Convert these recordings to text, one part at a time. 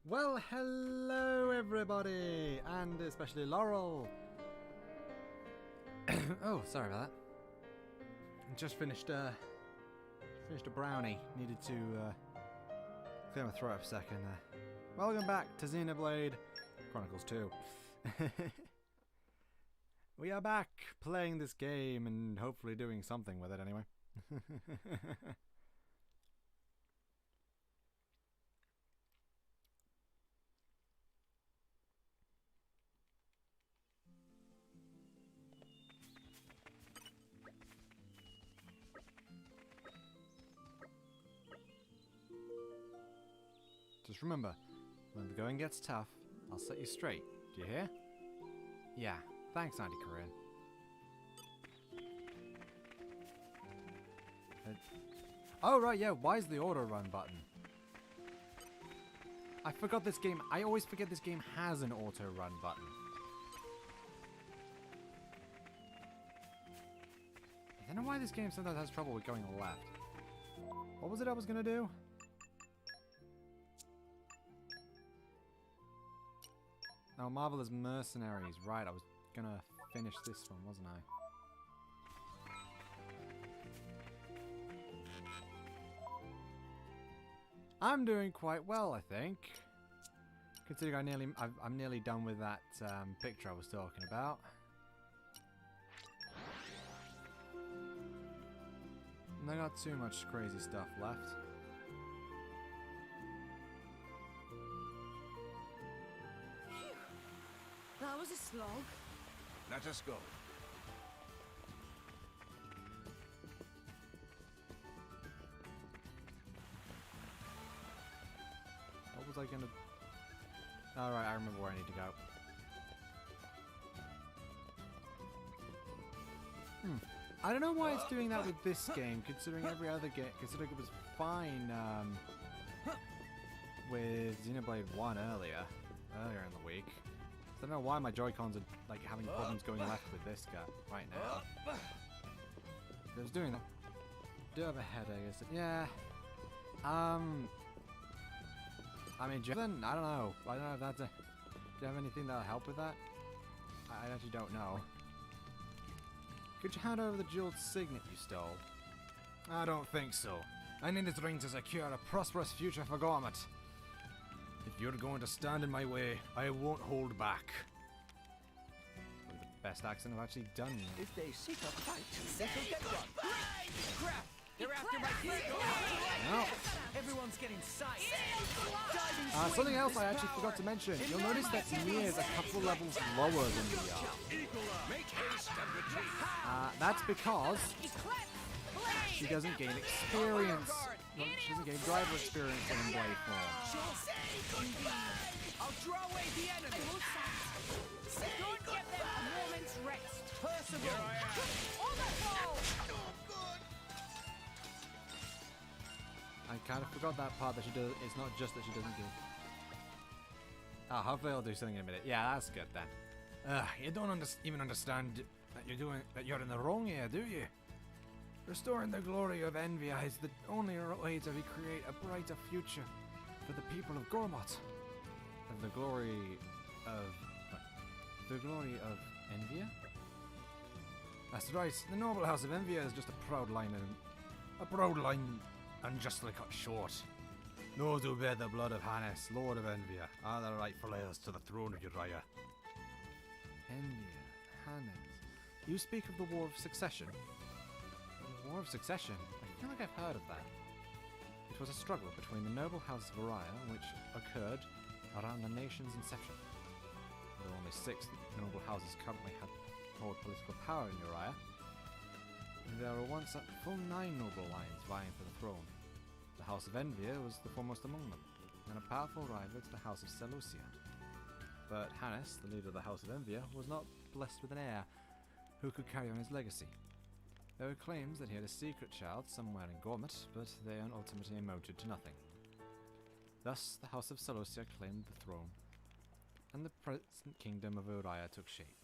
Well, hello everybody, and especially Laurel. Oh, sorry about that. Just finished a brownie. Needed to clear my throat for a second. Welcome back to Xenoblade Chronicles 2. We are back playing this game and hopefully doing something with it anyway. Just remember, when the going gets tough, I'll set you straight. Do you hear? Yeah, thanks, Auntie Corinne. Oh, right, yeah, why is the auto run button? I forgot this game. I always forget this game has an auto run button. I don't know why this game sometimes has trouble with going left. What was it I was gonna do? Oh, Marvelous Mercenaries. Right, I was gonna finish this one, wasn't I? I'm doing quite well, I think. Considering I'm nearly done with that picture I was talking about. And I got too much crazy stuff left. That was a slog. Let us go. What was I gonna... Alright, I remember where I need to go. I don't know why it's doing that with this game, considering every other game... Considering it was fine with Xenoblade 1 earlier in the week. I don't know why my Joy-Cons are like having problems going left with this guy right now. I was doing that. Do have a headache, is it? Yeah. I mean, I don't know. I don't know if that's a... Do you have anything that'll help with that? I actually don't know. Could you hand over the jeweled signet you stole? I don't think so. I need this ring to secure a prosperous future for Gormat. If you're going to stand in my way, I won't hold back. Probably the best accent I've actually done. If they seek a fight, let us get one. Crap! They're after my kid! No. Everyone's getting sight! Something else I actually forgot to mention. You'll notice that Mia is a couple levels lower than we are. Make haste and retreat. That's because she doesn't gain experience. Well, she doesn't gain driver experience in blade form. I'll draw away the enemy! Don't give them a moment's rest. Percival! On the ball! I kind of forgot that part that she does. It's not just that she doesn't do. Ah, hopefully I'll do something in a minute. Yeah, that's good then. You don't even understand that you're in the wrong here, do you? Restoring the glory of Envia is the only way to recreate a brighter future for the people of Gormat. The glory of... What? The glory of Envia? That's right. The noble house of Envia is just a proud line unjustly cut short. Those who bear the blood of Hannes, Lord of Envia, are the rightful heirs to the throne of Uriah. Envia, Hannes... You speak of the War of Succession? War of Succession? I feel like I've heard of that. It was a struggle between the noble house of Uriah, which occurred around the nation's inception. Though only 6 noble houses currently hold political power in Uriah, there were once a full 9 noble lines vying for the throne. The House of Envia was the foremost among them, and a powerful rival to the House of Seleucia. But Hannes, the leader of the House of Envia, was not blessed with an heir who could carry on his legacy. There were claims that he had a secret child somewhere in Gormat, but they ultimately amounted to nothing. Thus, the House of Seleucia claimed the throne, and the present kingdom of Uriah took shape.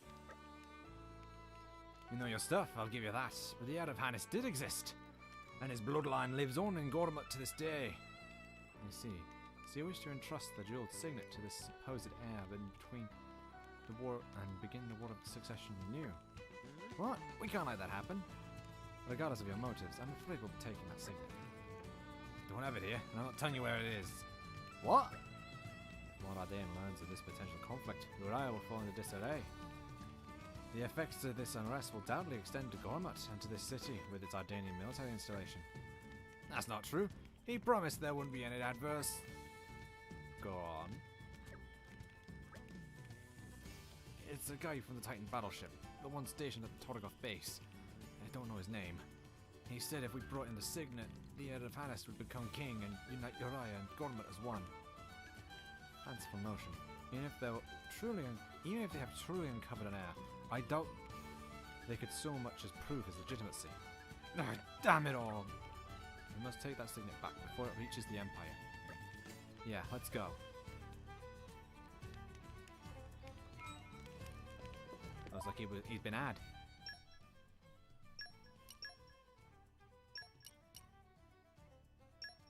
You know your stuff, I'll give you that, but the heir of Hannes did exist, and his bloodline lives on in Gormat to this day. You see, So you wish to entrust the jeweled signet to this supposed heir in between the war and begin the war of succession anew. What? We can't let that happen. Regardless of your motives, I'm afraid we'll be taking that signet. Don't have it here, and I'm not telling you where it is. What? If Moradin learns of this potential conflict, Uriah will fall into disarray. The effects of this unrest will doubtlessly extend to Gormat and to this city with its Ardanian military installation. That's not true. He promised there wouldn't be any adverse. Go on. It's a guy from the Titan battleship, the one stationed at the Torgoth base. I don't know his name. He said if we brought in the signet, the heir of Hannes would become king and unite Uriah and Gormat as one. Fanciful notion. Even if they have truly uncovered an heir, I doubt they could so much as prove his legitimacy. Ah, damn it all! We must take that signet back before it reaches the Empire. Yeah, let's go. Looks like he's been had.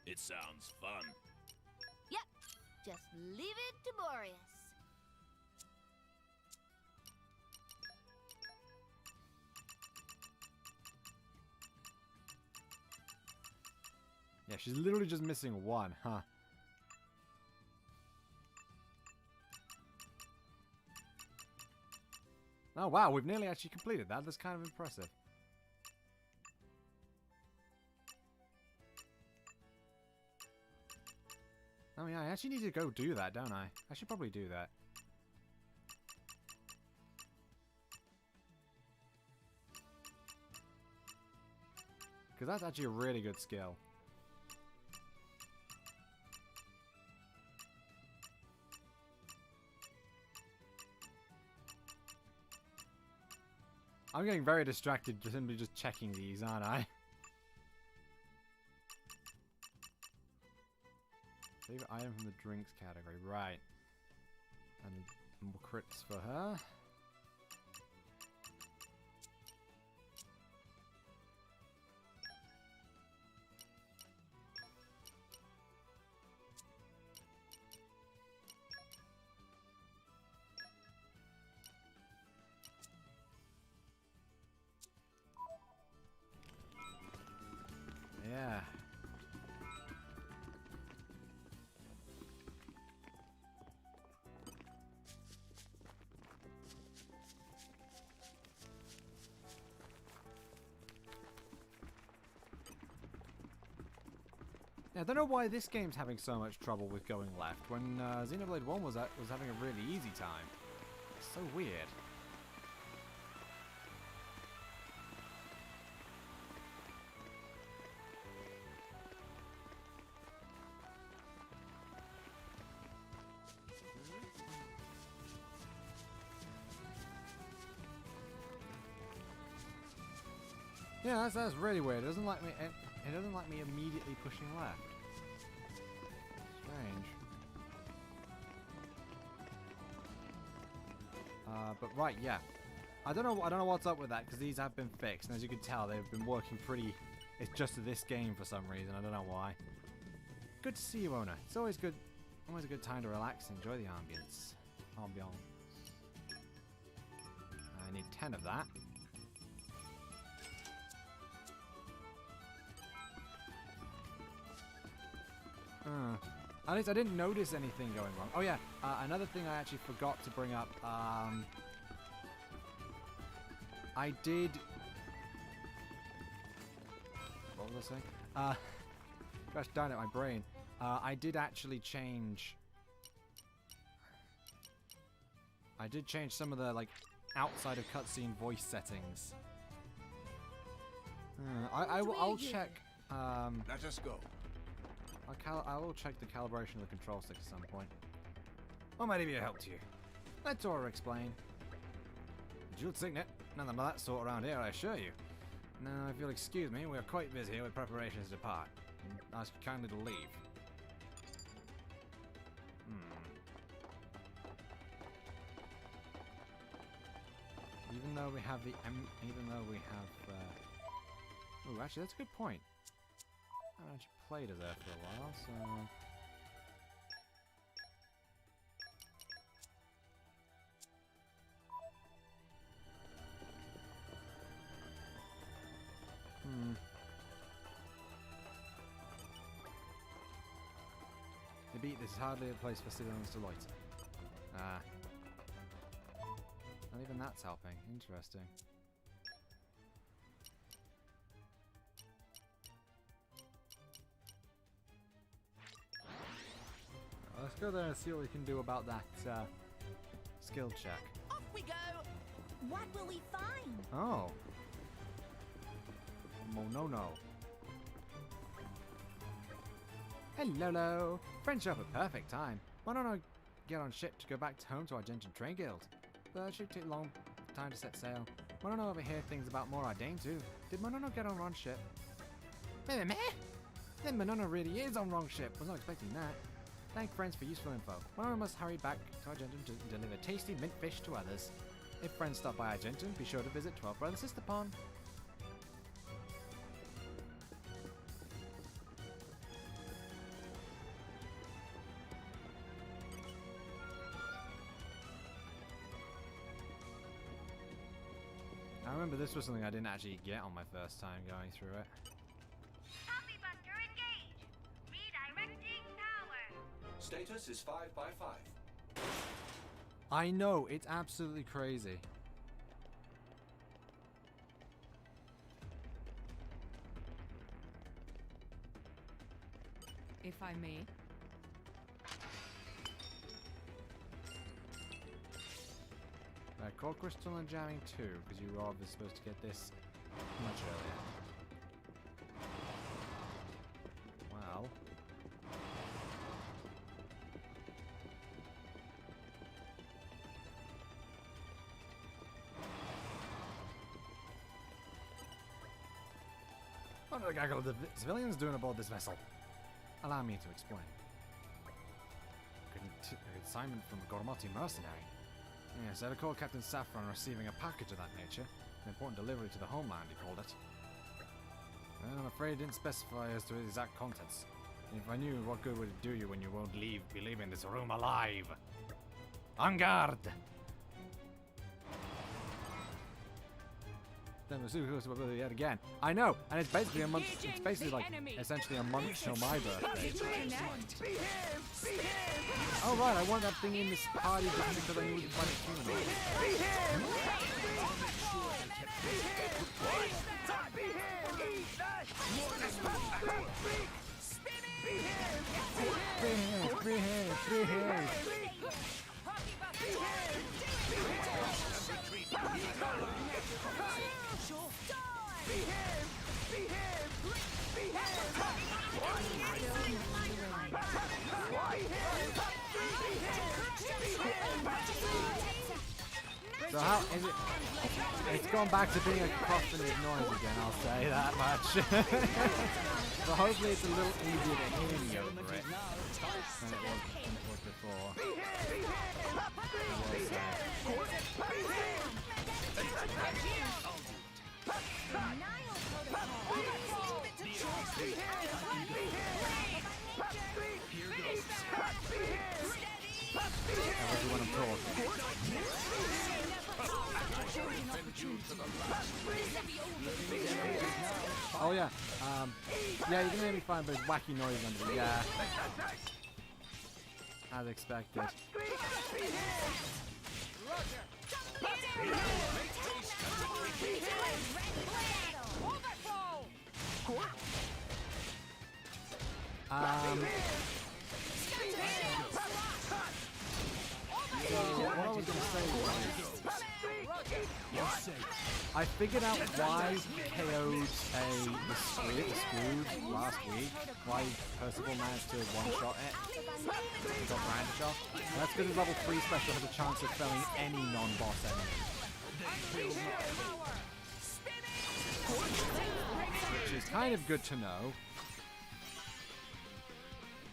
It sounds fun. Yep. Just leave it to Boreas. Yeah, she's literally just missing one, huh? Oh wow, we've nearly actually completed that. That's kind of impressive. Oh yeah, I actually need to go do that, don't I? I should probably do that. Because that's actually a really good skill. I'm getting very distracted just simply just checking these, aren't I? Favorite item from the drinks category, right. And more crits for her. Yeah. I don't know why this game's having so much trouble with going left when Xenoblade 1 was having a really easy time. It's so weird. Yeah, that's really weird. It doesn't like me. It doesn't like me immediately pushing left. Strange. But right, yeah. I don't know what's up with that because these have been fixed, and as you can tell, they've been working pretty. It's just to this game for some reason. I don't know why. Good to see you, Ona. It's always good. Always a good time to relax and enjoy the ambience. I need 10 of that. At least I didn't notice anything going wrong. Oh yeah, another thing I actually forgot to bring up. I did... What was I saying? Gosh darn it, my brain. I did actually change... I did change some of the, like, outside of cutscene voice settings. I'll check... Let us go. I will check the calibration of the control stick at some point. What might be a help to you? Let Dora explain. Jeweled signet. Nothing of that sort around here, I assure you. Now, if you'll excuse me, we are quite busy here with preparations to depart. I ask you kindly to leave. Even though we have the oh, actually, that's a good point. I haven't actually played as her for a while, so... defeat, this is hardly a place for civilians to loiter. Ah. Not even that's helping. Interesting. Let's go there and see what we can do about that skill check. Off we go. What will we find? Oh. No. Hello. Friends show up at perfect time. Why don't I get on ship to go back home to our Argentine Train Guild? But it should take a long time to set sail. Why don't I overhear things about more Dane too? Did Monono get on wrong ship? Meh? Then Monono really is on wrong ship. Was not expecting that. Thank friends for useful info. Monono must hurry back to Argentum to deliver tasty mint fish to others. If friends stop by Argentum, be sure to visit 12 Brother Sister Pond. I remember this was something I didn't actually get on my first time going through it. Copy buster engage. Redirecting power. Status is 5 by 5. I know, it's absolutely crazy. If I may. Core Crystal and Jamming 2, because you were obviously supposed to get this much earlier. Well. What are the gaggle of the civilians doing aboard this vessel? Allow me to explain. Assignment from a Gormati mercenary. Yes, I recall Captain Saffron receiving a package of that nature. An important delivery to the homeland, he called it. Well, I'm afraid it didn't specify as to its exact contents. If I knew, what good would it do you when you won't be leaving this room alive? En garde! Then we'll yet again. I know, and it's basically a month. It's basically like essentially a month till my birthday. Oh right, I want that thing in this party just because I knew we could find So how is it? It's gone back to being a coughing noise again, I'll say that much. So hopefully it's a little easier to hear me over it than it was before. When I'm talking. Oh yeah, yeah, you can hear me fine, but it's wacky noise under it. Yeah, as expected. So what I was going to say was, I figured out why he KO'd the Squid last week, why Percival managed to one-shot it, got branded shot. That's because his level 3 special has a chance of felling any non-boss enemy. Which is kind of good to know.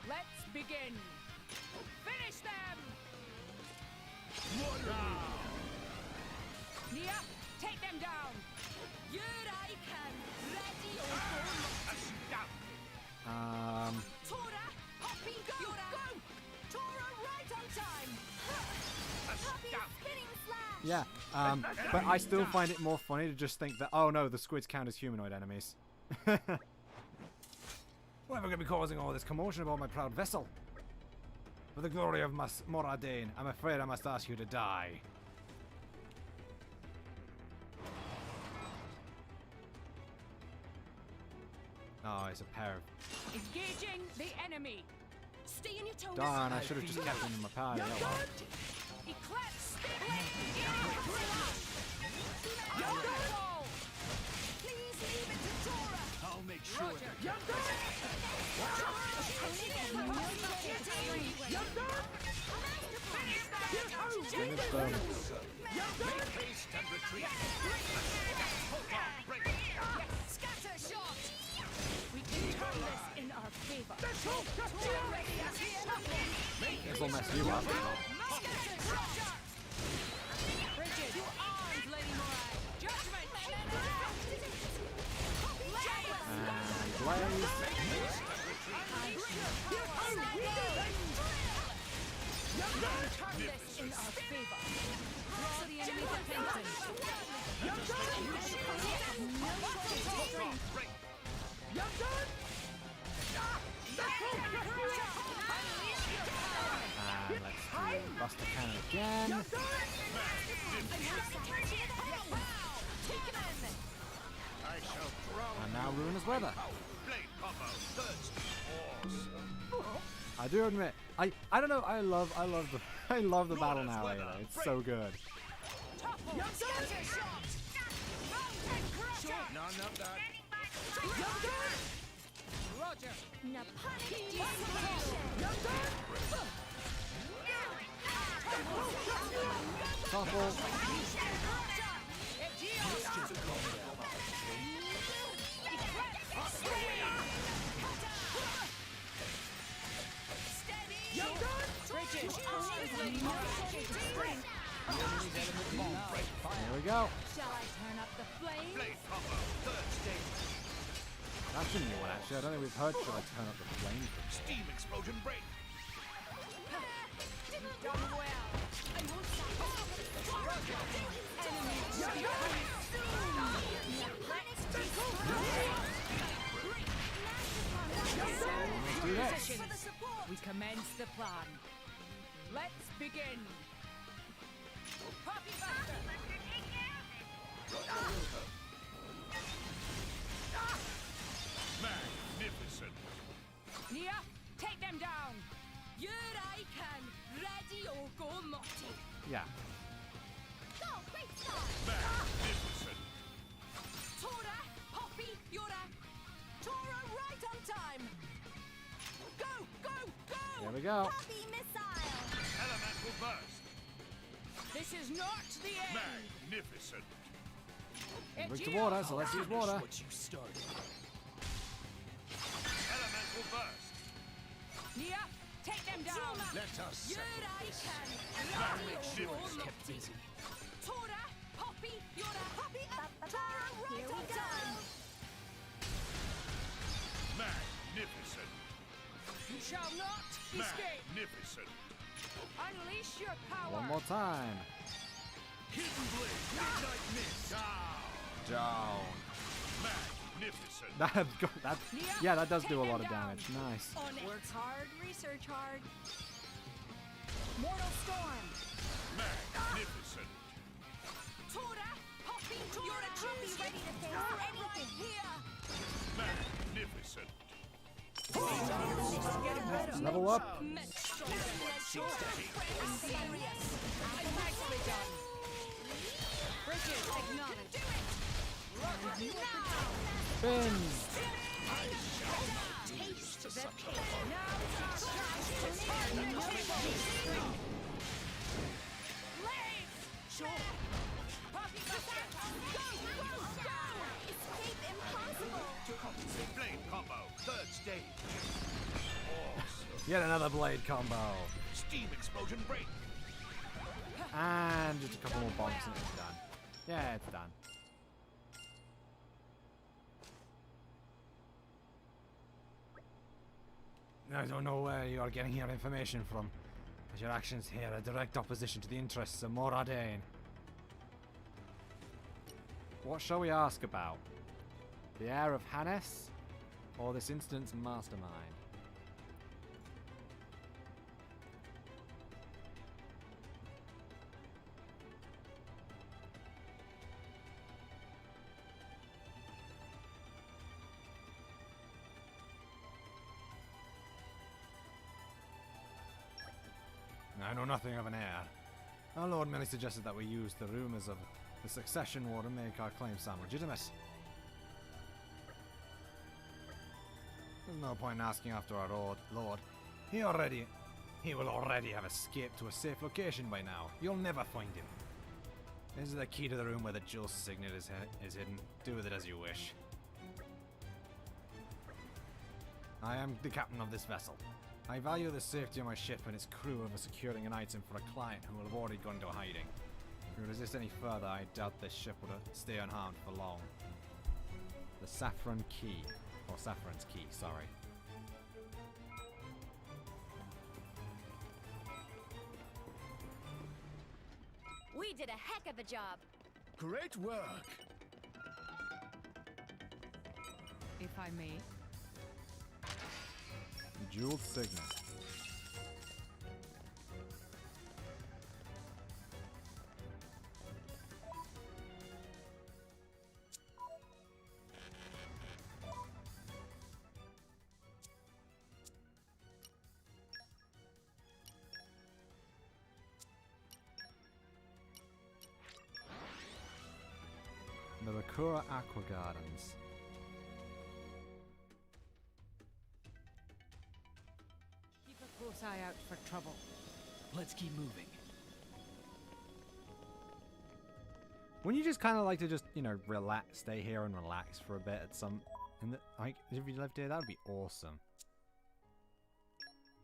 Let's begin. Finish them. Nia, take them down. Yuraikan, ready or Tora, hopping go. Go. Tora, right on time. Spinning slash. Yeah, but I still find it more funny to just think that, oh no, the squids count as humanoid enemies. Why am I going to be causing all this commotion about my proud vessel? For the glory of Moradin, I'm afraid I must ask you to die. Oh, it's a pair of... Engaging the enemy. Stay on your toes. Darn, I should have just kept them in my party. Oh, well. Eclipse. Please leave it to Tora. I'll make sure. Finish them. Make haste and retreat. Break. Scatter shot. We can turn this in our favor. This will mess you up. Scatter shot. Bridget, to arms, Lady Morai. Judgment. And Blaze. Turn this in our favor. Draw the enemy's attention. And let's do Buster Cannon again. I shall drown. And now Ruinous Weather. Blade combo. Third. I do admit, I don't know, I love the battle now, it's so good. None of that. Roger. Topple. Bridget, arms, Lady Morai. There we go. Shall I turn up the flame? Blade combo. Third stage. That's a new one actually, I don't think we've heard Shall I Turn Up the Flame before. Steam explosion break. You've done well. I won't Let's do this. We commence the plan. Let's begin. Poppy Buster. Magnificent. Nia, take them down. You're I can. Ready or go Morty. Yeah. Go, great start. Magnificent. Tora, Poppy, Yura. Tora right on time. Go, go, go. There we go. Poppy missile. Elemental burst. This is not the end. Magnificent. Bring to water, so let's use water. What you started. Elemental burst. Nia, take them down. Let us You're settle I this. can. Ready or go Magnificent. Morty. Tora, Poppy, Yura. Poppy up. Tora right on time. Magnificent. You shall not escape. Magnificent. Unleash your power. One more time. Hidden blade. Midnight mist. Down. Down. Magnificent. Yeah, that does do a lot of damage. Nice. Works hard, research hard. Mortal Storm. Magnificent. Tora, Poppy, Yura, Poppy ready to face anything. Here. Magnificent. Let's level up. Nicely done. Bridget, acknowledge. Spins. Blade combo. Third stage. Yet another blade combo. Steam explosion break. And just a couple more bombs and it's done. Yeah, it's done. I don't know where you are getting your information from, but your actions here are direct opposition to the interests of Moradin. What shall we ask about? The heir of Hannes, or this incident's mastermind? I know nothing of an heir. Our lord merely suggested that we use the rumours of the succession war to make our claim sound legitimate. There's no point in asking after our lord. He will already have escaped to a safe location by now. You'll never find him. This is the key to the room where the jewel signet is hidden. Do with it as you wish. I am the captain of this vessel. I value the safety of my ship and its crew over securing an item for a client who will have already gone into hiding. If we resist any further, I doubt this ship will stay unharmed for long. The Saffron Key. Or Saffron's Key, sorry. We did a heck of a job. Great work. If I may. Jeweled signet. The Rakura Aqua Gardens. Keep a close eye out for trouble. Let's keep moving. Wouldn't you just kind of like to just, you know, relax, stay here and relax for a bit at some... like, if you lived here, that would be awesome.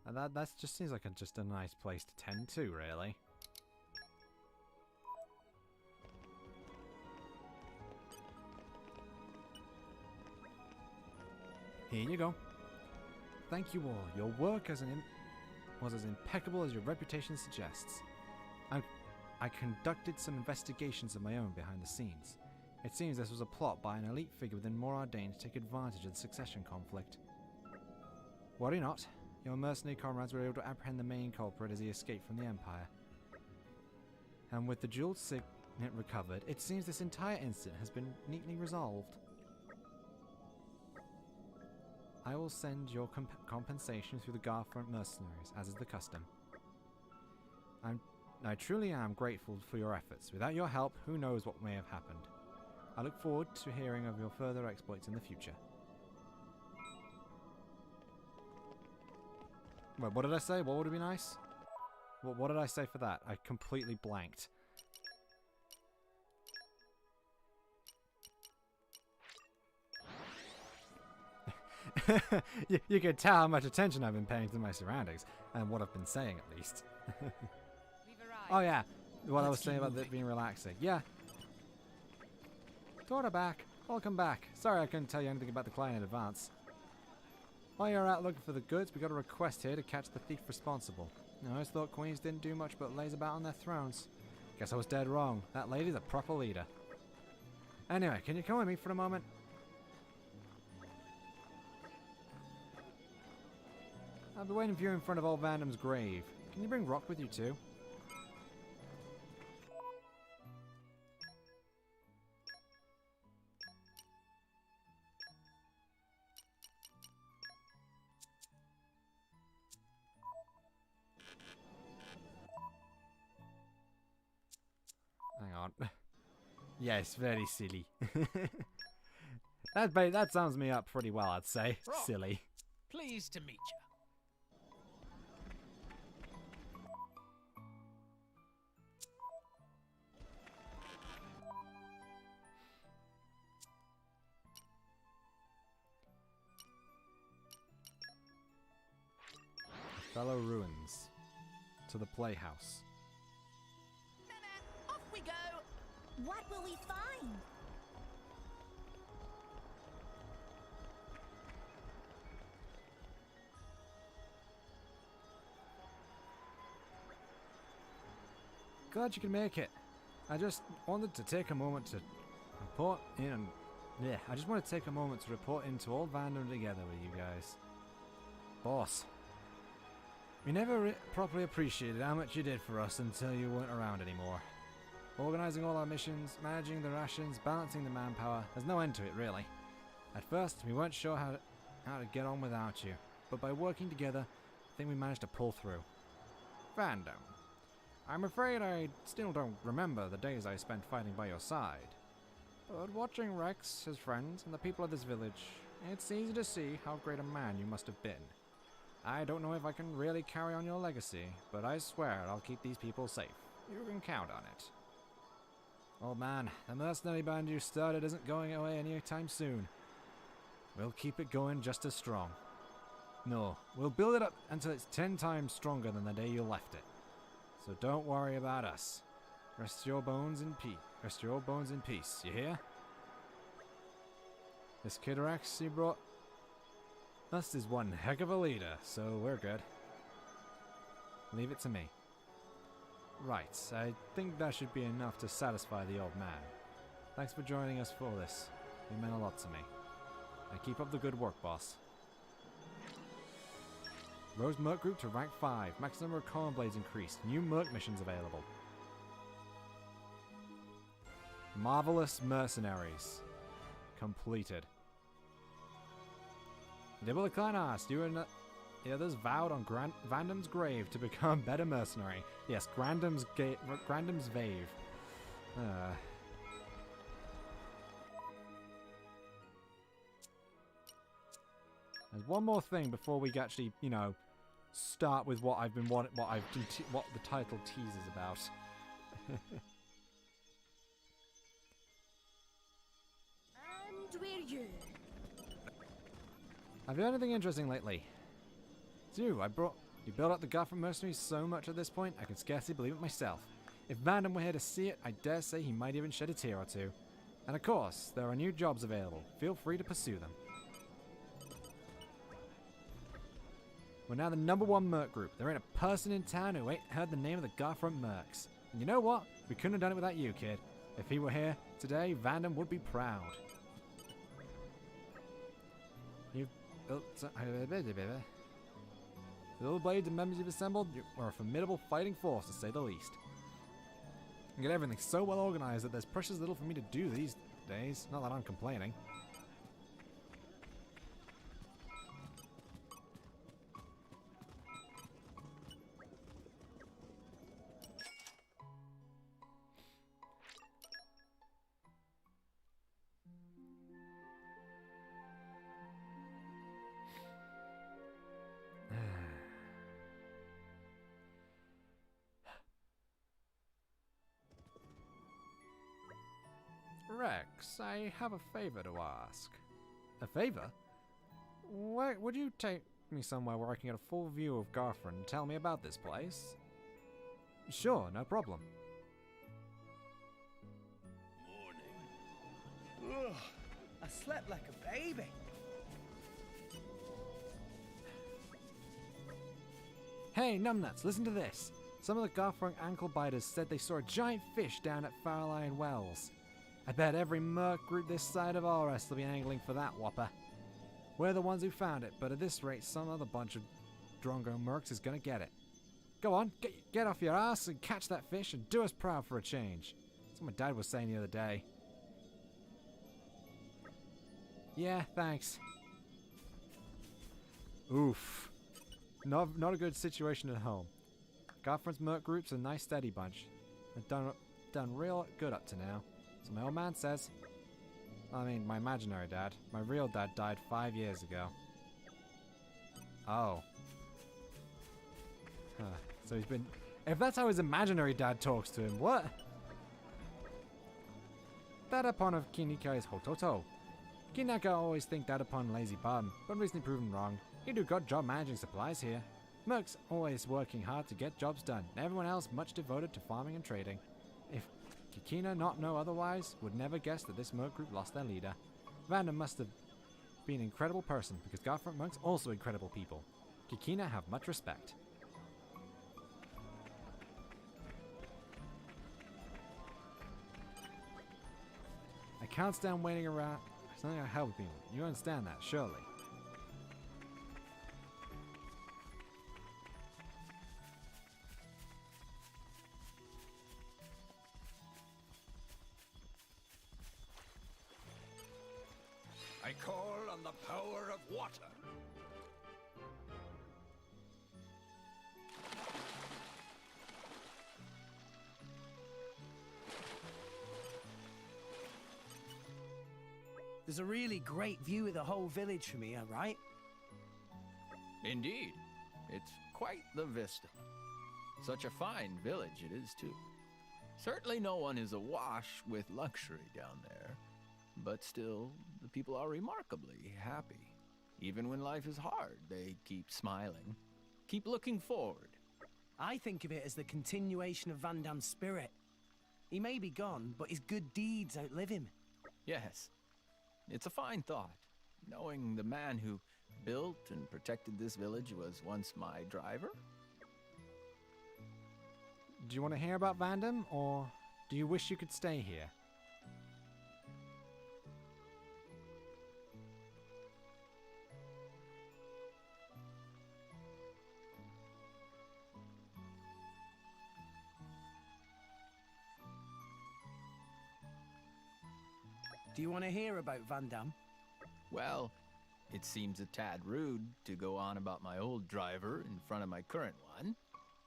And that just seems like just a nice place to tend to, really. Here you go. Thank you all. Your work was as impeccable as your reputation suggests. I conducted some investigations of my own behind the scenes. It seems this was a plot by an elite figure within Moradane to take advantage of the succession conflict. Worry not. Your mercenary comrades were able to apprehend the main culprit as he escaped from the Empire. And with the jeweled signet recovered, it seems this entire incident has been neatly resolved. I will send your compensation through the Garfront mercenaries, as is the custom. I truly am grateful for your efforts. Without your help, who knows what may have happened. I look forward to hearing of your further exploits in the future. Wait, what did I say? What would be nice? What did I say for that? I completely blanked. you can tell how much attention I've been paying to my surroundings, and what I've been saying at least. We've arrived. Oh yeah, what I was Let's saying keep about it moving. being relaxing. Yeah. Daughter back. Welcome back. Sorry I couldn't tell you anything about the client in advance. While you're out looking for the goods, we got a request here to catch the thief responsible. I always thought queens didn't do much but laze about on their thrones. Guess I was dead wrong. That lady's a proper leader. Anyway, can you come with me for a moment? I'll be waiting for you in front of old Vandam's grave. Can you bring Rock with you too? Hang on. Yes, very silly. That sums me up pretty well, I'd say. Rock. Silly. Pleased to meet you. Fellow ruins. To the playhouse. Off we go. What will we find? Glad you can make it. I just wanted to take a moment to report in. Yeah, I just want to take a moment to report into all Vandam together with you guys. Boss, we never properly appreciated how much you did for us until you weren't around anymore. Organizing all our missions, managing the rations, balancing the manpower, there's no end to it really. At first, we weren't sure how to get on without you, but by working together, I think we managed to pull through. Vandam, I'm afraid I still don't remember the days I spent fighting by your side. But watching Rex, his friends, and the people of this village, it's easy to see how great a man you must have been. I don't know if I can really carry on your legacy, but I swear I'll keep these people safe. You can count on it. Old man, the mercenary band you started isn't going away anytime soon. We'll keep it going just as strong. No, we'll build it up until it's 10 times stronger than the day you left it. So don't worry about us. Rest your bones in peace. Rest your bones in peace, you hear? This kid Rex you brought us is one heck of a leader, so we're good. Leave it to me. Right, I think that should be enough to satisfy the old man. Thanks for joining us for this. It meant a lot to me. And keep up the good work, boss. Rose Merc Group to rank 5. Max number of column blades increased. New Merc missions available. Marvelous Mercenaries. Completed. Dibble the Kleinast, you and the others vowed on Vandam's grave to become better mercenary. Yes, Grandam's Vave. There's one more thing before we actually, you know, start with what I've been what the title teases about. And we're you. Have you done anything interesting lately? It's you. You built up the Gotham mercenaries so much at this point, I can scarcely believe it myself. If Vandam were here to see it, I dare say he might even shed a tear or two. And of course, there are new jobs available. Feel free to pursue them. We're now the #1 Merc group. There ain't a person in town who ain't heard the name of the Garfront Mercs. And you know what? We couldn't have done it without you, kid. If he were here today, Vandam would be proud. You've built... The little blades and members you've assembled are a formidable fighting force, to say the least. You get everything so well organized that there's precious little for me to do these days. Not that I'm complaining. Rex, I have a favor to ask. A favor? Would you take me somewhere where I can get a full view of Garfron and tell me about this place? Sure, no problem. Morning. Ugh, I slept like a baby. Hey, numbnuts, listen to this. Some of the Garfron ankle biters said they saw a giant fish down at Farlion Wells. I bet every merc group this side of RS will be angling for that whopper. We're the ones who found it, but at this rate, some other bunch of Drongo mercs is gonna get it. Go on, get off your ass and catch that fish and do us proud for a change. That's what my dad was saying the other day. Yeah, thanks. Oof. Not a good situation at home. Garfron's merc group's a nice steady bunch. They've done real good up to now. So my old man says. I mean, my imaginary dad. My real dad died 5 years ago. Oh. Huh. So he's been... If that's how his imaginary dad talks to him, what? That upon of Kinika is Hototo. Kinaka always think that upon lazy bum, but recently proven wrong. He do good job managing supplies here. Merc's always working hard to get jobs done, and everyone else much devoted to farming and trading. If Kikina not know otherwise, would never guess that this merc group lost their leader. Vandam must have been an incredible person, because Garfront monks also incredible people. Kikina have much respect. I can't stand waiting around. Something I help you. You understand that, surely. I call on the power of water. There's a really great view of the whole village from here, right? Indeed. It's quite the vista. Such a fine village it is, too. Certainly no one is awash with luxury down there. But still, the people are remarkably happy. Even when life is hard, they keep smiling. Keep looking forward. I think of it as the continuation of Van Damme's spirit. He may be gone, but his good deeds outlive him. Yes. It's a fine thought, knowing the man who built and protected this village was once my driver. Do you want to hear about Vandam, or do you wish you could stay here? Do you want to hear about Van Damme? Well, it seems a tad rude to go on about my old driver in front of my current one,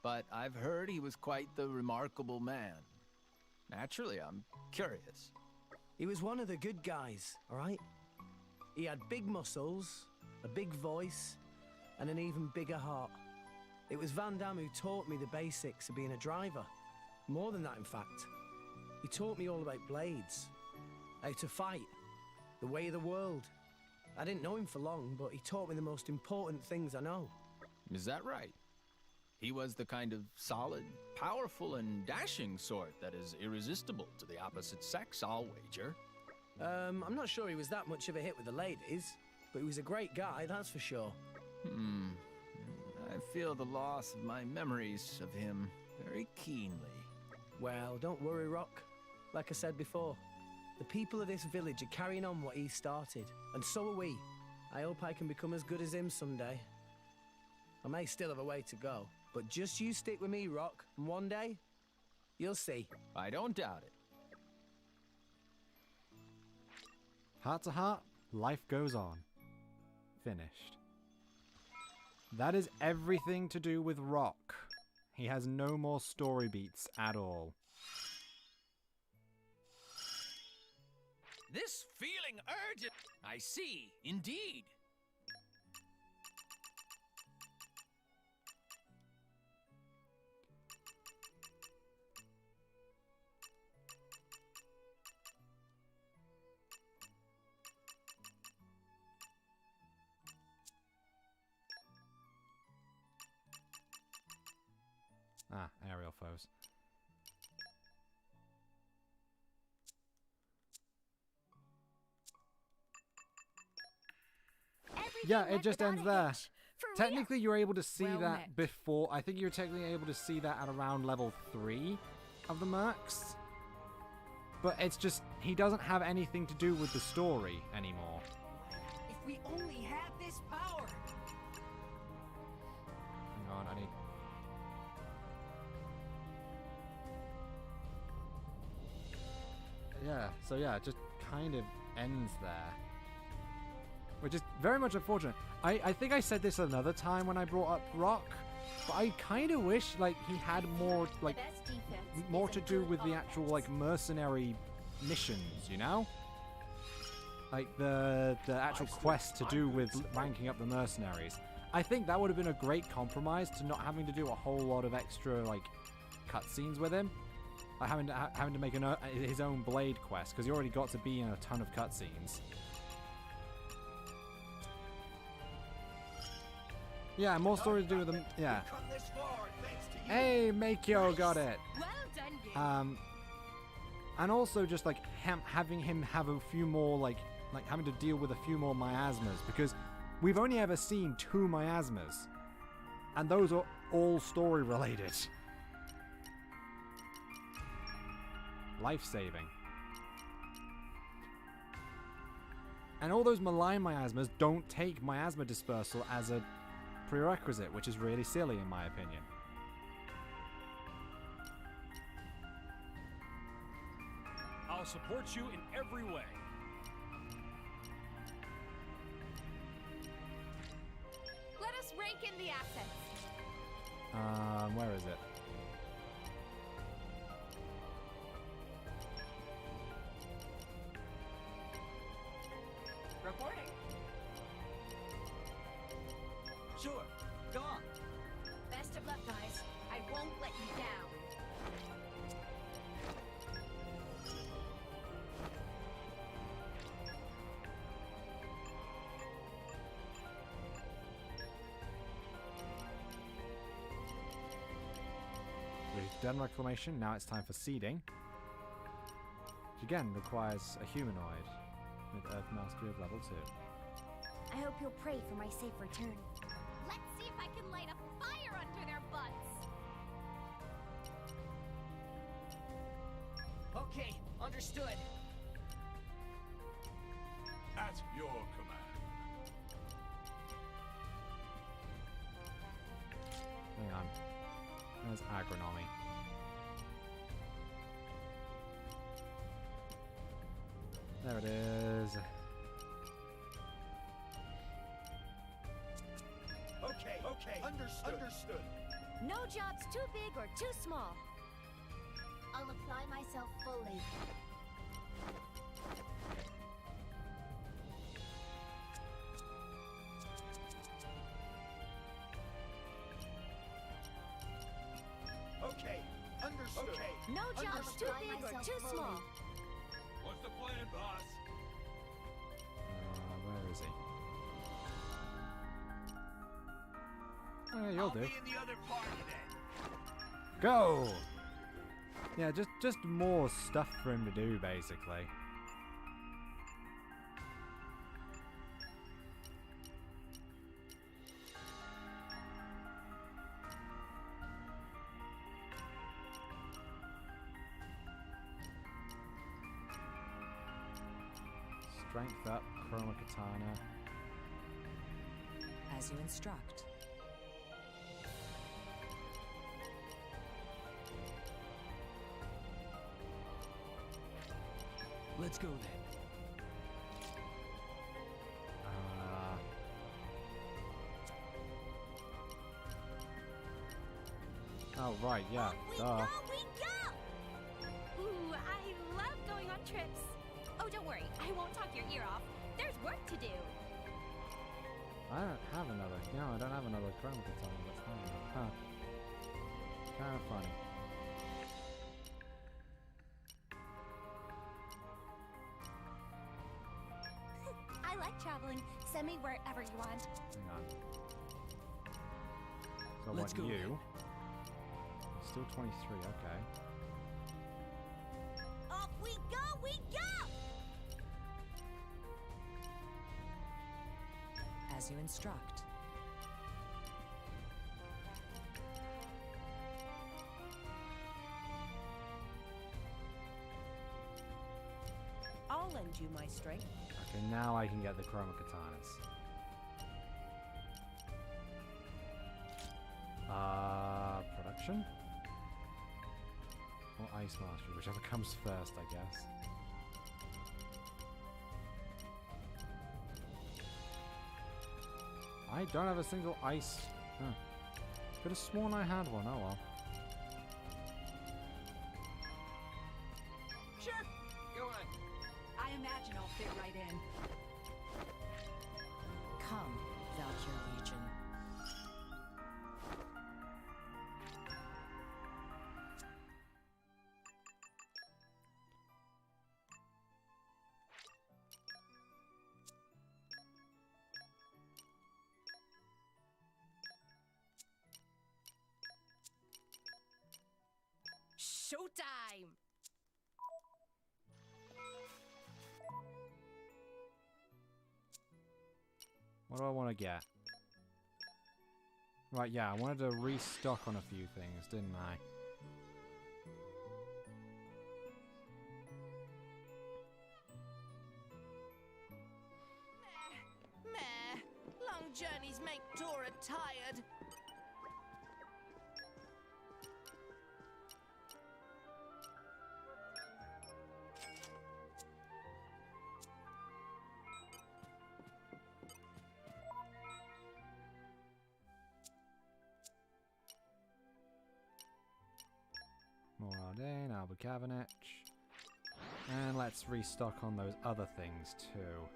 but I've heard he was quite the remarkable man. Naturally, I'm curious. He was one of the good guys, all right? He had big muscles, a big voice, and an even bigger heart. It was Van Damme who taught me the basics of being a driver. More than that, in fact. He taught me all about blades, how to fight, the way of the world. I didn't know him for long, but he taught me the most important things I know. Is that right? He was the kind of solid, powerful, and dashing sort that is irresistible to the opposite sex, I'll wager. I'm not sure he was that much of a hit with the ladies, but he was a great guy, that's for sure. I feel the loss of my memories of him very keenly. Well, don't worry, Rock. Like I said before, the people of this village are carrying on what he started, and so are we. I hope I can become as good as him someday. I may still have a way to go, but just you stick with me, Rock, and one day, you'll see. I don't doubt it. Heart to heart, life goes on. Finished. That is everything to do with Rock. He has no more story beats at all. This feeling urgent. I see, indeed. Ah, aerial foes. Yeah, it just ends there. Technically, you're able to see Well that met. before. I think you're technically able to see that at around level 3 of the Mercs. But it's just, he doesn't have anything to do with the story anymore. If we only had this power. Hang on, I need... Yeah, so yeah, it just kind of ends there. Which is very much unfortunate. I think I said this another time when I brought up Rock, but I kind of wish, like, he had more, like, more to do with the actual, like, mercenary missions, you know? Like, the actual quest to do with ranking up the mercenaries. I think that would have been a great compromise to not having to do a whole lot of extra, like, cutscenes with him. Like, having to make his own blade quest, because he already got to be in a ton of cutscenes. Yeah, more story to do with them. Yeah. Hey, Makyo got it. Well done, you. And also just like having him have a few more like having to deal with a few more miasmas, because we've only ever seen 2 miasmas, and those are all story related. Life-saving. And all those malign miasmas don't take miasma dispersal as a prerequisite, which is really silly in my opinion. I'll support you in every way. Let us rake in the assets. Where is it? Sure. Go on. Best of luck, guys. I won't let you down. We've done reclamation, now it's time for seeding. Which again requires a humanoid with Earth Mastery of level 2. I hope you'll pray for my safe return. Let's see if I can light a fire under their butts. Okay, understood. At your command. Hang on. There's agronomy. There it is. Okay. Understood. No job's too big or too small. I'll apply myself fully. Okay. Understood. Okay. No job's too big or too small. What's the plan, boss? Where is he? Oh, yeah, you'll do. In the other party then. Go! Yeah, just more stuff for him to do, basically. Strength up, Chroma Katana. As you instruct. Let's go then. Oh, right, yeah. We Duh. go! Ooh, I love going on trips. Oh, don't worry. I won't talk your ear off. There's work to do. I don't have another. No, I don't have another Chroma Katana. That's fine. Huh. Kind of funny. I like traveling. Send me wherever you want. Hang on. So Let's what go you? Still 23, okay. Off we go! We go! As you instruct. I'll lend you my strength. Okay, now I can get the Chroma Katanas. Production? Or Ice Mastery, whichever comes first, I guess. I don't have a single ice. Huh. Could have sworn I had one, oh well. Sure. Go on. I imagine I'll fit right in. Come, Valkyr Legion. Showtime! What do I want to get? Right, yeah, I wanted to restock on a few things, didn't I? Meh. Long journeys make Dora tired. Moradin, Albucavenich. And let's restock on those other things too.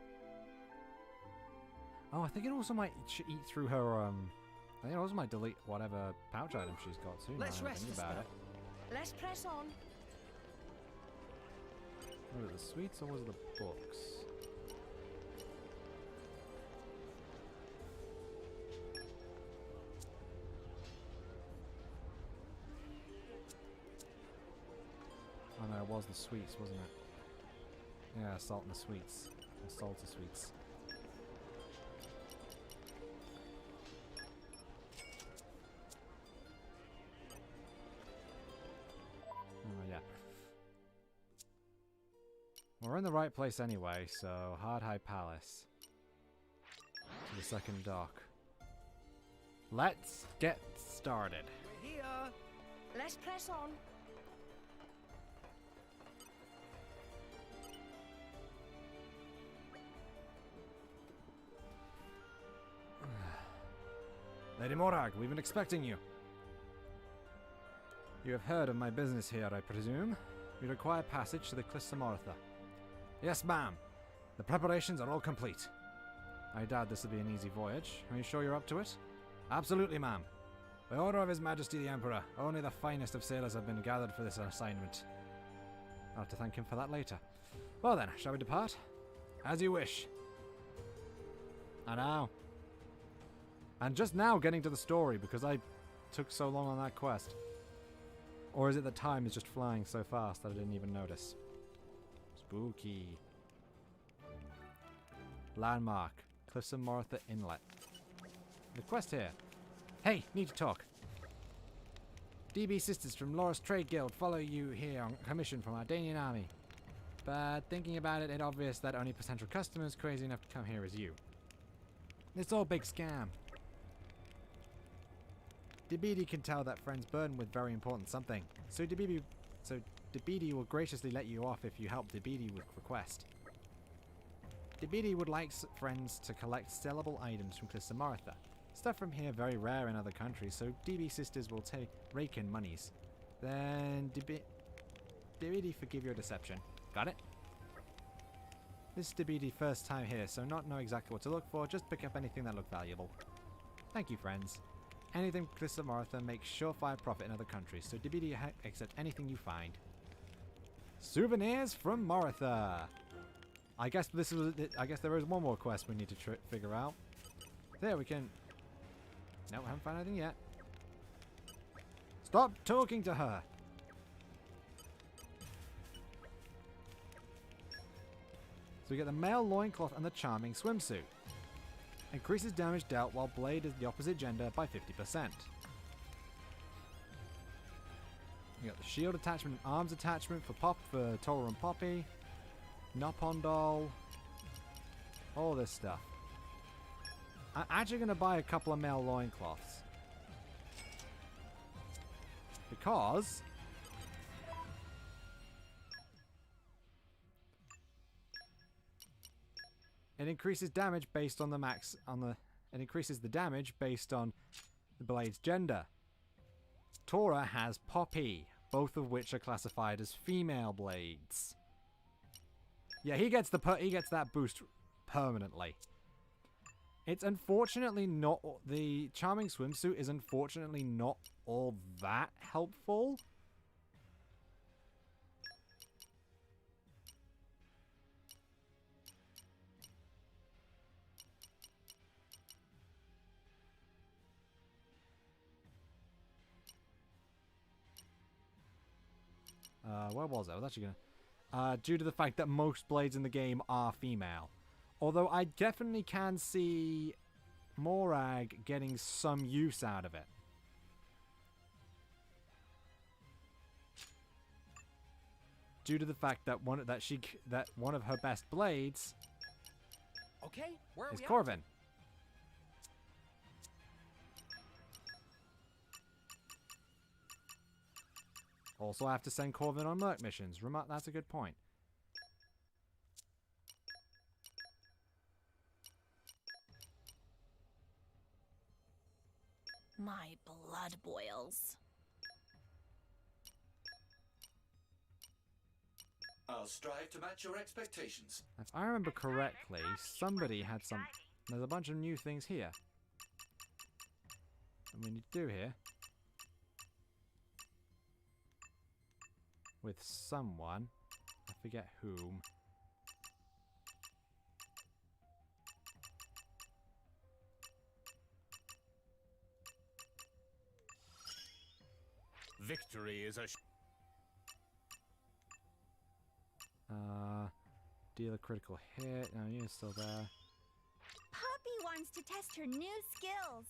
Oh, I think it also might eat through her, I think it also might delete whatever pouch item she's got too. Let's now that I rest think a about spell. it. Let's press on. Was it the sweets or was it the books? Oh no, it was the sweets, wasn't it? Yeah, salt and the sweets. Or salty sweets. Oh yeah. We're in the right place anyway, so Hard High Palace. To the second dock. Let's get started. We're here. Let's press on. Lady Morag, we've been expecting you. You have heard of my business here, I presume? You require passage to the Cliffs of Martha. Yes, ma'am. The preparations are all complete. I doubt this will be an easy voyage. Are you sure you're up to it? Absolutely, ma'am. By order of His Majesty the Emperor, only the finest of sailors have been gathered for this assignment. I'll have to thank him for that later. Well then, shall we depart? As you wish. And now. And just now getting to the story because I took so long on that quest. Or is it that time is just flying so fast that I didn't even notice? Spooky. Landmark. Cliffs of Martha Inlet. The quest here. Hey, need to talk. DB sisters from Loris Trade Guild follow you here on commission from our Danian army. But thinking about it, it's obvious that only potential customers crazy enough to come here is you. It's all a big scam. Debidi can tell that friend's burdened with very important something. So Debidi will graciously let you off if you help Debidi with request. Debidi would like friends to collect sellable items from Cliffs of Martha. Stuff from here very rare in other countries, so DB sisters will rake in monies. Then Debidi forgive your deception. Got it? This is Debidi first time here, so not know exactly what to look for, just pick up anything that look valuable. Thank you, friends. Anything Cliffs of Martha makes surefire profit in other countries, so Debidi accept anything you find. Souvenirs from Martha. I guess this was. I guess there is one more quest we need to figure out. There we can. No, I haven't found anything yet. Stop talking to her. So we get the male loincloth and the charming swimsuit. Increases damage dealt while blade is the opposite gender by 50%. You got the shield attachment and arms attachment for Tora and Poppy. Nopon doll. All this stuff. I'm actually going to buy a couple of male loincloths. Because it increases damage based on it increases the damage based on the blade's gender. Tora has Poppy, both of which are classified as female blades. Yeah, he gets that boost permanently. It's unfortunately not the charming swimsuit is unfortunately not all that helpful. Where was I? I was actually gonna... due to the fact that most blades in the game are female. Although I definitely can see Morag getting some use out of it. Due to the fact that one of her best blades Okay, where are is we at? Corvin. Also, I have to send Corvin on Merc missions. That's a good point. My blood boils. I'll strive to match your expectations. If I remember correctly, somebody had some... There's a bunch of new things here. And we need to do here. With someone. I forget whom. Victory is a Deal a critical hit. No, you're still there. Poppy wants to test her new skills.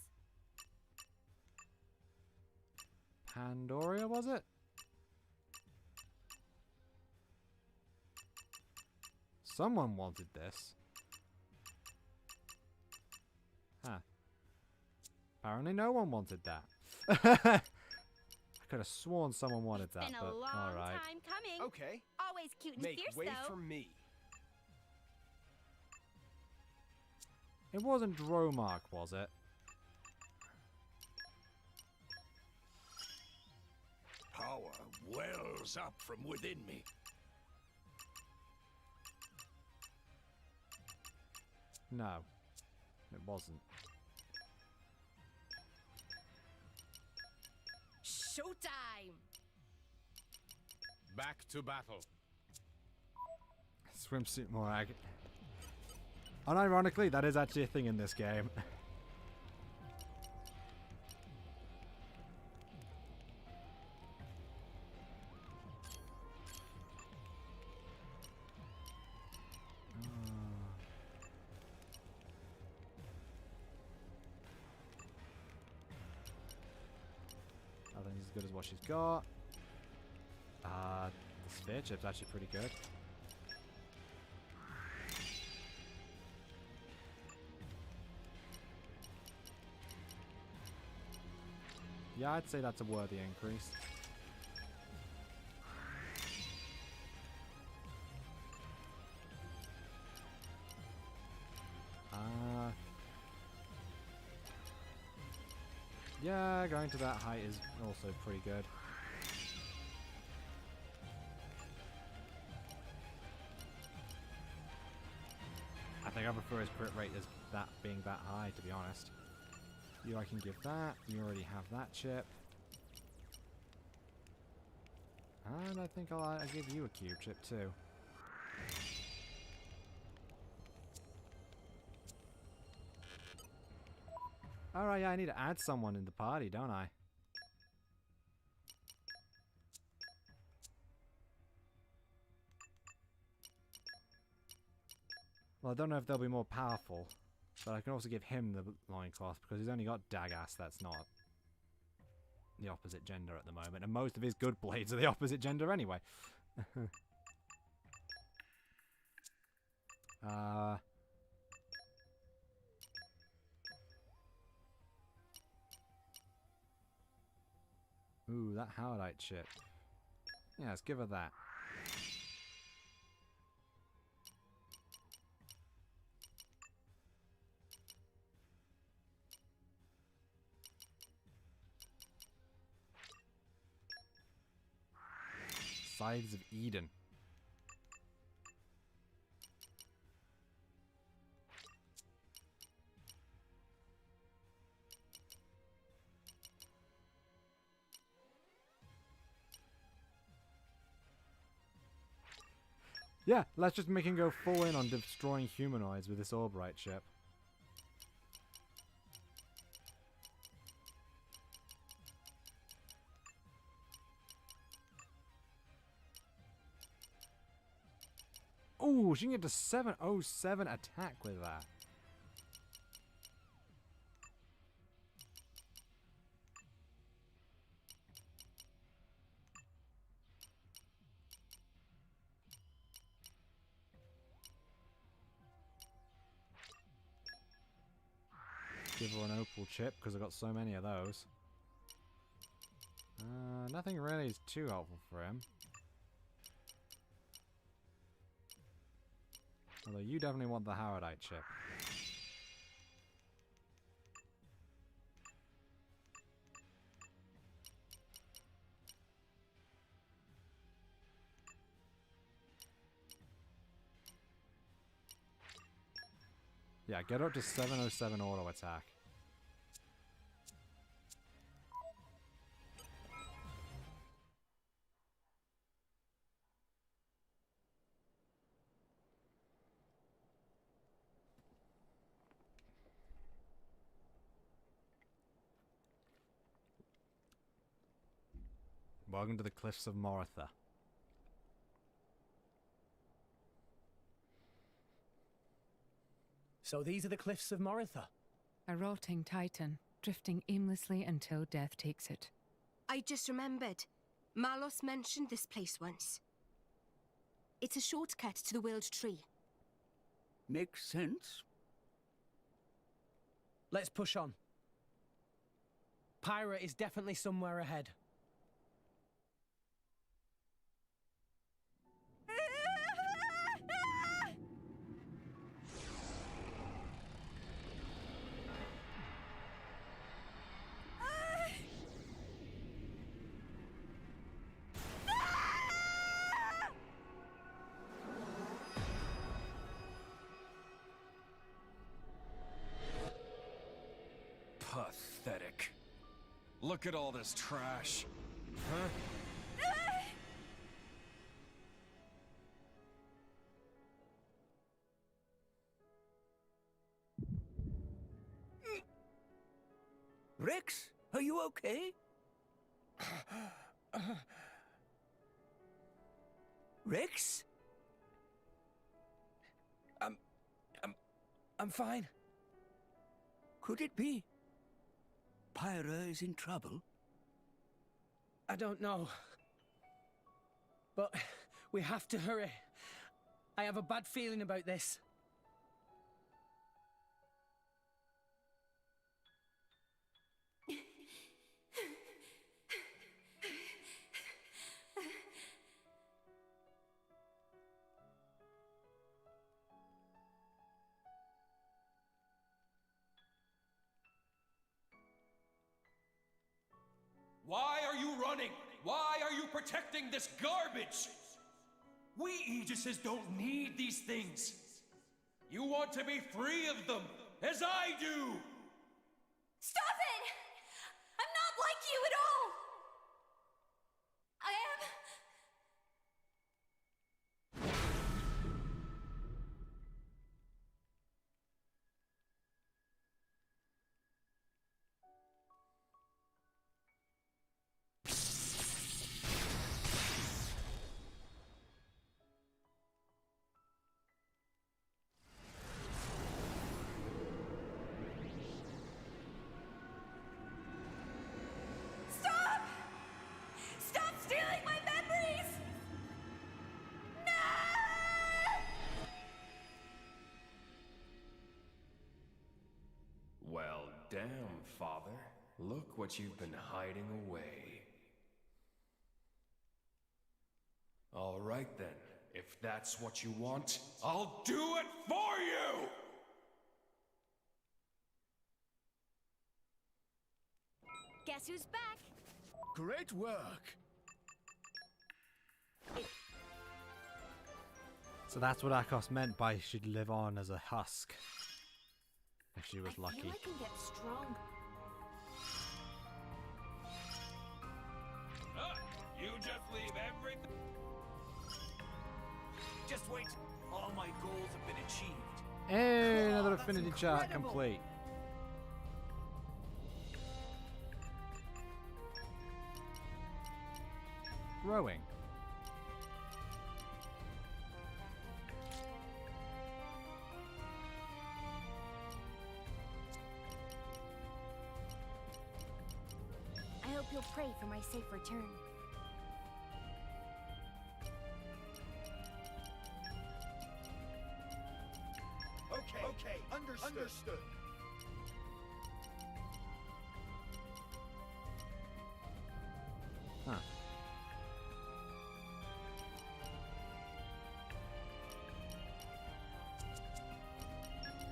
Pandoria, was it? Someone wanted this. Huh. Apparently no one wanted that. I could have sworn someone wanted It's that, been a but long alright. time coming. okay. Always cute and Make fierce, way though. for me. It wasn't Dromark, was it? Power wells up from within me. No. It wasn't. Showtime! Back to battle. Swimsuit Morag. Unironically, that is actually a thing in this game. Nothing's as good as what she's got. The sphere chip's actually pretty good. Yeah, I'd say that's a worthy increase. Yeah, going to that height is also pretty good. I think I prefer his crit rate as that being that high, to be honest. You, I can give that. You already have that chip. And I think I'll give you a cube chip too. Alright, yeah, I need to add someone in the party, don't I? Well, I don't know if they'll be more powerful, but I can also give him the loincloth because he's only got Dagas that's not the opposite gender at the moment, and most of his good blades are the opposite gender anyway. Ooh, that Howardite chip. Yeah, let's give her that. Sides of Eden. Yeah, let's just make him go full in on destroying humanoids with this Orbrite chip. Ooh, she can get to 707 attack with that. Give her an opal chip because I've got so many of those. Nothing really is too helpful for him. Although you definitely want the Howardite chip. Yeah, get up to 707 auto attack. Welcome to the Cliffs of Martha. So these are the cliffs of Moritha. A rotting titan, drifting aimlessly until death takes it. I just remembered. Malos mentioned this place once. It's a shortcut to the Willed Tree. Makes sense. Let's push on. Pyra is definitely somewhere ahead. Pathetic. Look at all this trash. Huh? Rex, are you okay? Rex? I'm fine. Could it be? Pyra is in trouble? I don't know. But we have to hurry. I have a bad feeling about this. Why are you running? Why are you protecting this garbage? We Aegises don't need these things. You want to be free of them, as I do! Stop it! I'm not like you at all! I am... Stop! Stop stealing my memories! No! Well, damn, Father. Look what you've been hiding away. All right then. If that's what you want, I'll do it for you! Guess who's back? Great work. So that's what Akos meant by she'd live on as a husk. If she was I lucky. feel I can get strong. You just leave everything... Just wait. All my goals have been achieved. Hey, another that's affinity chart incredible. complete. Growing. I hope you'll pray for my safe return. Okay, understood. Huh.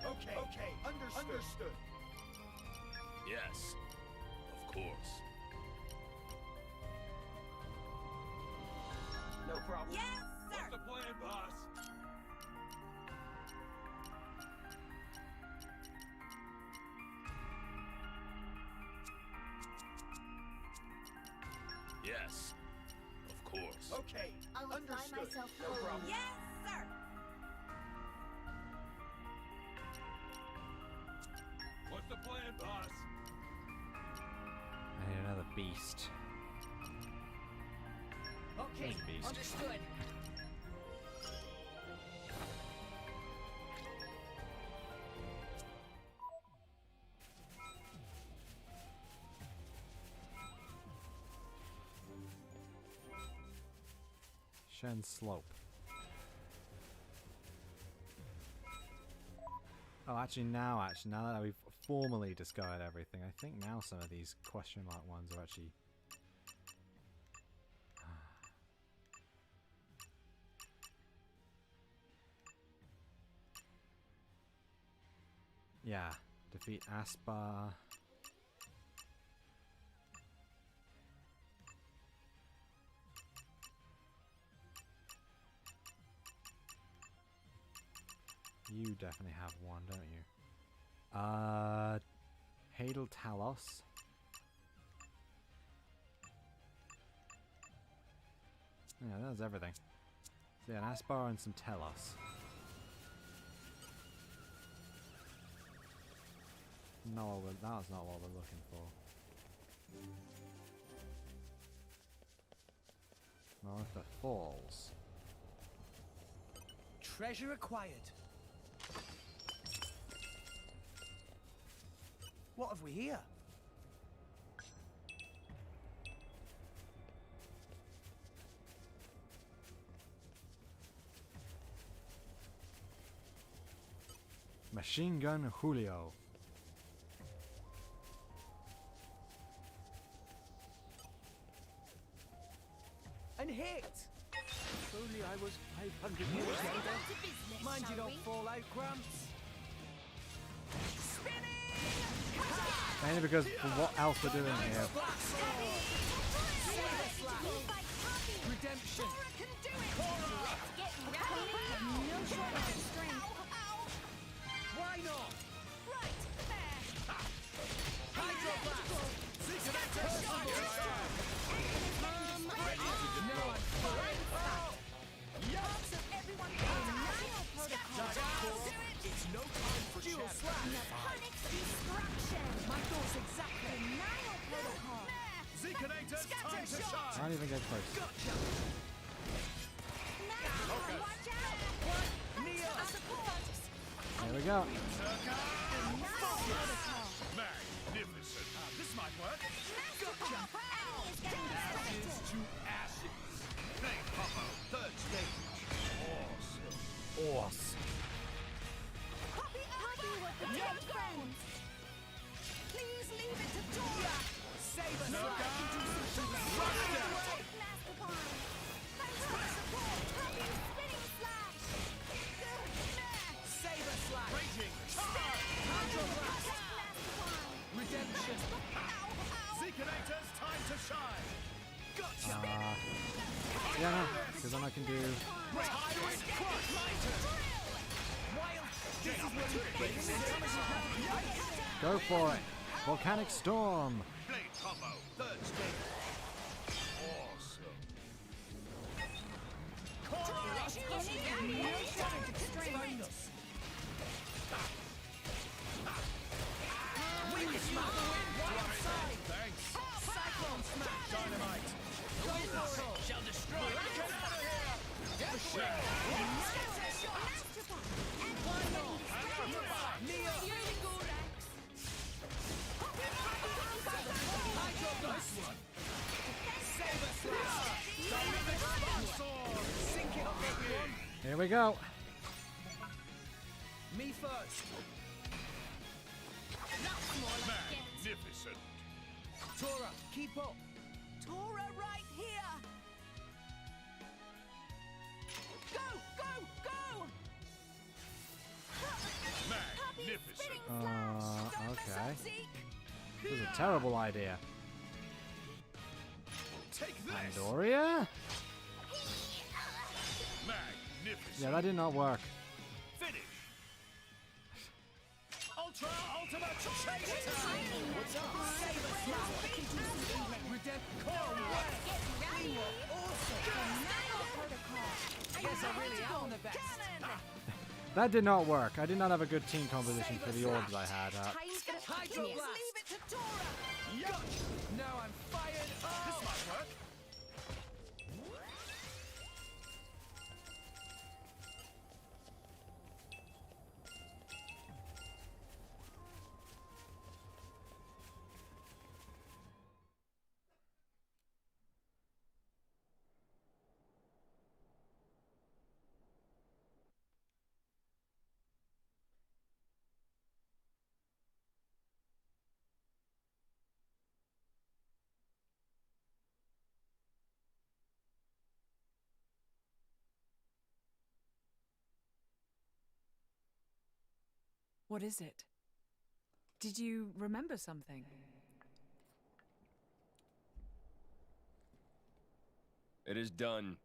Okay, understood. Yes, of course. No problem. Yes, sir! What's the plan, boss? Yes. Of course. Okay. I'll apply myself forward. Yes, sir. What's the plan, boss? I need another beast. Okay, There's a beast. understood. Shen Slope. Oh, actually now that we've formally discovered everything, I think now some of these question mark ones are actually... Yeah, defeat Aspar. You definitely have one, don't you? Hadal Talos. Yeah, that's everything. So yeah, an Aspar and some Telos. No, that's not what we're looking for. Martha Falls. Treasure acquired. What have we here? Machine Gun Julio. And hit! If only I was 500 years older. Mind you don't fall out, Gramps. Mainly because for what else we're doing here. Redemption. Why not? It's no time for Dual chatter. slap. Mechanic's destruction. My thoughts exactly. Denial protocol. Zekanators, time to shine. I don't even get close. Gotcha. Now, watch out. Neo. There we go. Denial protocol. Magnificent. This might work. Gotcha. Enemy is getting distracted. Ashes to ashes. Name Papa, third stage. Awesome. Awesome. Poppy will protect friends. Please leave it to Tora. Save us. Take Master Palm. Thanks for the support. Poppy spinning slash. Save us, lad. Raging. Hydro blast. Protect Master Palm. Redemption. Zekanators, time to shine. Gotcha. Yeah, no, because then I can do. Tyrant crush. Wild. This is where you Go for it. Volcanic Storm. Blade combo, third stage. Awesome. Find us. Wind smack. Wild side. Thanks. Cyclone smack. Dynamite. Go for it. Shall destroy. Get out of here. Get Neo. Hydro blast. Save us, lad. Sink it up, everyone. Here we go. Me first. Magnificent. Tora, keep up. Tora right here. Go, go, go. Magnificent. Okay. Zeke. This is a terrible idea. Take this. Pandoria? Magnificent. Yeah, that did not work. Finish. Ultra Ultra Ultimate Chase Time! What's up? Guess I really am the best. That did not work. I did not have a good team composition for the orbs I had. Hydro Blast. Leave it to Dora. Now I'm fired up. This might work. What is it? Did you remember something? It is done.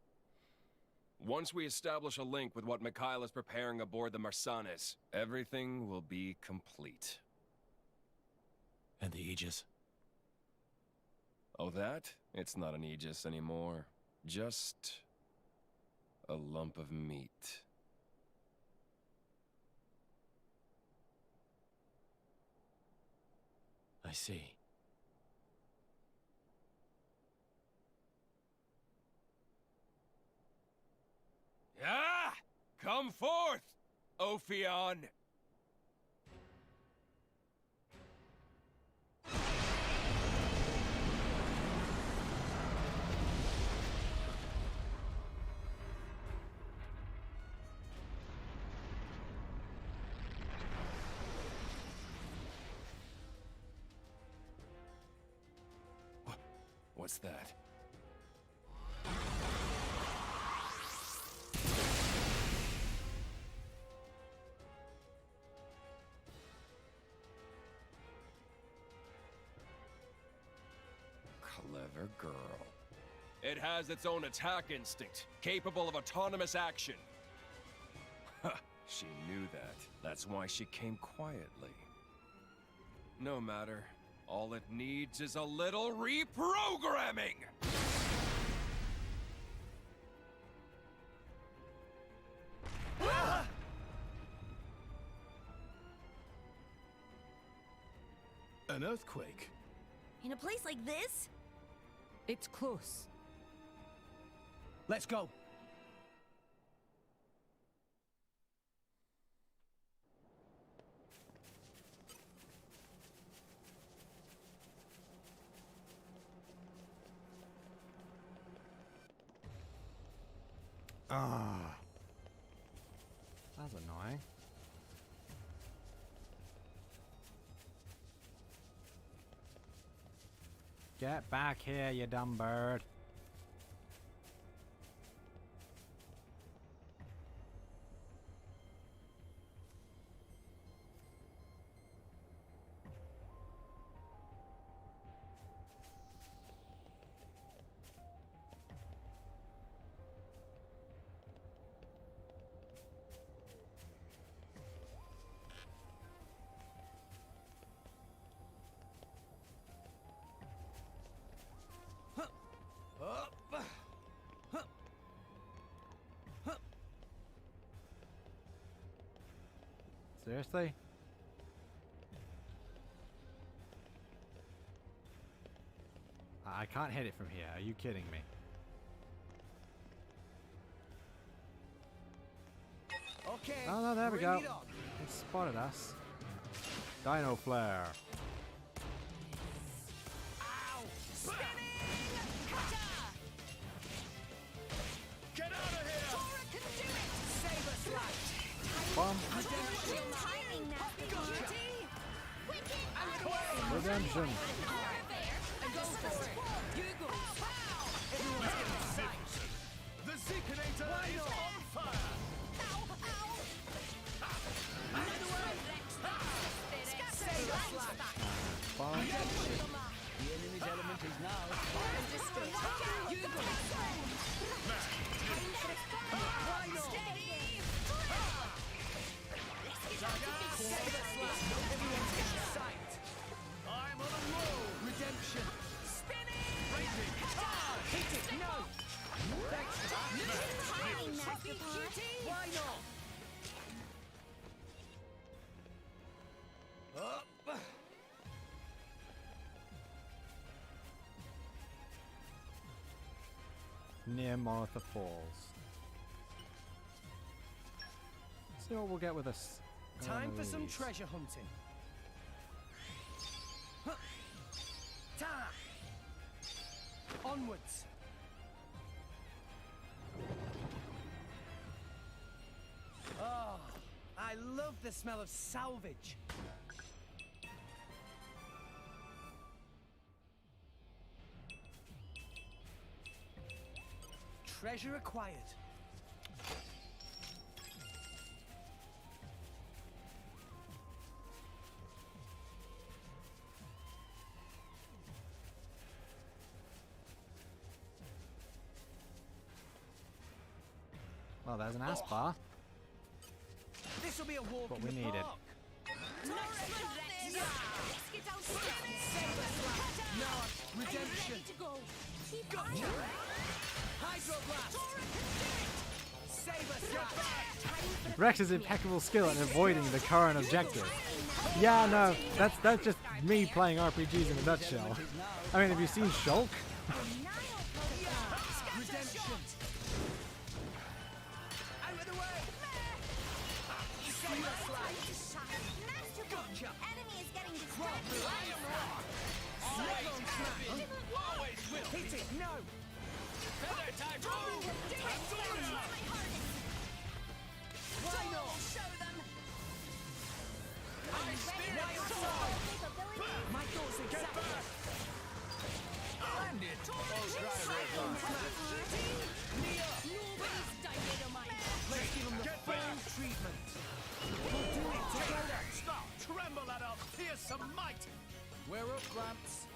Once we establish a link with what Mikhail is preparing aboard the Marsanes, everything will be complete. And the Aegis? Oh, that? It's not an Aegis anymore. Just a lump of meat. I see. Ah! Come forth, Ophion! What's that? Clever girl. It has its own attack instinct, capable of autonomous action. Ha! She knew that. That's why she came quietly. No matter. All it needs is a little reprogramming! An earthquake? In a place like this? It's close. Let's go. Ah. That's annoying. Get back here, you dumb bird. Seriously? I can't hit it from here. Are you kidding me? Okay. Oh no, there we bring go. it on. It spotted us. Dino flare. Get out of here! Bomb. Redemption. The Zekinator is on fire! Bomb. The enemy's element is now. near Martha Falls. Let's see what we'll get with us. Time for some treasure hunting. Huh. Ta! Onwards. Oh, I love the smell of salvage. Treasure acquired. Well, there's an ass bar. This will be a walk What in we the needed. park. No, redemption. Gotcha. Hydroblast. Saber slash. Rex's impeccable skill at avoiding the current objective. Yeah, no, that's just me playing RPGs in a nutshell. I mean, have you seen Shulk? Redemption. Out of the way. Saber slash. Gotcha. Enemy is getting distracted. Always will. Hit it. No. Feather time. Why not? Show them. High spirit. My thoughts exactly. Land it. Nobody's dynamite. Let's give them the full treatment. We'll do it together. Stop. Tremble at our fearsome might. We're up, Gramps.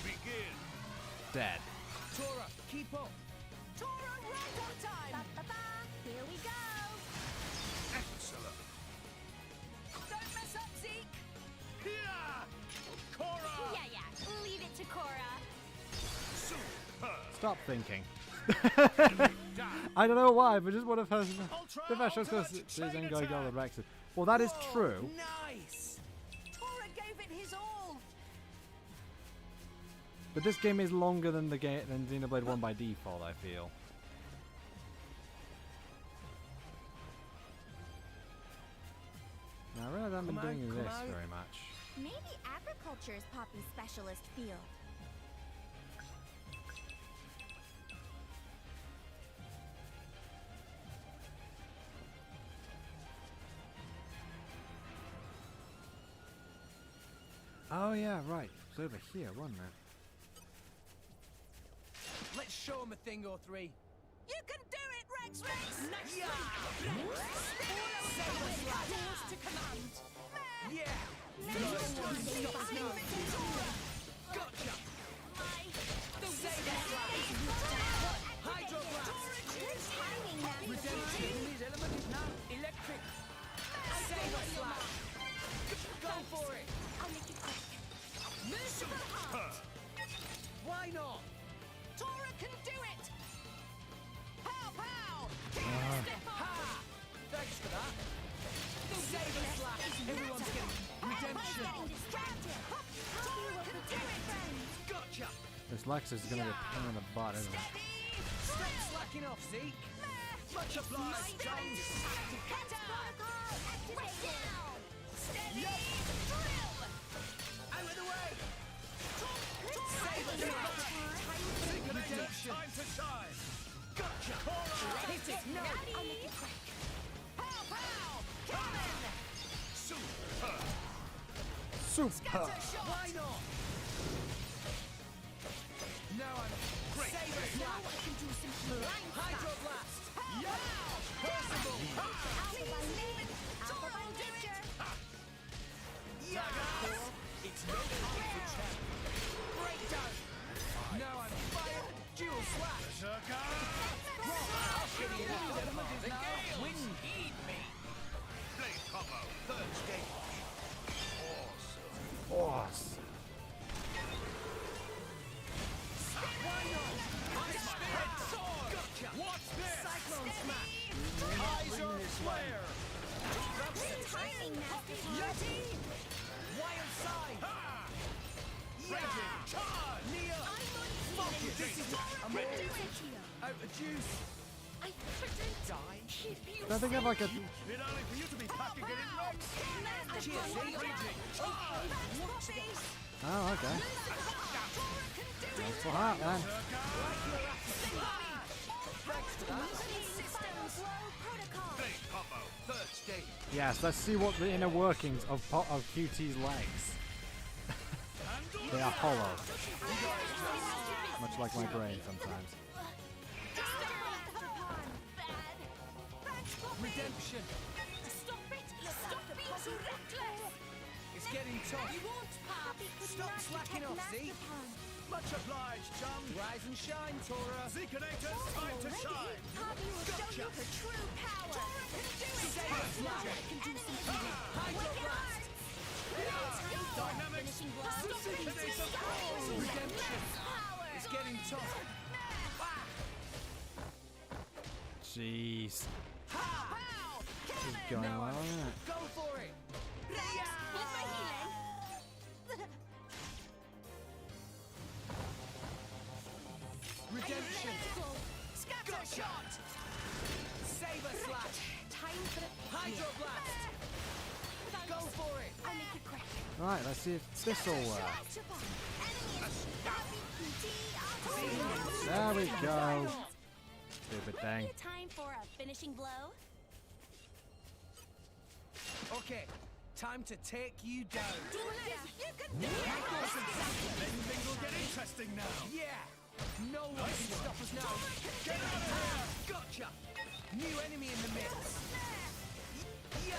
Begin. Dead. Tora, keep up. Tora, right on time. Here we go. Excellent. Don't mess up, Zeke. Here. Cora. Yeah. Leave it to Cora. Super. Stop thinking. I don't know why, but just one of her. The best shows goes to Zengai Girl and Rex. Well, that is true. Nice. Tora gave it his all. But this game is longer than the game than Xenoblade 1 by default, I feel. Now, I realize I haven't been doing this very much. Maybe agriculture is Poppy's specialist field. Oh yeah, right. It's over here, wasn't it? Let's show him a thing or three. You can do it, Rex. Nice. Yeah. Yours to command. Yeah. Gotcha. Hydroblast. Redemption. His element is now electric. Saber slash. Go for it. I'll make it quick. Merciful heart. Why not? Tora can do it. Pow, pow. Ha! Thanks for that. Saber slash. Everyone's getting redemption. Getting distracted. Tora can do it. Gotcha. This Lex is gonna be a pain in the butt, isn't it? Stop slacking off, Zeke. Much obliged, Jones. Steady. Out of the way. Saber slash. Redemption. Time to shine. Gotcha. Hit it. No. I'll make it quick. Pow, pow. Cannon. Super. Super. Why not? Now I'm great. Saber slash. Hydroblast. Personal. Tora will do it. Yeah. It's no easy to check. Breakdown. Now I'm fire. Dual slash. Berserker. Wind. Heed me. Blade combo. Third stage. Awesome. Awesome. Why not? My spirit sword. Gotcha. What's this? Cyclone smash. Kaiser flare. Timing, Master. Yeti. Wild side. Ha! I'm all out of juice. I couldn't keep you Don't they have like a... Bit early for you to be packing it in, Rex. Cheers, Oh, okay. Thanks for that, then. Big Popo, third stage. Yes, let's see what the inner workings of QT's legs. They are hollow. Much like my brain sometimes. Redemption. Stop it! Stop being so reckless! It's getting tough. You won't, Pop! Stop slacking off, Zeke. Much obliged, chum. Rise and shine, Tora. Zekanators, time to shine. Poppy will show you her true power! Tora can do it! Can do something. Hydro blast. Dynamics. Finishing blow! Redemption. It's getting tough. Jeez. What's going Now on? go for it. Redemption. Scatter shot! Saber slash. Time for the Hydro blast. Go for it. I'll make it quick. Right, let's see if this will work. There we go. Stupid thing. Time for a finishing blow. Okay, time to take you down. Things will get interesting now. Yeah. No one can stop us now. Get out of here. Gotcha. New enemy in the mix. Yeah.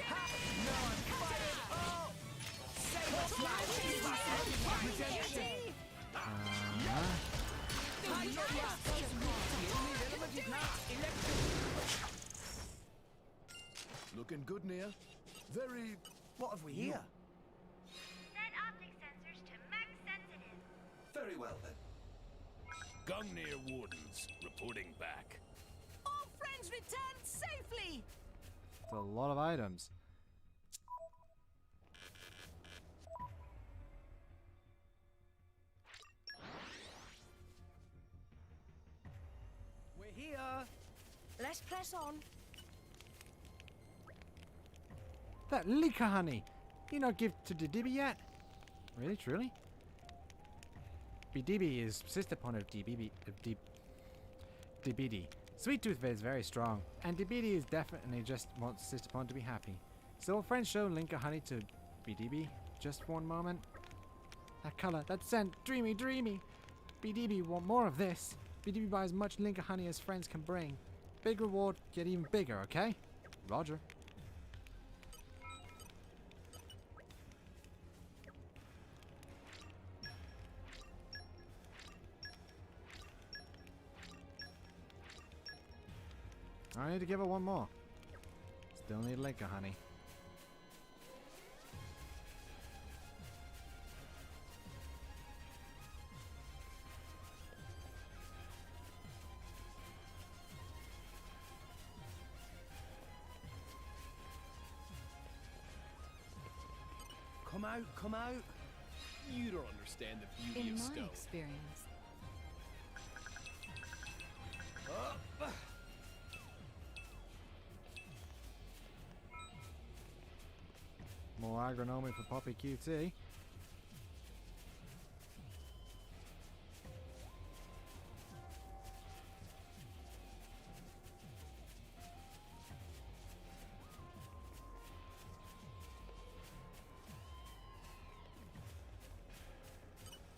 Ha. No, I'm fired. Oh. Saber slash. Redemption. Hydro blast. The only element is not electric. Looking good, Nia. Very... What have we here? Set optic sensors to max sensitive. Very well then. Gungnir Wardens reporting back. All friends returned safely! It's a lot of items. We're here. Let's press on. That Lika honey! You not give to Didibi yet? Really, truly? Bidibi is sister pond of Dibidi. Sweet Tooth is very strong, and Dibidi is definitely just wants sister pond to be happy. So will friends show Linka honey to Bidibi just for one moment? That color, that scent, dreamy, dreamy! Bidibi want more of this. Bidibi buy as much Linka honey as friends can bring. Big reward, get even bigger, okay? Roger. I need to give her one more. Still need Linka honey. Come out, come out. You don't understand the beauty In of my stone. experience, More agronomy for Poppy QT.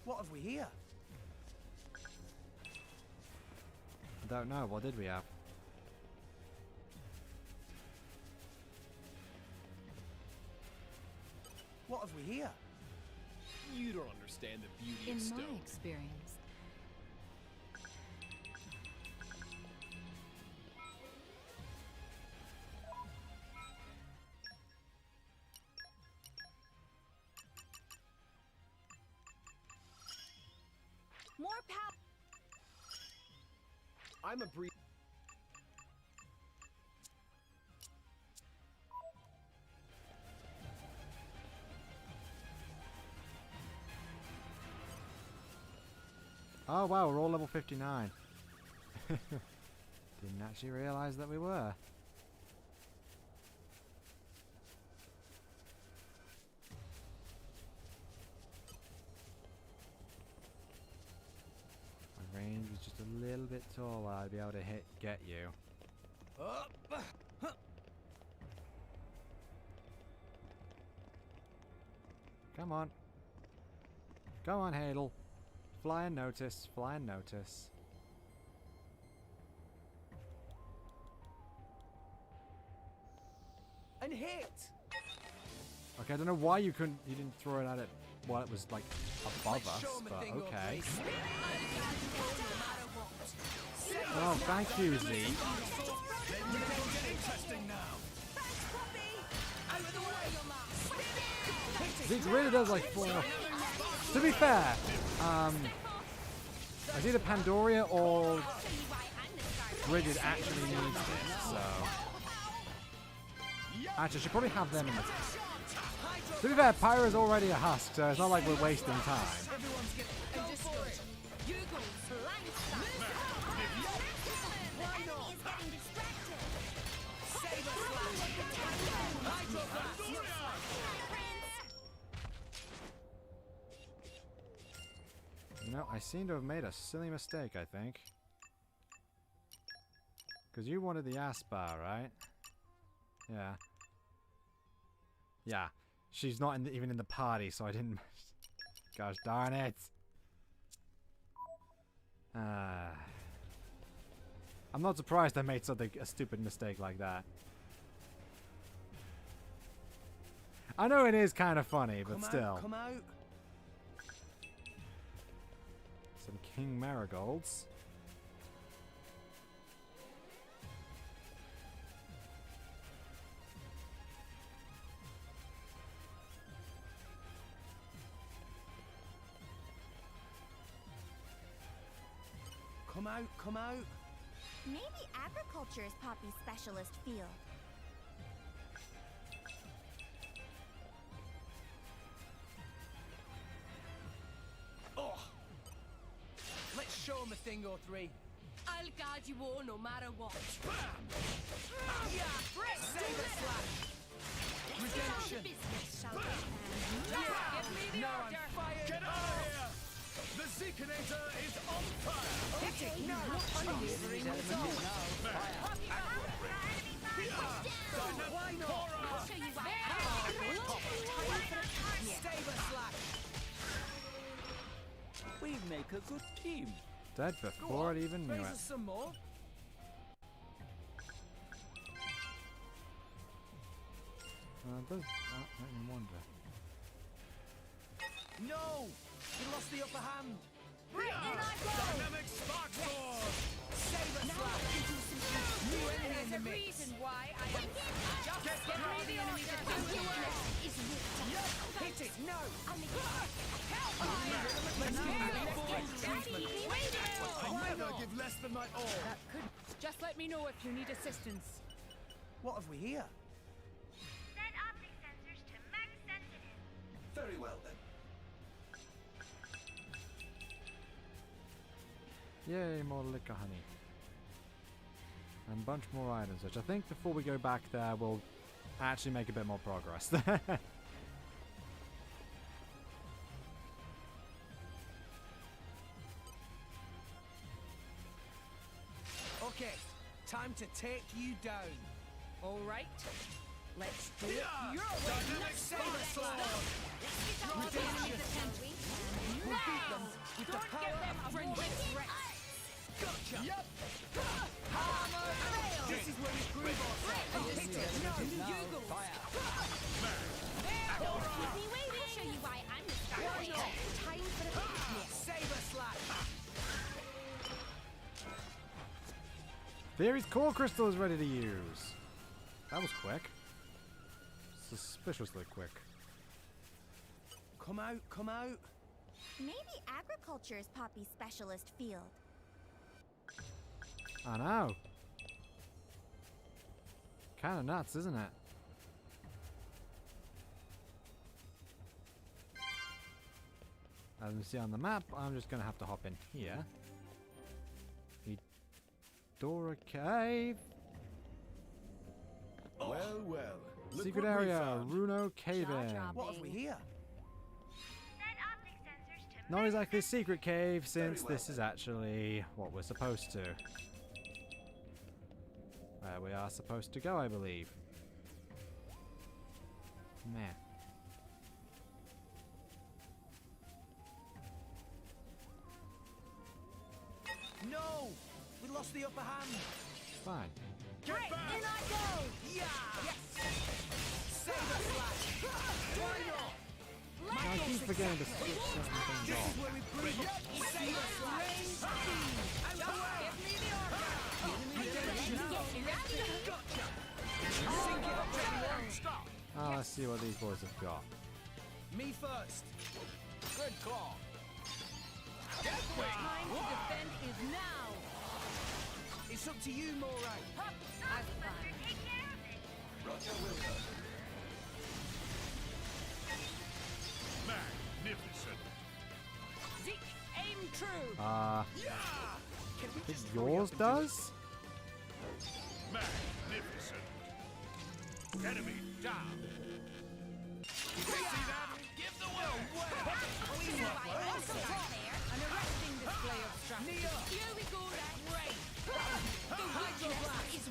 What have we here? Don't know, what did we have? What have we here? You don't understand the beauty in of my stone. experience, More power. I'm a breed. Oh wow, we're all level 59. Didn't actually realise that we were. My range was just a little bit taller. I'd be able to get you. Come on. Go on, Hadel. Fly and notice. Fly and notice. And hit! Okay, I don't know why you didn't throw it at it while it was like above us, but okay. Oh, thank you, Z. Zeke really does like falling off. To be fair, either Pandoria or Bridget actually needs this, so... Actually, I should probably have them in the... To be fair, Pyro's already a husk, so it's not like we're wasting time. You know, I seem to have made a silly mistake, I think. Because you wanted the Aspar, right? Yeah. Yeah. She's not even in the party, so I didn't... Gosh darn it! I'm not surprised I made a stupid mistake like that. I know it is kind of funny, but still. Come out. Some King Marigolds. Come out, come out. Maybe agriculture is Poppy's specialist field. Oh! Let's show him a thing or three. I'll guard you all no matter what. Yeah! Saber slash! Redemption! Give me the order. Get out of here! The Zekinator is on fire! Hit it! No! Unwavering resolve! Why not? I'll show you why. Saber slash! We make a good team. Dead before it even knew Raise it. us some more. Does make me wonder. No! You lost the upper hand. Dynamic Spark Sword! Saber slash! New enemy in the There's a mix. reason why I am just give me the enemy to do the work. Hit it! No! I never give less than my all! That could just let me know if you need assistance. What have we here? Set optic sensors to max sensitive. Very well then. Yay, more liquor honey. And a bunch more items, which I think before we go back there, we'll actually make a bit more progress. Okay, time to take you down. All right, let's do it Yeah! your way. Dynamic Saber Sword! We'll beat them with the Don't power give them of a friendship. moment's rest. Gotcha! Yep! This is where we prove ourselves. Hit it! No! You go! Keep me waiting. I'll show you why I'm the star. Time for the picnic. Saber slash! Theory's core crystal is ready to use. That was quick. Suspiciously quick. Come out, come out. Maybe agriculture is Poppy's specialist field. I know. Kind of nuts, isn't it? As we see on the map, I'm just gonna have to hop in here. Dora Cave. Well, well. Look Secret what we area, found. Runo Cave In. What have we here? Not exactly a secret cave, since this is actually what we're supposed to. Where we are supposed to go, I believe. Meh. No! We lost the upper hand. Fine. Get back! In I go! Yeah! Yes! Save us, lad! Why not? I keep forgetting to switch certain things This off. is where we prove it. Save us, lad! Out the way! Give me the order! Gotcha! Sink it up, General! Stop! Let's see what these boys have got. Me first. Good call. The time to defend is now. It's up to you, Moray. As planned. Roger Wilco. Magnificent. Zeke, aim true. Think yours does? Magnificent. Enemy down. Give the way. An arresting display of strategy. Here we go. Great. The hydroblast is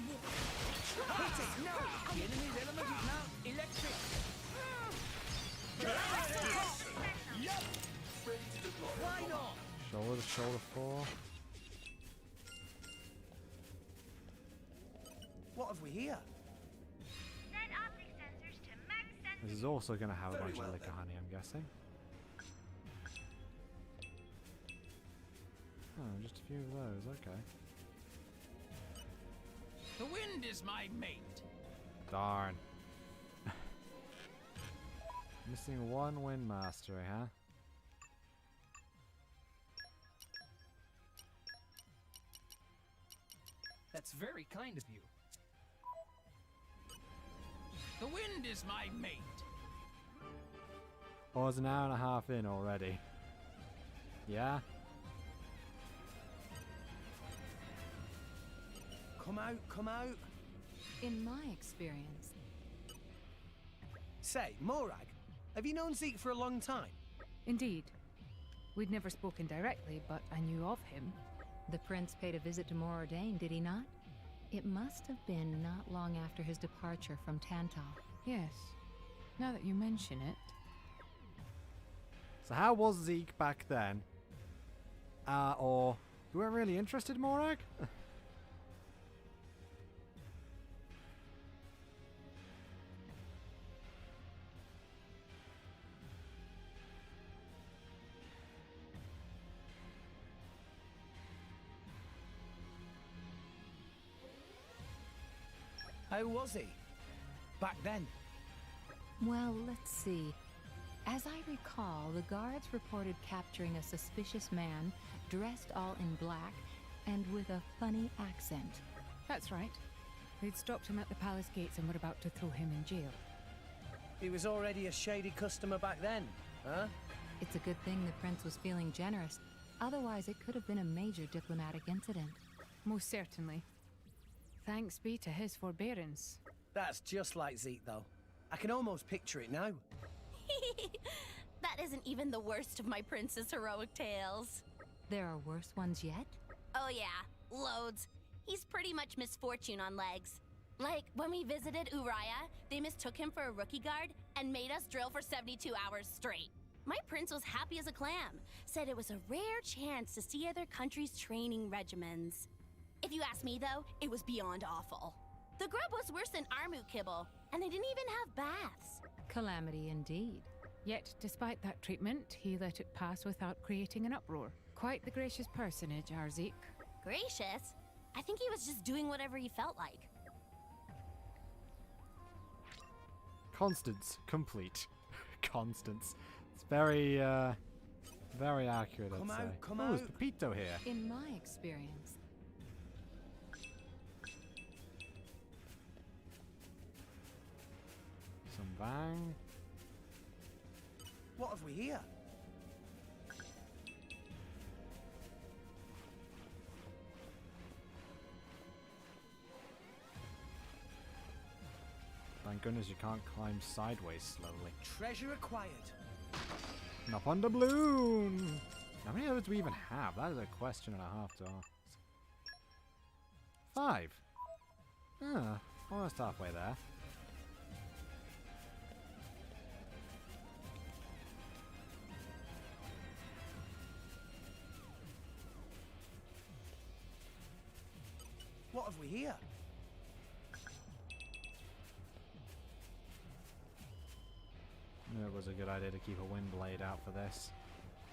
Hit it! No! The enemy's element is now electric. Yup! Why not? Shoulder to shoulder 4. What have we here? This is also going to have a bunch of liquor honey, I'm guessing. Oh, just a few of those, okay. The wind is my mate. Darn. Missing one wind mastery, huh? That's very kind of you. The wind is my mate. Oh, it's an hour and a half in already. Yeah? Come out, come out. In my experience. Say, Morag, have you known Zeke for a long time? Indeed. We'd never spoken directly, but I knew of him. The prince paid a visit to Moradane, did he not? It must have been not long after his departure from Tantal. Yes. Now that you mention it. So how was Zeke back then? Or you weren't really interested, Morag? How was he? Back then? Well, let's see. As I recall, the guards reported capturing a suspicious man, dressed all in black, and with a funny accent. That's right. They'd stopped him at the palace gates and were about to throw him in jail. He was already a shady customer back then, huh? It's a good thing the prince was feeling generous. Otherwise, it could have been a major diplomatic incident. Most certainly. Thanks be to his forbearance. That's just like Zeke, though. I can almost picture it now. That isn't even the worst of my prince's heroic tales. There are worse ones yet? Oh yeah, loads. He's pretty much misfortune on legs. Like, when we visited Uriah, they mistook him for a rookie guard and made us drill for 72 hours straight. My prince was happy as a clam, said it was a rare chance to see other countries' training regimens. If you ask me, though, it was beyond awful. The grub was worse than Armut kibble, and they didn't even have baths. Calamity indeed. Yet, despite that treatment, he let it pass without creating an uproar. Quite the gracious personage, our Zeke. Gracious? I think he was just doing whatever he felt like. Constance, complete. Constance. It's very, very accurate, I'd say. Come Oh, out. there's Pepito here. In my experience. Some bang. What have we here? Thank goodness you can't climb sideways slowly. Treasure acquired. Up on the balloon! How many others do we even have? That is a question and a half to ask. 5. Ah, almost halfway there. What have we here? It was a good idea to keep a wind blade out for this.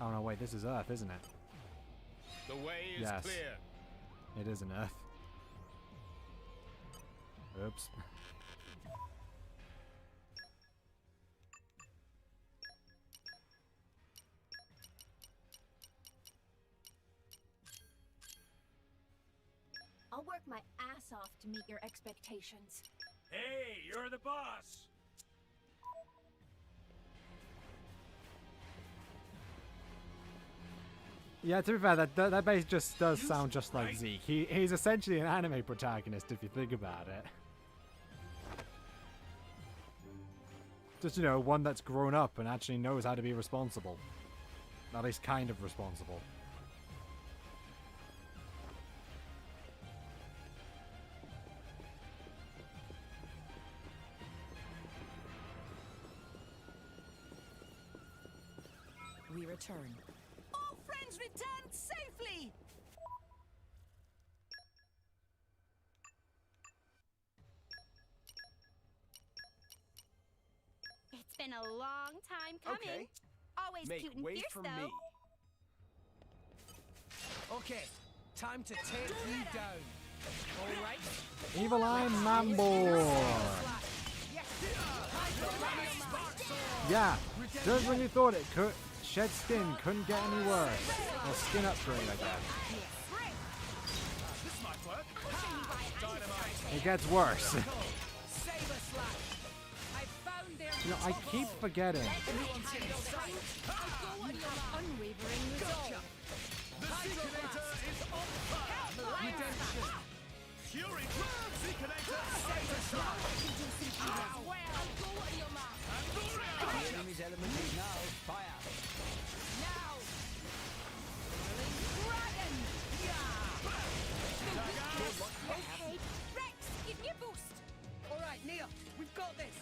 Oh no, wait, this is Earth, isn't it? The way is Yes. clear. It is an Earth. Oops. I'll work my ass off to meet your expectations. Hey, you're the boss. Yeah, to be fair, that base just does sound just like Zeke. He's essentially an anime protagonist if you think about it. Just, you know, one that's grown up and actually knows how to be responsible. At least kind of responsible. We return. All friends returned safely! It's been a long time coming. Okay. Always Make cute and way fierce, for though. me. Okay, time to take you down. All right. Evil Eye Mambo! Yeah, just when you thought it could, shed skin couldn't get any worse. Or skin upgrade, I guess. This might work. It gets worse. I found their You know, I keep forgetting. unwavering resolve. The Seekinator is on fire. Redemption. Fury. Seekinator. Cybershot. The enemy's element is now fire. Okay, Rex, give me a boost! All right, Nia, we've got this.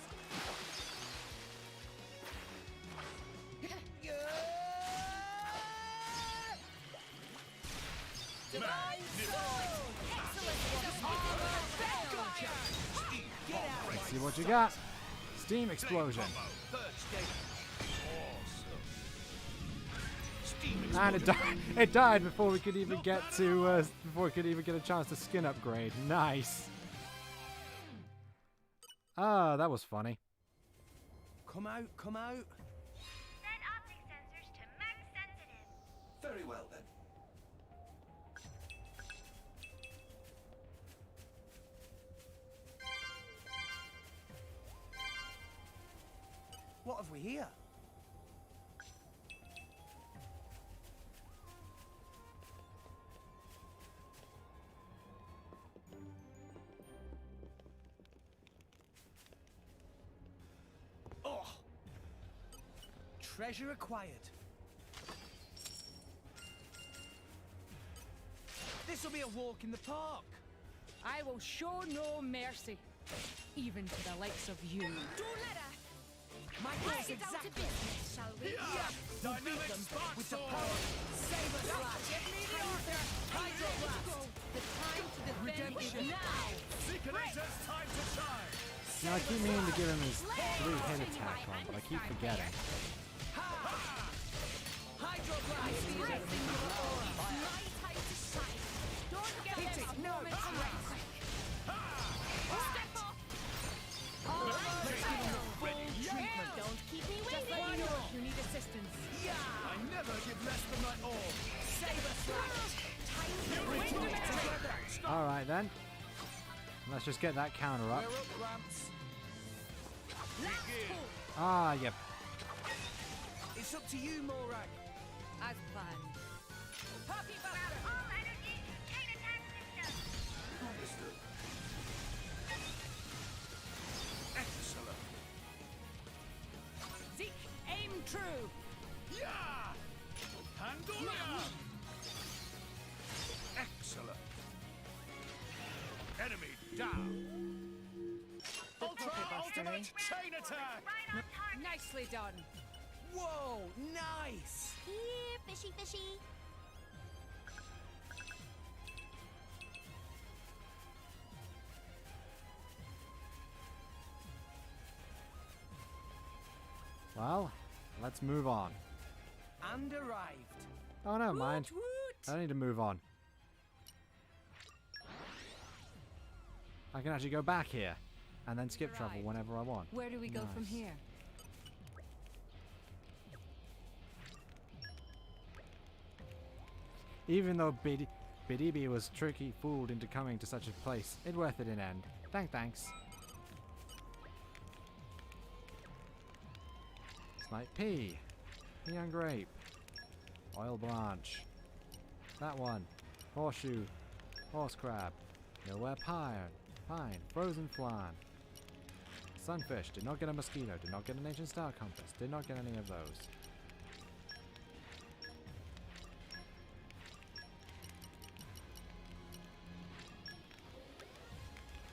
Divine Soul! Let's see what you got. Steam explosion. Third stage. Awesome. And it died. It died before we could even get to before we could even get a chance to skin upgrade. Nice. Ah, that was funny. Come out, come out. Set optic sensors to max sensitive. Very well then. What have we here? Oh! Treasure acquired. This'll be a walk in the park. I will show no mercy, even to the likes of you. Don't let her! My Let's goal's get down to exactly. business, shall we? Dynamic spark With the sword. power. Saber slash. Give me the order! Hydro blast. The time to defend Redemption. is now! Seekinator's time to shine. You know, I keep meaning to give him his 3-hit attack on, but I keep forgetting. Hydro blast. My time to shine! Don't get Hit this it. No. moment's rest! Step up! Don't keep me Just waiting! let me know if you need assistance. I never give less than my all. Saber slash. Alright then. Let's just get that counter up. We're up, Gramps. Ah, yep. It's up to you, Morag. As planned. Poppy Buster! All energy to chain attack system. Understood. Excellent. true. Yeah! Pandoria! Excellent. Enemy down. Ultra ultimate chain attack! Nicely done. Whoa, nice! Here, fishy fishy. Well, let's move on. And arrived. Oh no, mind. I need to move on. I can actually go back here and then skip travel whenever I want. Where do we go from here? Even though Bidibi was tricky fooled into coming to such a place, it worth it in end. Thanks. Snipe pea. Pea and grape. Oil branch. That one. Horseshoe. Horse crab. Nowhere pine. Frozen flan. Sunfish. Did not get a mosquito. Did not get an ancient star compass. Did not get any of those.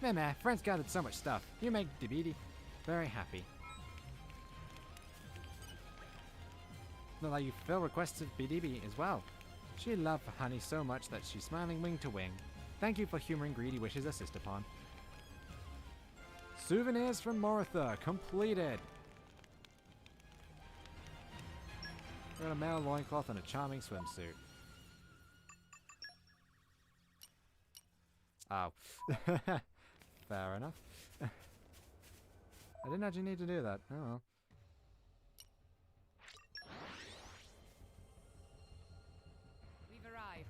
Meh, friends gathered so much stuff. You make Dibidi very happy. Not like you fill requests of BDB as well. She loved honey so much that she's smiling wing to wing. Thank you for humoring greedy wishes assist upon. Souvenirs from Moritha completed. Got a male loincloth and a charming swimsuit. Oh. Fair enough. I didn't actually need to do that. Oh well. We've arrived.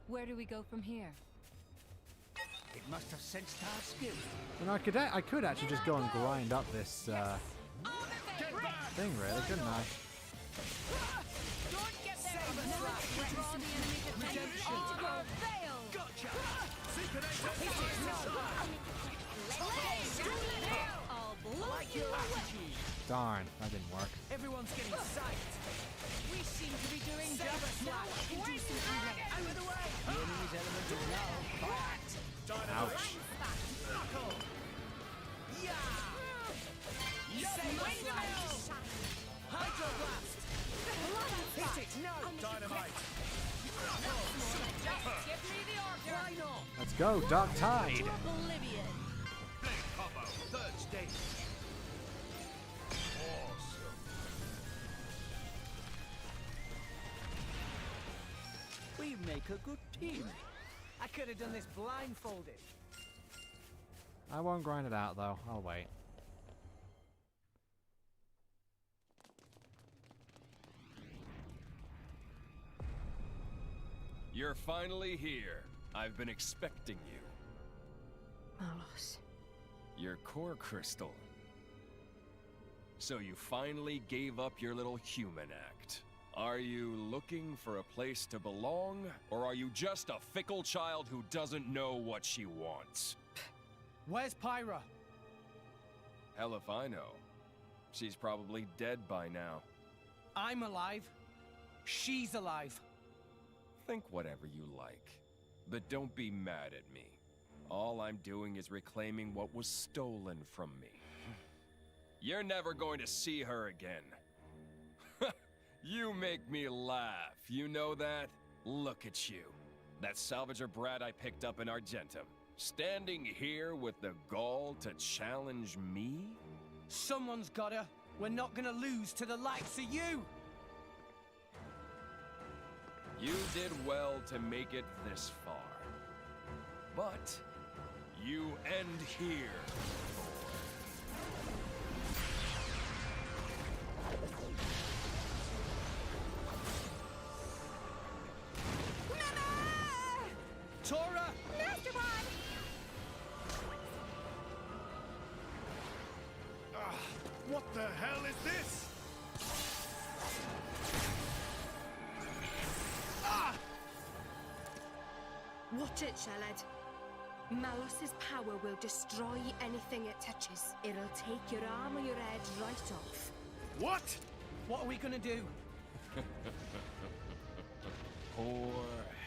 Where do we go from here? It must have sensed our skill. And I could actually just go and grind up this thing, really, couldn't I? Don't get there. Draw the enemy defense into your veil. Gotcha! I'll blow you away. Darn, that didn't work. Everyone's getting psyched. We seem to be doing just that. Out of the way! The enemy's element is now hot. Ouch. Knuckle! Yeah! Hydroblast! Hit it! No! Dynamite! Just give me the order. Why not? Let's go, Dark Tide. Oblivion. Blade combo, third stage. Awesome. We make a good team. I could have done this blindfolded. I won't grind it out though. I'll wait. You're finally here. I've been expecting you. Malos. Your core crystal. So you finally gave up your little human act. Are you looking for a place to belong, or are you just a fickle child who doesn't know what she wants? Where's Pyra? Hell if I know. She's probably dead by now. I'm alive. She's alive. Think whatever you like, but don't be mad at me. All I'm doing is reclaiming what was stolen from me. You're never going to see her again. You make me laugh, you know that? Look at you. That salvager brat I picked up in Argentum. Standing here with the gall to challenge me? Someone's gotta. We're not gonna lose to the likes of you. You did well to make it this far. But you end here. Tora! Master Bond! What the hell is this? Watch it, Sheled. Malos's power will destroy anything it touches. It'll take your arm or your head right off. What? What are we gonna do? Poor,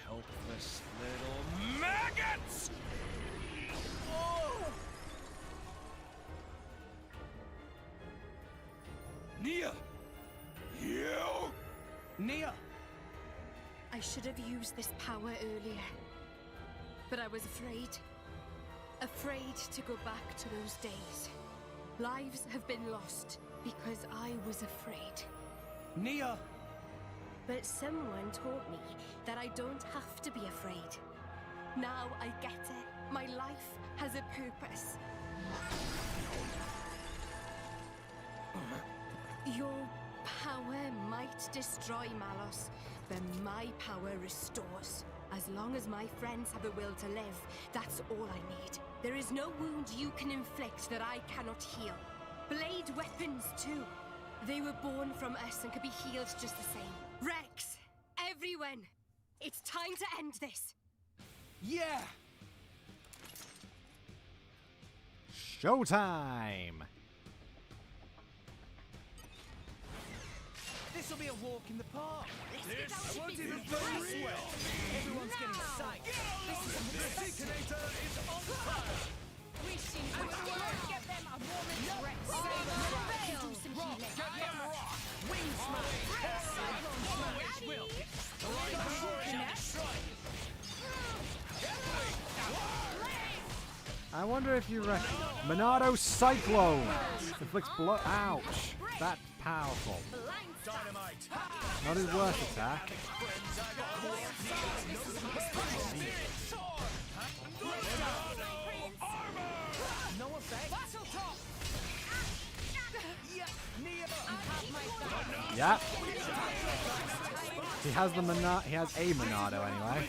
helpless little maggots! Oh! Nia! You! Nia! I should have used this power earlier. But I was afraid. Afraid to go back to those days. Lives have been lost because I was afraid. Nia! But someone taught me that I don't have to be afraid. Now I get it. My life has a purpose. Your power might destroy Malos, but my power restores. As long as my friends have the will to live, that's all I need. There is no wound you can inflict that I cannot heal. Blade weapons, too. They were born from us and could be healed just the same. Rex! Everyone! It's time to end this! Yeah! Showtime! This'll be a walk in the park. This won't even very well. Everyone's getting psyched. The Deacanator is on fire. We seem to get them a moment's rest. Do some healing. Get them rock. Wing smash. Cyclone Will. I wonder if you Monado Cyclone! Inflicts blow. Ouch! That's powerful. Dynamite. Not his worst attack. No effect. Yep. He has a Monado anyway.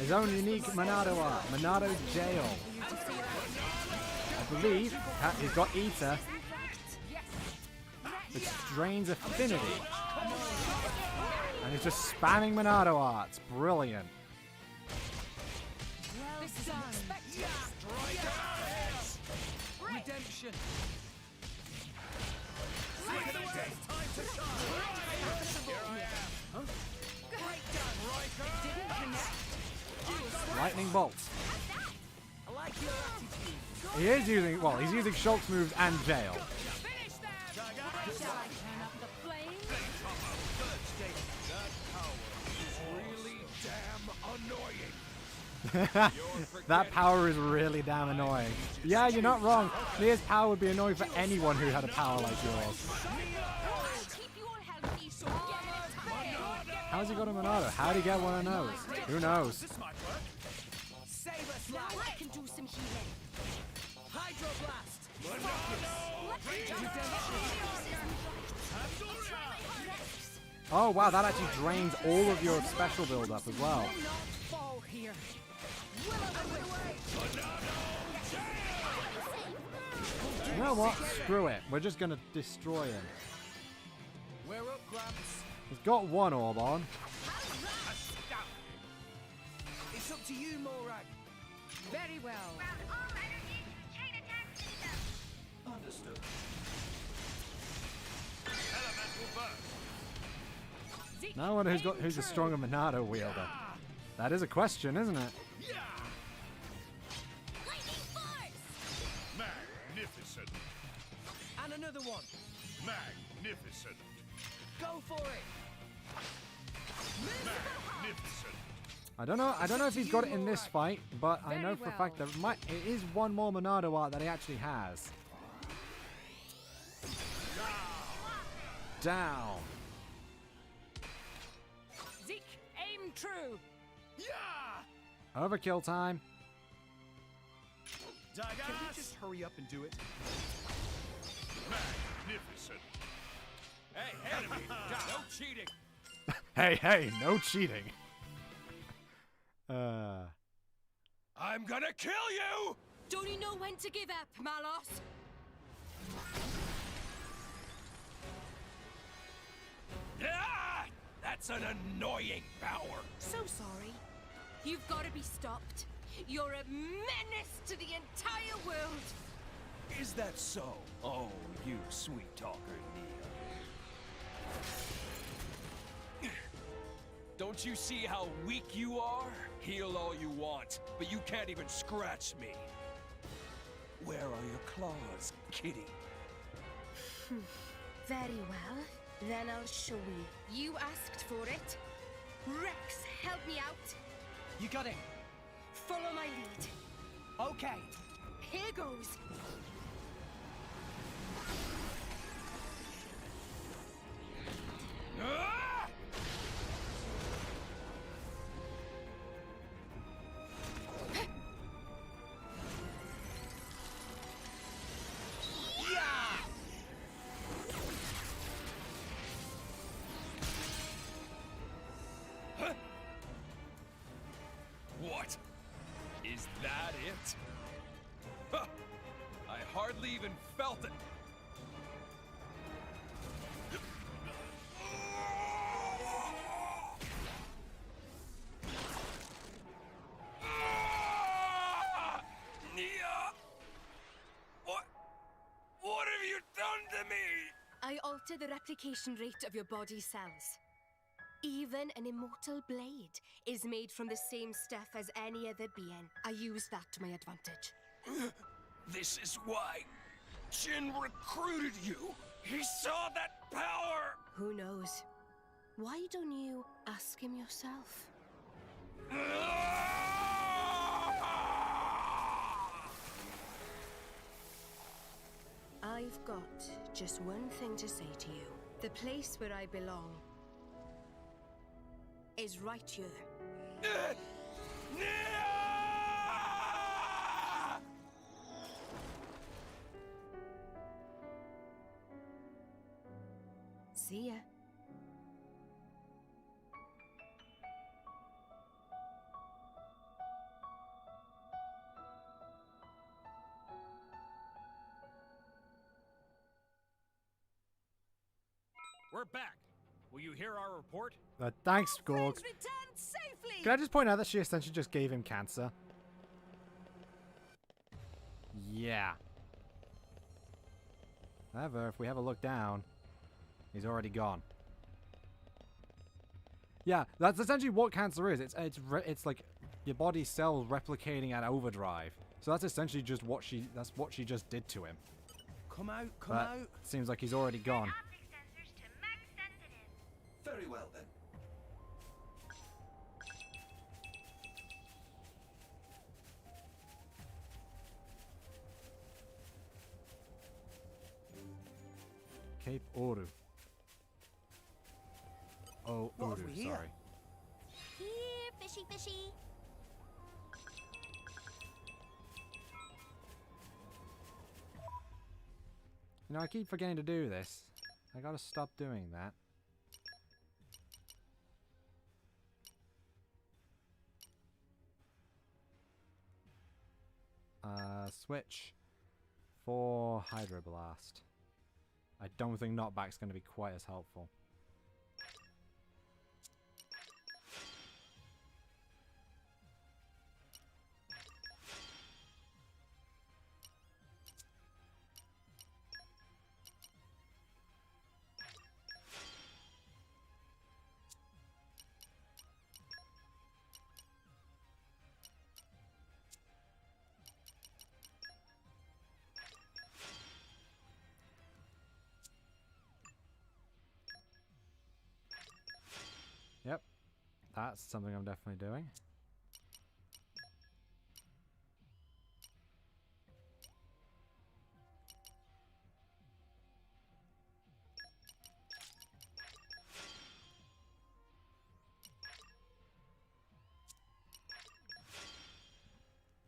His own unique Monado art. Monado Jail. I believe he's got Eater, which drains affinity. And he's just spamming Monado arts. Brilliant. This is unexpected. Redemption. Lightning bolt. I like your attitude. He is using, well, he's using Schultz moves and jail. Shall I turn up the flame? Really damn annoying. That power is really damn annoying. Yeah, you're not wrong. Nia's power would be annoying for anyone who had a power like yours. How's he got a Monado? How'd he get one of those? Who knows? Now I can do some healing. Hydroblast. Oh wow, that actually drains all of your special build up as well. Fall here. You know what? Screw it. We're just gonna destroy him. We're up, Gramps. He's got one orb on. It's up to you, Morag. Very well. Round all energy, chain attack system. Understood. Elemental burst. Now I wonder who's the stronger Monado wielder. That is a question, isn't it? Magnificent. And another one. Magnificent. Go for it. Magnificent. I don't know if he's got it in this fight, but I know for a fact that it is one more Monado art that he actually has. Down. Zeke, aim true. Overkill time. Can we just hurry up and do it? Magnificent. Hey, enemy, no cheating. Hey, no cheating. I'm gonna kill you! Don't you know when to give up, Malos? Ah! That's an annoying power. So sorry. You've got to be stopped. You're a menace to the entire world. Is that so? Oh, you sweet talker, Nia. Don't you see how weak you are? Heal all you want, but you can't even scratch me. Where are your claws, kitty? Very well. Then I'll show you. You asked for it. Rex, help me out. You got it. Follow my lead. Okay. Here goes. Ah! Huh? What? Is that it? Huh. I hardly even felt it. Nia! What have you done to me? I alter the replication rate of your body cells. Even an immortal blade is made from the same stuff as any other being. I use that to my advantage. This is why Jin recruited you. He saw that power. Who knows? Why don't you ask him yourself? I've got just one thing to say to you. The place where I belong is right here. See ya. We're back. Will you hear our report? Thanks, Gorg. Returned safely. Can I just point out that she essentially just gave him cancer? Yeah. However, if we have a look down, he's already gone. Yeah, that's essentially what cancer is. It's like your body cells replicating at overdrive. So that's essentially just what she just did to him. Come out, come out. Seems like he's already gone. Optic sensors to max sensitive. Very well then. Cape Oru. Oh, What have Oru, we here? sorry. Here, fishy fishy. You know, I keep forgetting to do this. I gotta stop doing that. Switch for Hydroblast. I don't think Knockback's going to be quite as helpful. Yep, that's something I'm definitely doing.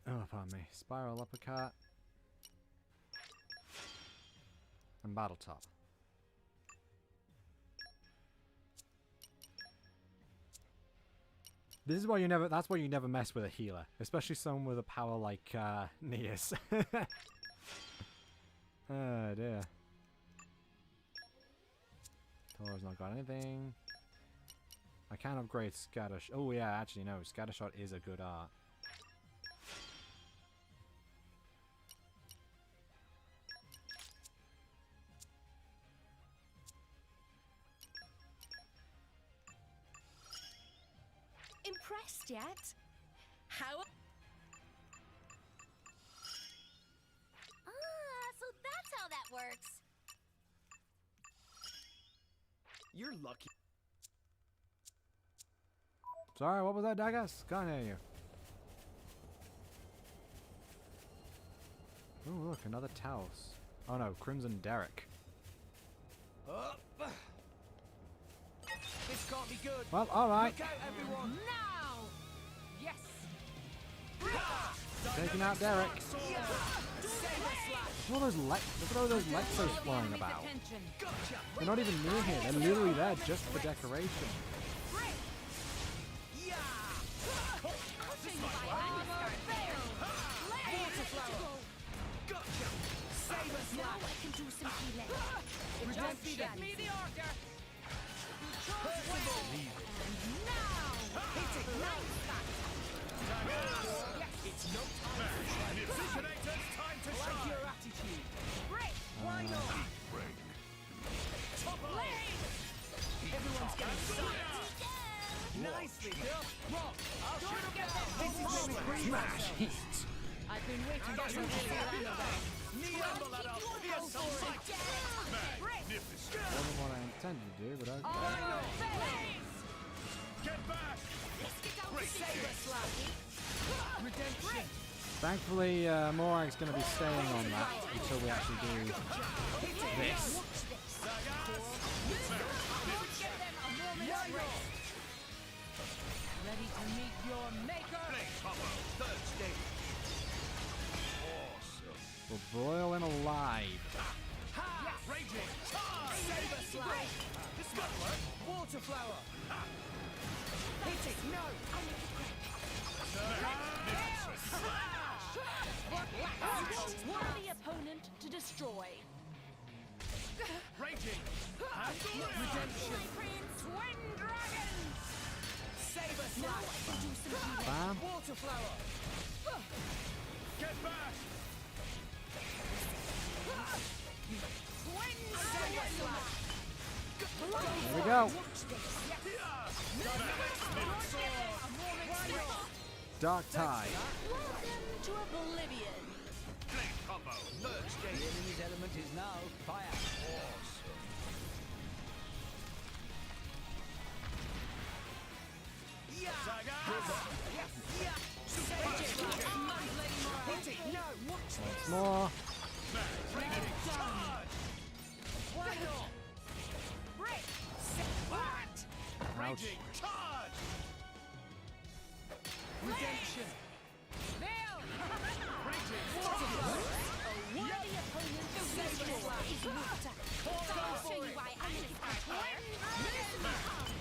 Oh, pardon me. Spiral uppercut. And battle top. This is why you never. That's why you never mess with a healer, especially someone with a power like Neas. Oh dear. Tor's not got anything. I can upgrade Scattershot. Oh yeah, actually no. Scattershot is a good art. rest yet. How? So that's how that works. You're lucky. Sorry, what was that, Daggers? Can't hear you. Oh, look, another Taos. Oh no, Crimson Derrick. Up. This can't be good. Well, alright. Look out, everyone. Now! Yes! Taking out Derrick. Look at all those look at all those Lexos flying about. They're not even near here. They're literally there just for decoration. Get me the order! It's no time to try. Magnificinator's time to shine. Like your attitude. Break! Why not? Break. Everyone's getting sucked. Nicely done. Rock. Don't get them! This is where we breathe. Smash hit. I've been waiting for some Tremble at our fearsome sight. Magnificent. Wasn't what I intended to do, but okay. Get back. Redemption. Thankfully, Morag's going to be staying on that until we actually do this. Ready to meet your maker? Blade combo. Third stage. Awesome. We'll broil him alive. Raging. Charge. Saber slide. This might work. Water flower. Hit it. No. Worthy opponent to destroy. Raging. Redemption. Twin dragons. Saber slide. Bam. Water flower. Get back. Twin Saber slide. There we go. Dark Tide. Welcome to Oblivion. Blade combo. Third The stage. enemy's element is now fire. Awesome. Hit it. No. Watch Once more. Why not? break. Ouch. Charge. Redemption. Veil. Worthy opponent to destroy. I'll show you why I'm an Twin dragons.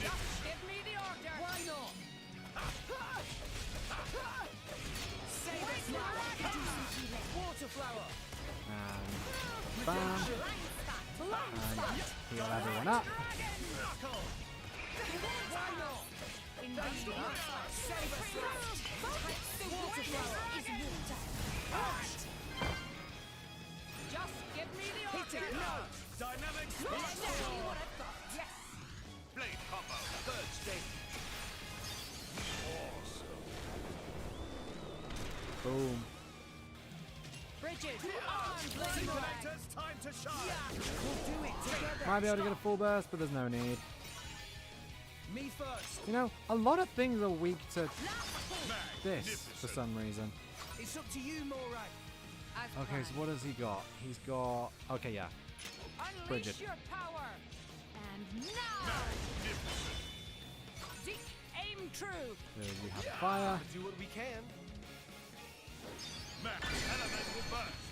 Just give me the order. Why not? Saber slide. Water flower. And bam. And heal everyone up. Why not? Saber slide. Water flower. Just give me the order. Hit it. No. Dynamic Let's thrust. see what I've got. Yes. Blade combo. Third stage. Awesome. Boom. Bridges. On, Blade Simulator's time to shine. We'll do it together. Might be able to get a full burst, but there's no need. Me first. You know, a lot of things are weak to this for some reason. It's up to you, Morag. Okay, so what has he got? He's got... Okay, yeah. Unleash Bridget. your power. And now. Zeke, aim true. So you have fire. Do what we can. Max elemental burst.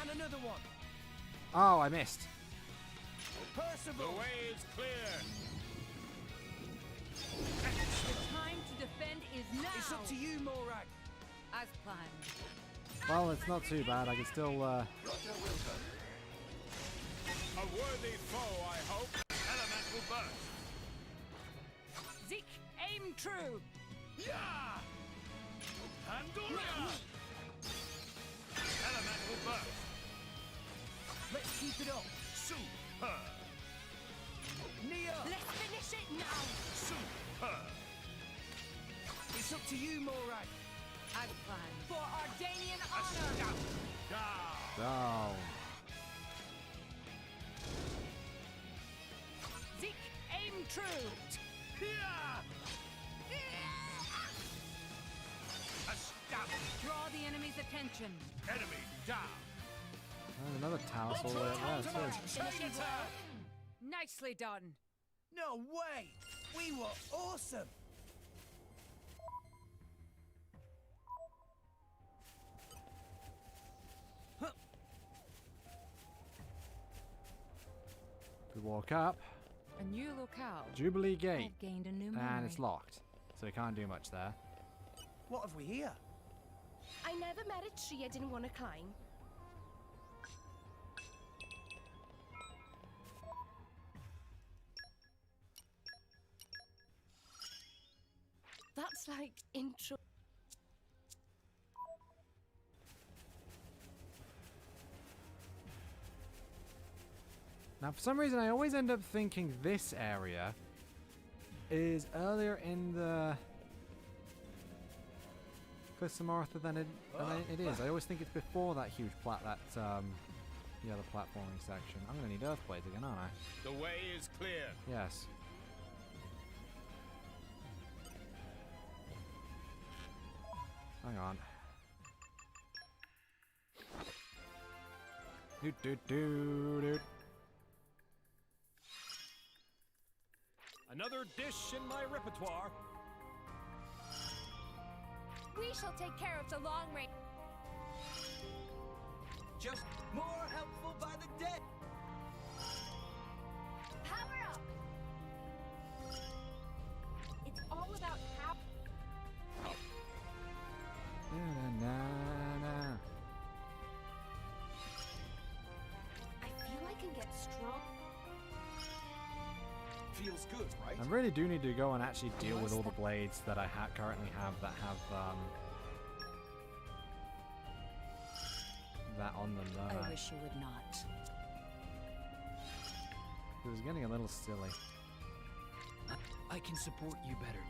And another one. Oh, I missed. The Percival. way is clear. The time to defend is now. It's up to you, Morag. As planned. Well, it's not too bad. I can still... A worthy foe, I hope. Elemental burst. Zeke, aim true. Yeah! Pandoria! Elemental burst. Let's keep it up. Super. Nia. Let's finish it now. Super. to you, Moray. As planned. For Ardanian honor! Down. Zeke, aim true! Draw the enemy's attention. Enemy down. And another tower all the way up there, too. Nicely done. No way! We were awesome! We walk up. A new locale. Jubilee Gate. I've gained a new And memory. it's locked. So we can't do much there. What have we here? I never met a tree I didn't want to climb. That's like intro. Now, for some reason, I always end up thinking this area is earlier in the Cliffs of Martha than it is. I always think it's before that huge the other platforming section. I'm gonna need Earthblades again, aren't I? The way is clear. Yes. Hang on. Do. Another dish in my repertoire. We shall take care of the long range. Just more helpful by the day. Power up! It's all about how. Na. I feel I can get strong. Feels good, right? I really do need to go and actually deal with all the blades that I currently have that have that on them. I wish you would not. It was getting a little silly. I can support you better.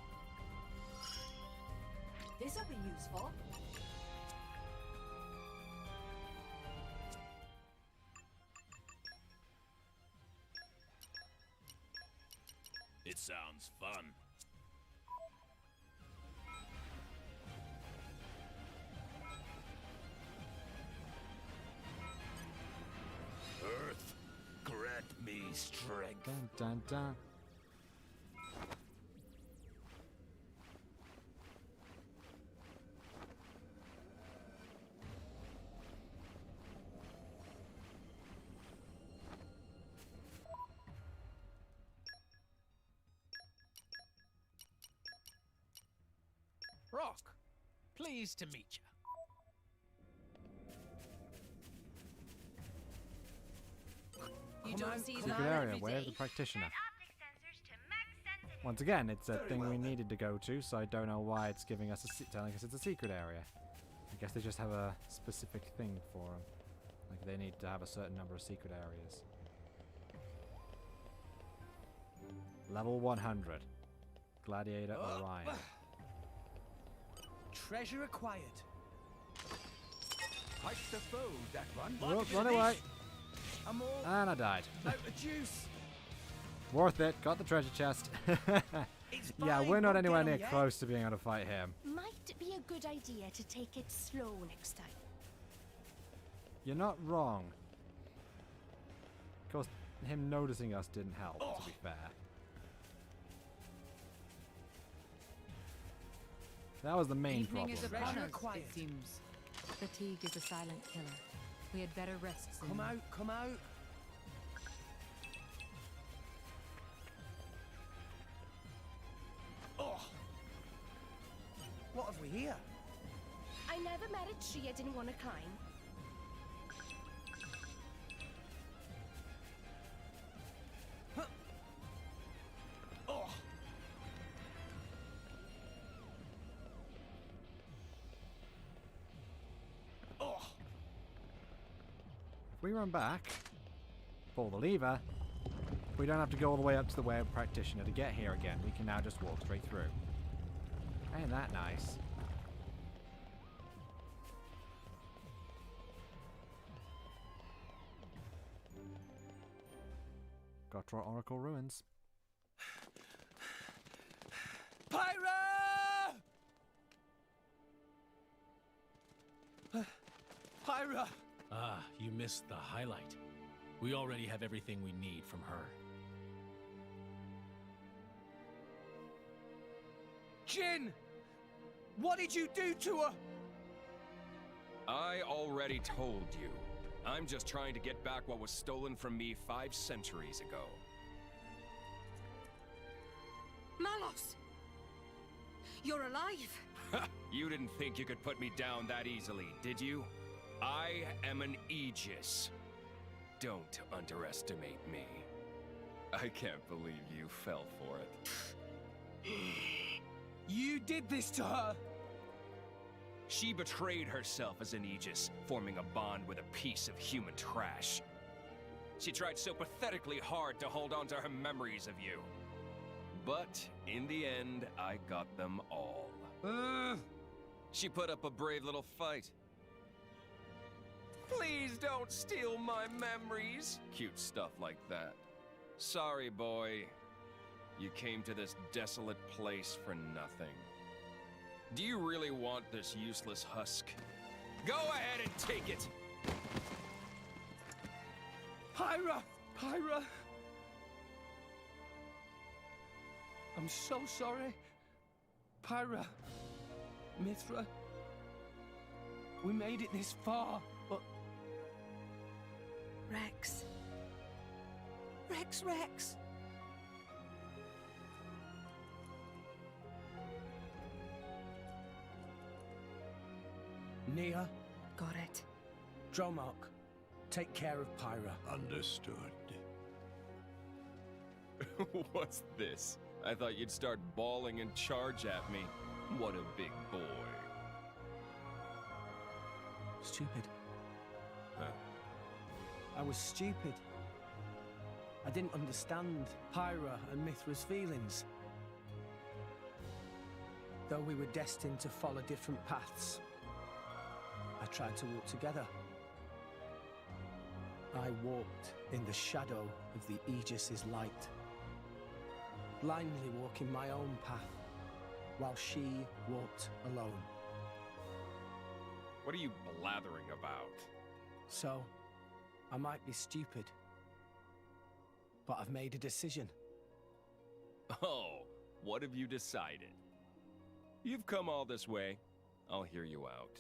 This'll be useful. It sounds fun. Earth, grant me strength. Dun dun dun. Rock, pleased to meet you. You don't see Secret that area, every Way of the day. Practitioner. Optic sensors to max sensitivity. Once again, it's a thing we needed to go to, so I don't know why it's giving us telling us it's a secret area. I guess they just have a specific thing for them. Like they need to have a certain number of secret areas. Level 100. Gladiator Orion. Treasure acquired. Fight the foe, that one. Oh, run away! I'm all And I died. out of juice. Worth it. Got the treasure chest. Yeah, fine, we're not won't anywhere get near 'em yet. close to being able to fight him. Might be a good idea to take it slow next time. You're not wrong. Of course, him noticing us didn't help, to be fair. That was the main Evening problem. is right? upon us, Quiet. it seems. Fatigue is a silent killer. We had better rest soon. Come out, come out. What have we here? I never met a tree I didn't want to climb. If we run back, pull the lever, we don't have to go all the way up to the Way of Practitioner to get here again. We can now just walk straight through. Ain't that nice? Got to our Oracle Ruins. Pyra! Pyra! Ah, you missed the highlight. We already have everything we need from her. Jin! What did you do to her? I already told you. I'm just trying to get back what was stolen from me 5 centuries ago. Malos! You're alive! You didn't think you could put me down that easily, did you? I am an Aegis. Don't underestimate me. I can't believe you fell for it. You did this to her! She betrayed herself as an Aegis, forming a bond with a piece of human trash. She tried so pathetically hard to hold on to her memories of you. But in the end, I got them all. She put up a brave little fight. Please don't steal my memories. Cute stuff like that. Sorry, boy. You came to this desolate place for nothing. Do you really want this useless husk? Go ahead and take it! Pyra! Pyra! I'm so sorry. Pyra. Mithra. We made it this far, but... Rex. Rex! Nia. Got it. Dromark, take care of Pyra. Understood. What's this? I thought you'd start bawling and charge at me. What a big boy. Stupid. Huh? I was stupid. I didn't understand Pyra and Mithra's feelings. Though we were destined to follow different paths, I tried to walk together. I walked in the shadow of the Aegis's light, blindly walking my own path, while she walked alone. What are you blathering about? So, I might be stupid, but I've made a decision. Oh, what have you decided? You've come all this way. I'll hear you out.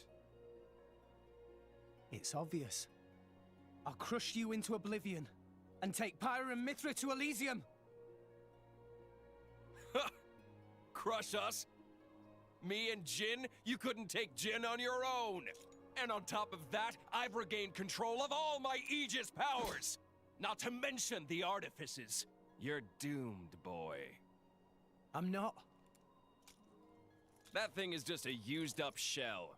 It's obvious. I'll crush you into oblivion and take Pyra and Mithra to Elysium. Crush us? Me and Jin? You couldn't take Jin on your own. And on top of that, I've regained control of all my Aegis powers. Not to mention the artifices. You're doomed, boy. I'm not. That thing is just a used-up shell.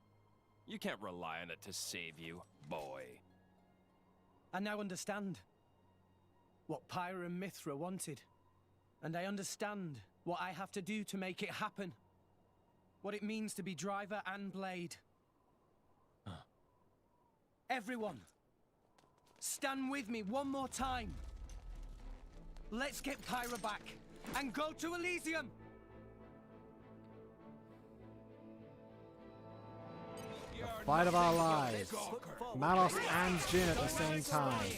You can't rely on it to save you, boy. I now understand what Pyra and Mithra wanted. And I understand what I have to do to make it happen. What it means to be driver and blade. Everyone, stand with me one more time. Let's get Pyra back and go to Elysium! The fight of our lives. Malos and Jin at the same time.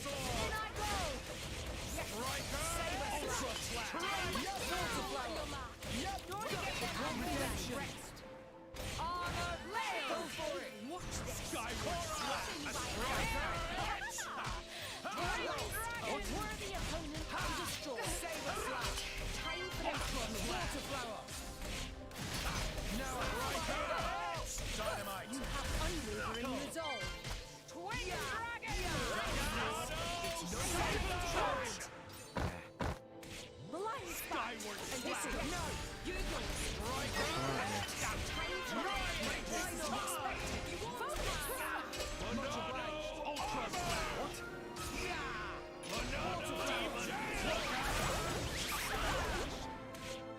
Worthy opponent to destroy. Time for them to water flower. You have unwavering resolve. Twin dragon! The lion skyward and this is no. You go.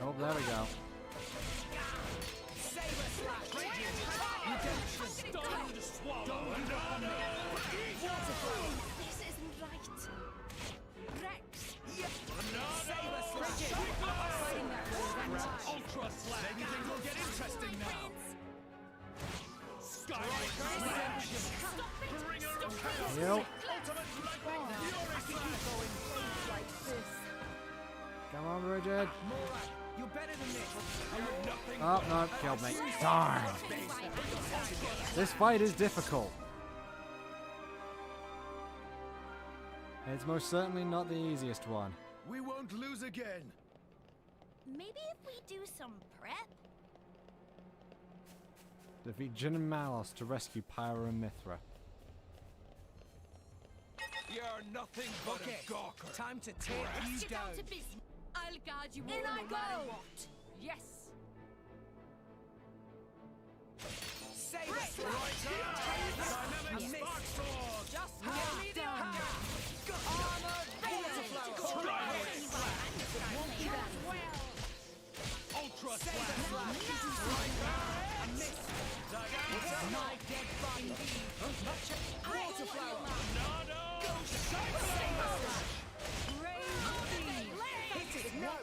Oh, there we go. Ultra slap. Maybe things will get interesting now. Skyward slash. Bringer of chaos. Yep. Ultimate lightning. Fury slash. Come on, Bridget. You're better than this. Oh, no, killed me. Darn. This fight is difficult. It's most certainly not the easiest one. We won't lose again. Maybe if we do some prep? Defeat Jin and Malos to rescue Pyra and Mithra. You're nothing but a gawker. Time to tear you Get down. down to business. I'll guard you In all I no go. matter what. Yes. Save us. Dynamic spark sword. Just give me the armor. Ultra slap. My dead body. Water flower. Hit it. No.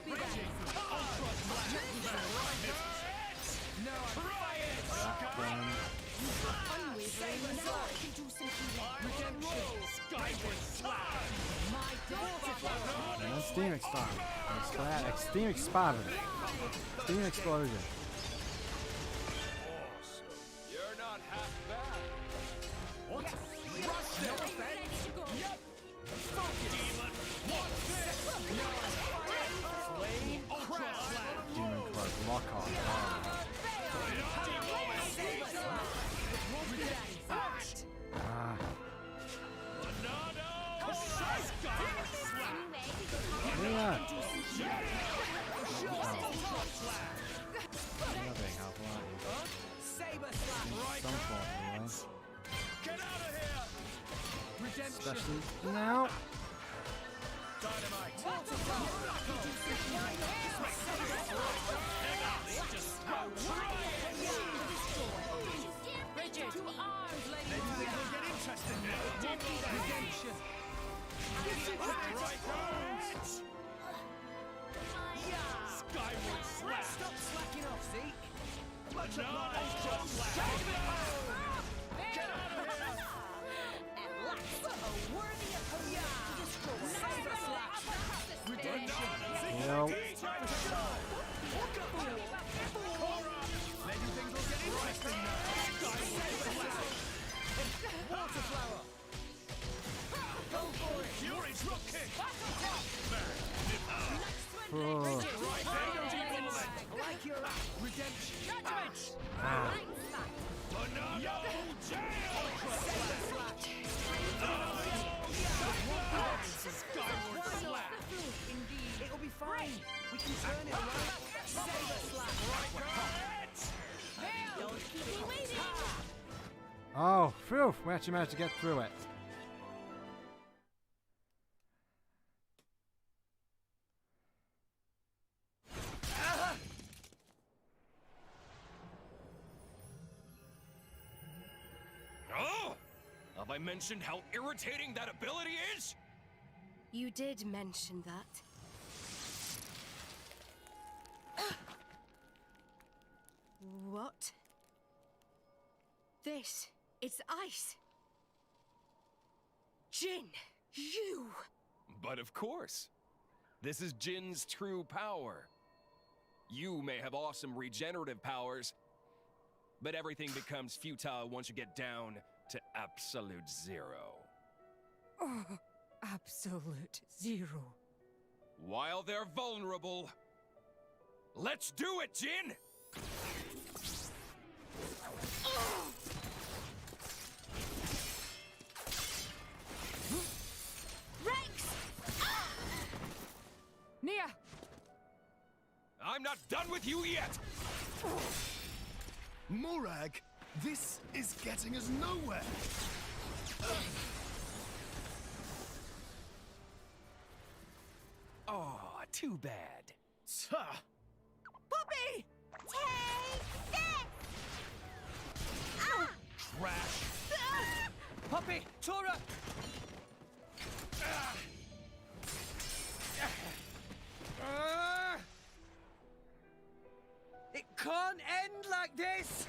And then Steam Expand. Steam Expanded. Steam Explosion. You're not half bad. What? Rush it. Yep. Demon. What's this? Ultra slap. Demon Cloak. Lock on. Ah. Yeah. Saber slap. Some form, anyway. Get out of here. Redemption. Especially now. Dynamite. Bridget, to arms, lady. Maybe things will get interesting now. Redemption. Skyward slap. Stop slacking off, Zeke. Much ultra slap. Get out of here. At last, a worthy opponent to destroy. Saber slap. Redemption. Nope. Time to go. Maybe things will get interesting now. Skyward slap. Water flower. Go for it. Fury's rock kick. Oh. I like your redemption. Ah. Skyward slap. It'll be fine. We can turn it around. Saber slap. Don't keep me waiting. Oh, phew. We actually managed to get through it. Oh! Have I mentioned how irritating that ability is? You did mention that. What? This is ice. Jin, you! But of course. This is Jin's true power. You may have awesome regenerative powers, but everything becomes futile once you get down to absolute zero. Oh, absolute zero. While they're vulnerable, let's do it, Jin! Rex! Nia! I'm not done with you yet! Morag, this is getting us nowhere. Oh, too bad. Puppy! Take this! Trash. Puppy, Tora. It can't end like this!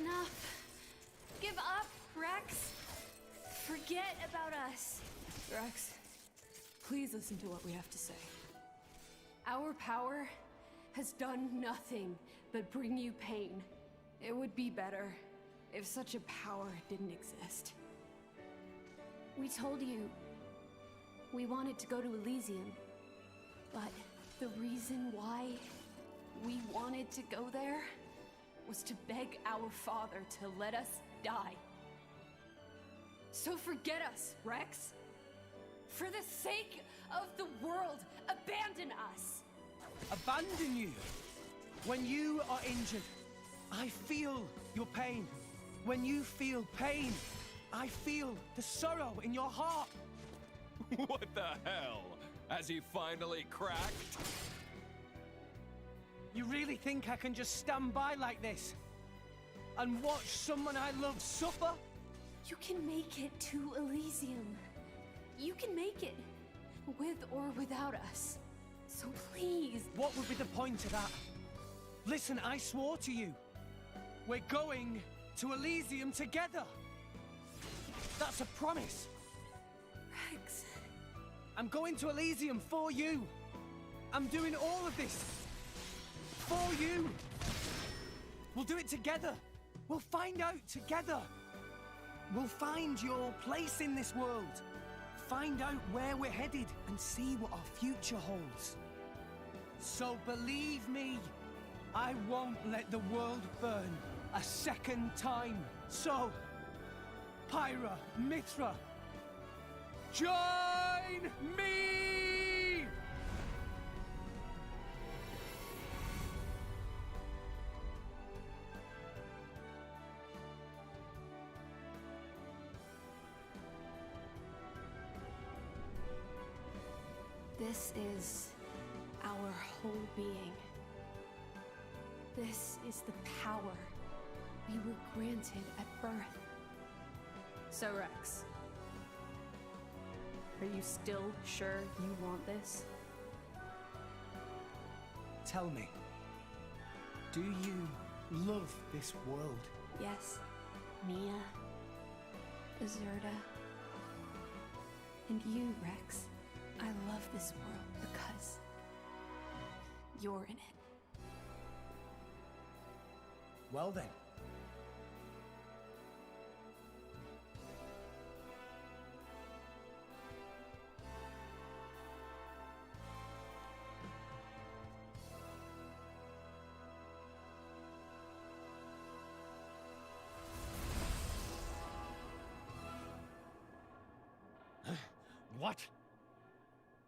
Enough. Give up, Rex. Forget about us. Rex, please listen to what we have to say. Our power has done nothing but bring you pain. It would be better if such a power didn't exist. We told you we wanted to go to Elysium, but the reason why we wanted to go there was to beg our father to let us die. So forget us, Rex. For the sake of the world, abandon us. Abandon you? When you are injured, I feel your pain. When you feel pain, I feel the sorrow in your heart. What the hell? Has he finally cracked? You really think I can just stand by like this and watch someone I love suffer? You can make it to Elysium. You can make it, with or without us. So please. What would be the point of that? Listen, I swore to you. We're going to Elysium together. That's a promise. Rex. I'm going to Elysium for you. I'm doing all of this for you. We'll do it together. We'll find out together. We'll find your place in this world. Find out where we're headed and see what our future holds. So believe me, I won't let the world burn a second time. So, Pyra, Mithra, join me! This is our whole being. This is the power we were granted at birth. So, Rex, are you still sure you want this? Tell me, do you love this world? Yes, Mia, Azurda, and you, Rex. I love this world because you're in it. Well then. What?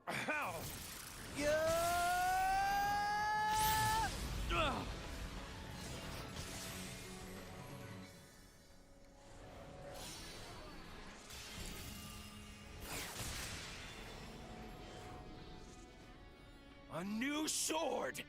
How? A new sword!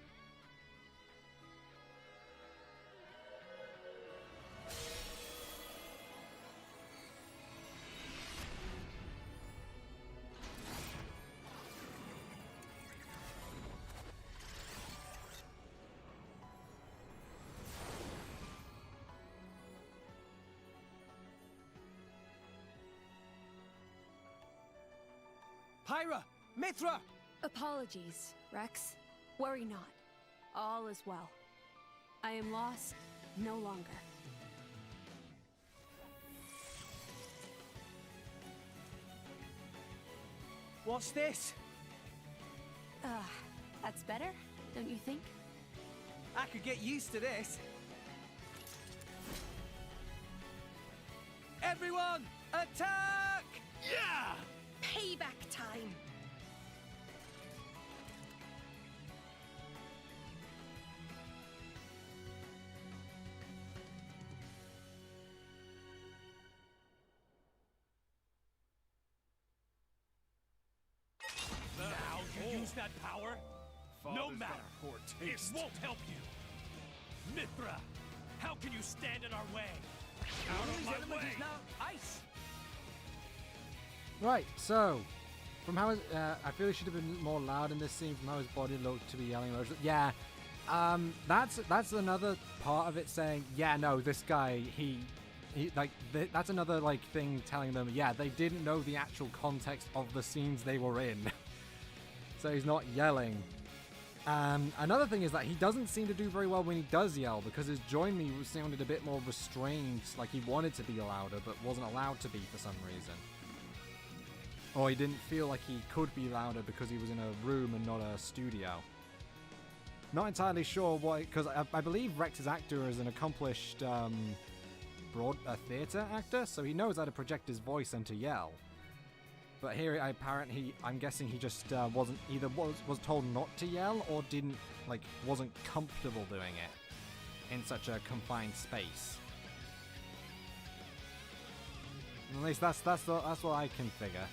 Pyra! Mithra! Apologies, Rex. Worry not. All is well. I am lost no longer. What's this? That's better, don't you think? I could get used to this. Everyone, attack! Yeah! Payback time! Now you use that power? No Father's matter. got poor It taste. won't help you. Mithra, how can you stand in our way? Out of Enemy's my element way! is now ice. Right, so From how I feel he should have been more loud in this scene. From how his body looked to be yelling. Yeah, that's another part of it saying, yeah, no, this guy, he like that's another like thing telling them, yeah, they didn't know the actual context of the scenes they were in, so he's not yelling. Another thing is that he doesn't seem to do very well when he does yell, because his join me sounded a bit more restrained, like he wanted to be louder but wasn't allowed to be for some reason. Or he didn't feel like he could be louder because he was in a room and not a studio. Not entirely sure why, because I believe Rex's actor is an accomplished theatre actor, so he knows how to project his voice and to yell. But here, I'm guessing he just wasn't either was told not to yell or wasn't comfortable doing it in such a confined space. At least that's what I can figure.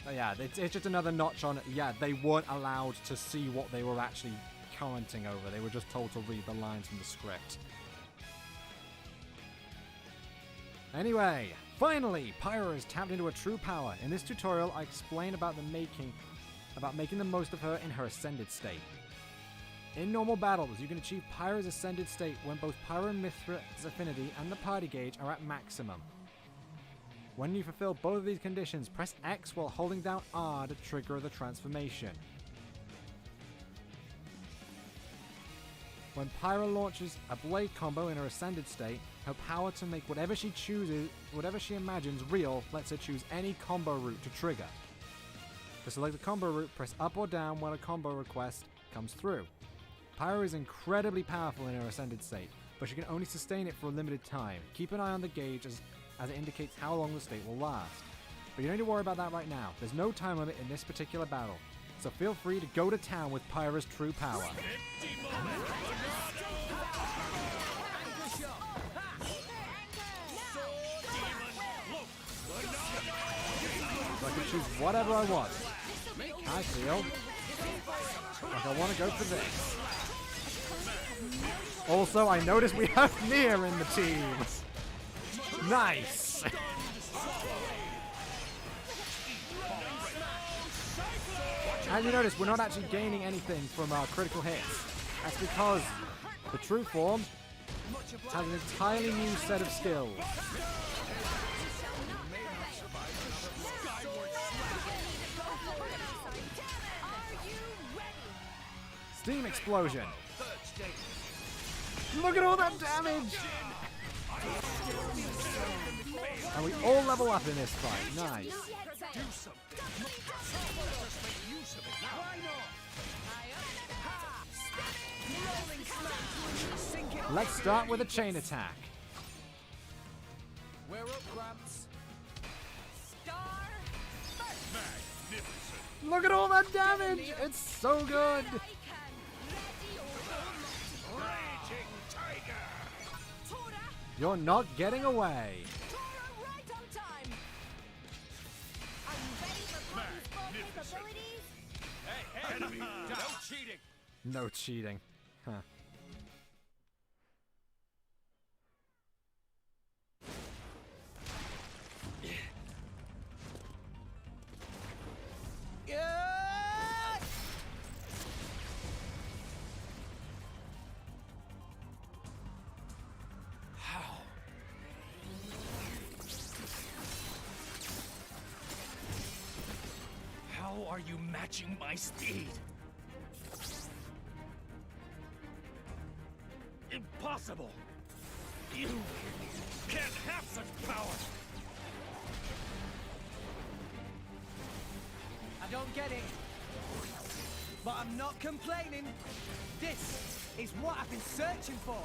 But yeah, it's just another notch on it. Yeah, they weren't allowed to see what they were actually commenting over. They were just told to read the lines from the script. Anyway, finally, Pyra is tapped into her true power. In this tutorial, I explain about making the most of her in her ascended state. In normal battles, you can achieve Pyra's ascended state when both Pyra and Mithra's affinity and the party gauge are at maximum. When you fulfill both of these conditions, press X while holding down R to trigger the transformation. When Pyra launches a blade combo in her ascended state, her power to make whatever she imagines real lets her choose any combo route to trigger. To select the combo route, press up or down when a combo request comes through. Pyra is incredibly powerful in her ascended state, but she can only sustain it for a limited time. Keep an eye on the gauge as it indicates how long the state will last. But you don't need to worry about that right now. There's no time limit in this particular battle, so feel free to go to town with Pyra's true power. So I can choose whatever I want. I feel like I want to go for this. Also, I noticed we have Nia in the team. Nice! And you notice we're not actually gaining anything from our critical hits. That's because the true form has an entirely new set of skills. Steam explosion! Look at all that damage! And we all level up in this fight. Nice. Let's start with a chain attack. We're up, Gramps. Look at all that damage! It's so good! You're not getting away. Hey, enemy! No cheating! No cheating. Huh. How are you matching my speed? Impossible! You can't have such power! I don't get it, but I'm not complaining. This is what I've been searching for.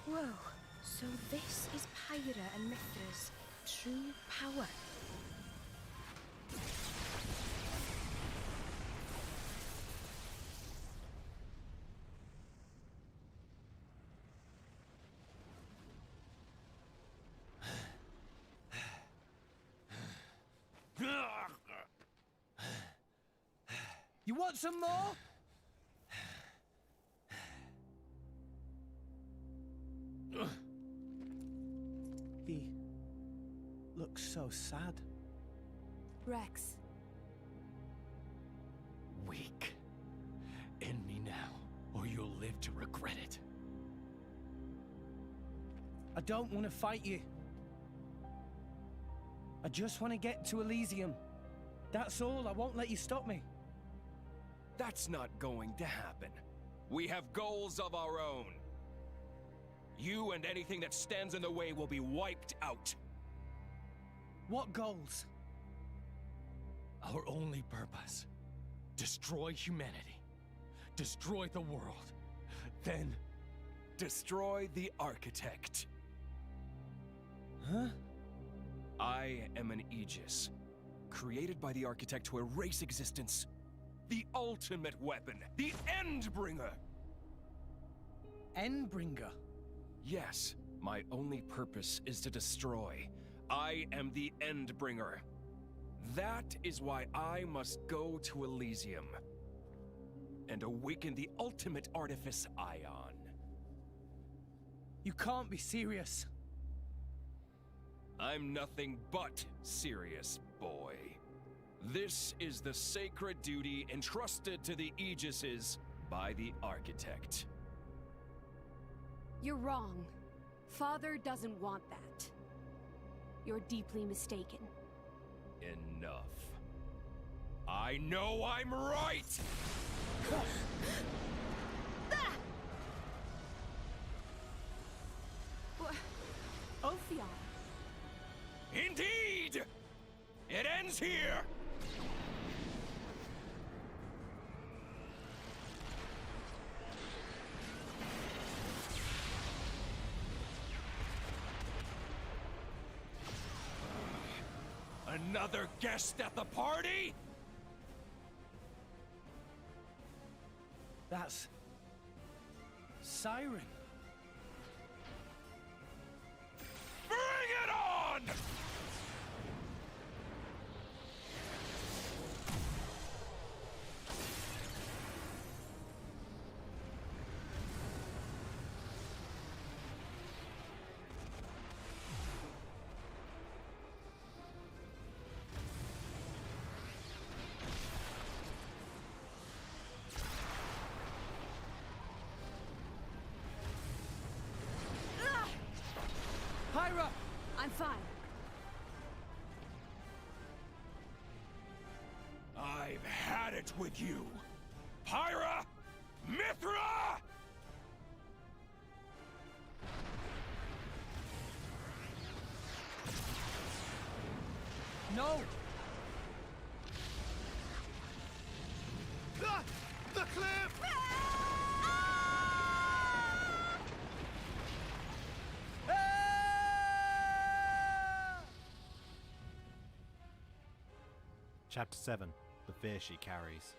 Whoa, so this is Pyra and Mithra's true power. You want some more? Ugh. lady looks so sad. Rex. Weak. End me now, or you'll live to regret it. I don't want to fight you. I just want to get to Elysium. That's all. I won't let you stop me. That's not going to happen. We have goals of our own. You and anything that stands in the way will be wiped out. What goals? Our only purpose. Destroy humanity. Destroy the world. Then... destroy the Architect. Huh? I am an Aegis, created by the Architect to erase existence. The ultimate weapon, the Endbringer! Endbringer? Yes, my only purpose is to destroy. I am the Endbringer. That is why I must go to Elysium and awaken the ultimate artifice Ion. You can't be serious. I'm nothing but serious, boy. This is the sacred duty entrusted to the Aegises by the Architect. You're wrong. Father doesn't want that. You're deeply mistaken. Enough. I know I'm right! Ophion. Indeed! It ends here! Another guest at the party? That's... Siren. Bring it on! Pyra! I'm fine. I've had it with you! Pyra! Mithra! No! Ah! The cliff! Chapter 7. The Fear She Carries.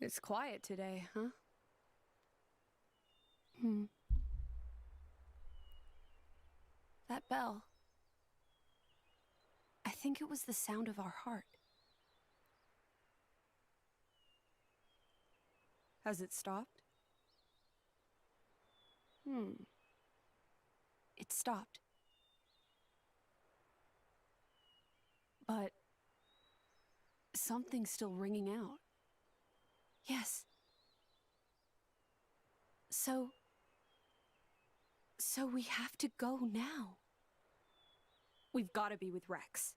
It's quiet today, huh? That bell. I think it was the sound of our heart. Has it stopped? It stopped. But something's still ringing out. Yes. So we have to go now. We've got to be with Rex.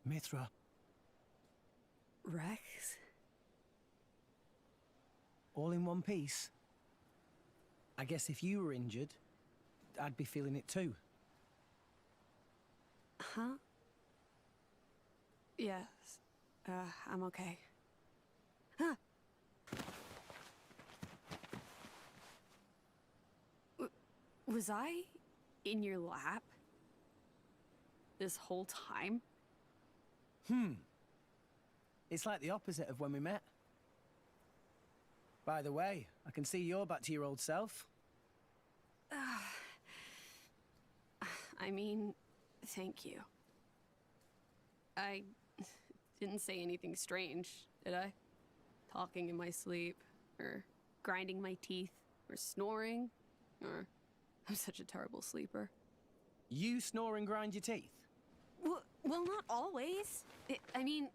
Mithra. Rex? All in one piece? I guess if you were injured, I'd be feeling it too. Huh? Yes. I'm okay. Huh. Was I in your lap? This whole time? It's like the opposite of when we met. By the way, I can see you're back to your old self. I mean, thank you. I didn't say anything strange, did I? Talking in my sleep, or grinding my teeth, or snoring, or... I'm such a terrible sleeper. You snore and grind your teeth? Well, not always. I mean,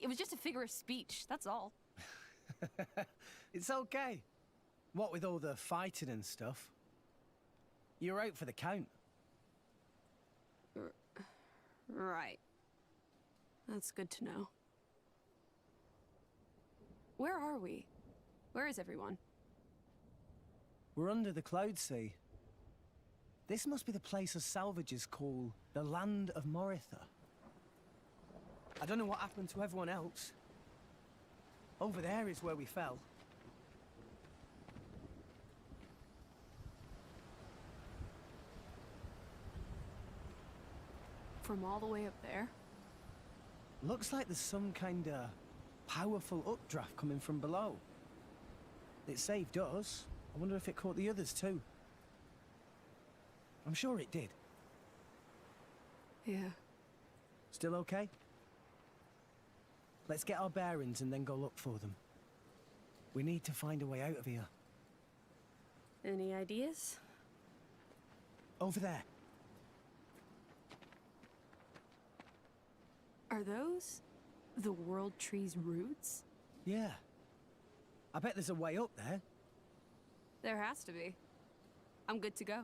it was just a figure of speech, that's all. It's okay. What with all the fighting and stuff? You're out for the count. Right. That's good to know. Where are we? Where is everyone? We're under the Cloud Sea. This must be the place us salvagers call the Land of Moritha. I don't know what happened to everyone else. Over there is where we fell. From all the way up there? Looks like there's some kind of powerful updraft coming from below. It saved us. I wonder if it caught the others too. I'm sure it did. Yeah. Still okay? Let's get our bearings and then go look for them. We need to find a way out of here. Any ideas? Over there. Are those the World Tree's roots? Yeah. I bet there's a way up there. There has to be. I'm good to go.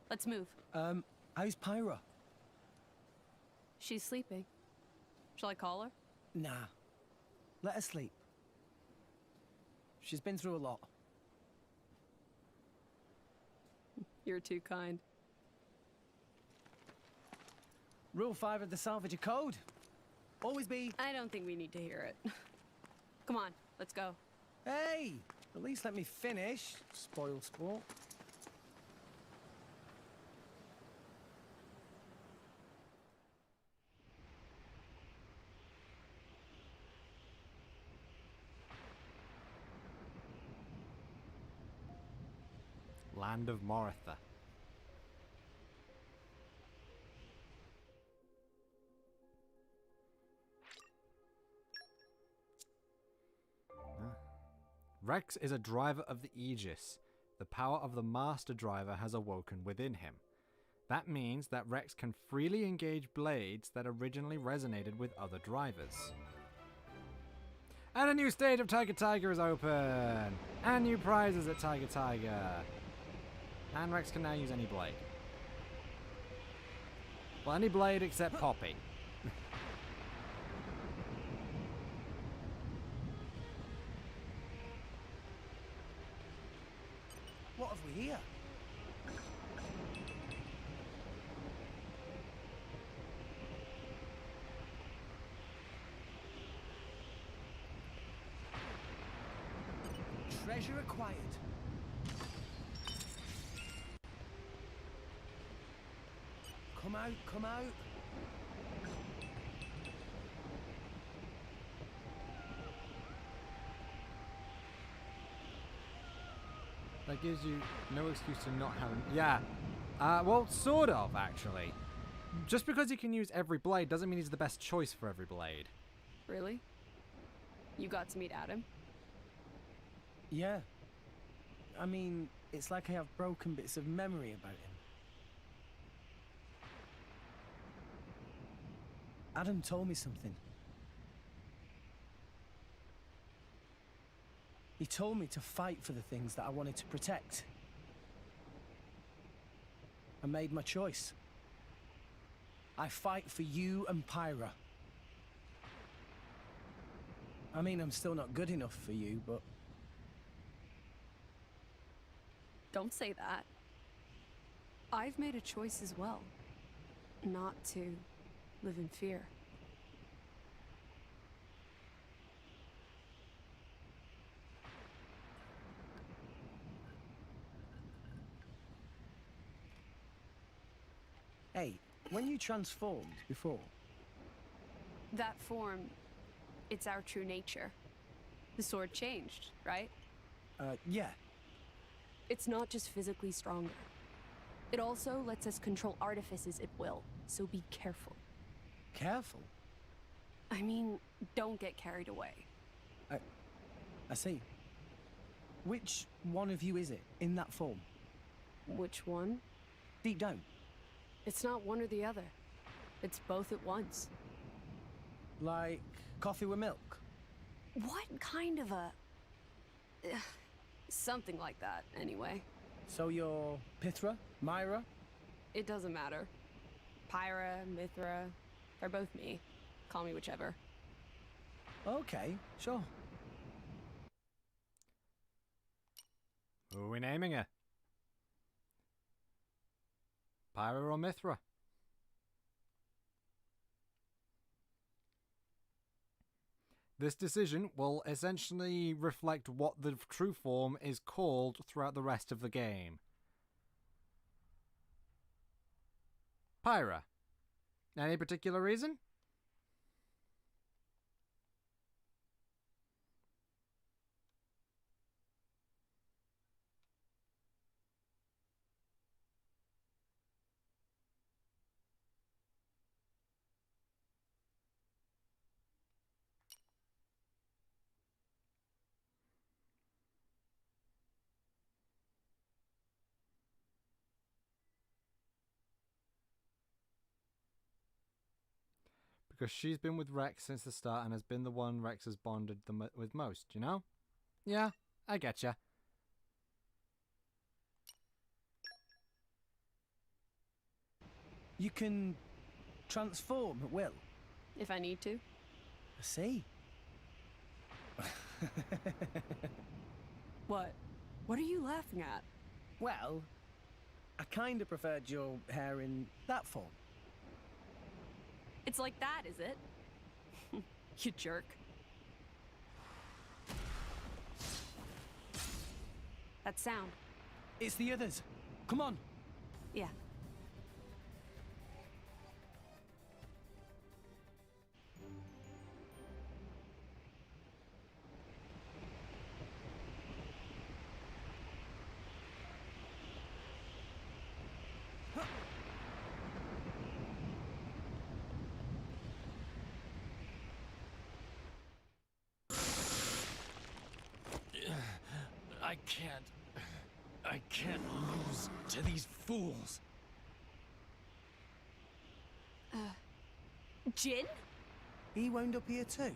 Let's move. How's Pyra? She's sleeping. Shall I call her? Nah. Let her sleep. She's been through a lot. You're too kind. Rule 5 of the Salvager Code. Always be... I don't think we need to hear it. Come on, let's go. Hey! At least let me finish, spoil sport. Land of Moritha. Rex is a driver of the Aegis. The power of the Master Driver has awoken within him. That means that Rex can freely engage blades that originally resonated with other drivers. And a new stage of Tiger Tiger is open! And new prizes at Tiger Tiger! And Rex can now use any blade. Well, any blade except Poppy. What have we here? Treasure acquired. Come out, come out. That gives you no excuse to not have him. Yeah. Well, sort of, actually. Just because he can use every blade doesn't mean he's the best choice for every blade. Really? You got to meet Adam? Yeah. I mean, it's like I have broken bits of memory about him. Adam told me something. He told me to fight for the things that I wanted to protect. I made my choice. I fight for you and Pyra. I mean, I'm still not good enough for you, but... Don't say that. I've made a choice as well. Not to live in fear. Hey, when you transformed before... That form, it's our true nature. The sword changed, right? Yeah. It's not just physically stronger. It also lets us control artifices at will, so be careful. Careful? I mean, don't get carried away. I see. Which one of you is it, in that form? Which one? Deep down. It's not one or the other. It's both at once. Like coffee with milk? What kind of a... something like that, anyway. So you're Pithra? Myra? It doesn't matter. Pyra, Mithra, they're both me. Call me whichever. Okay, sure. Who are we naming her? Pyra or Mithra? This decision will essentially reflect what the true form is called throughout the rest of the game. Pyra. Any particular reason? Because she's been with Rex since the start and has been the one Rex has bonded with most, you know? Yeah, I getcha. You can transform at will? If I need to. I see. What? What are you laughing at? Well, I kinda preferred your hair in that form. It's like that, is it? You jerk. That sound. It's the others. Come on. Yeah. I can't lose to these fools. Jin? He wound up here too?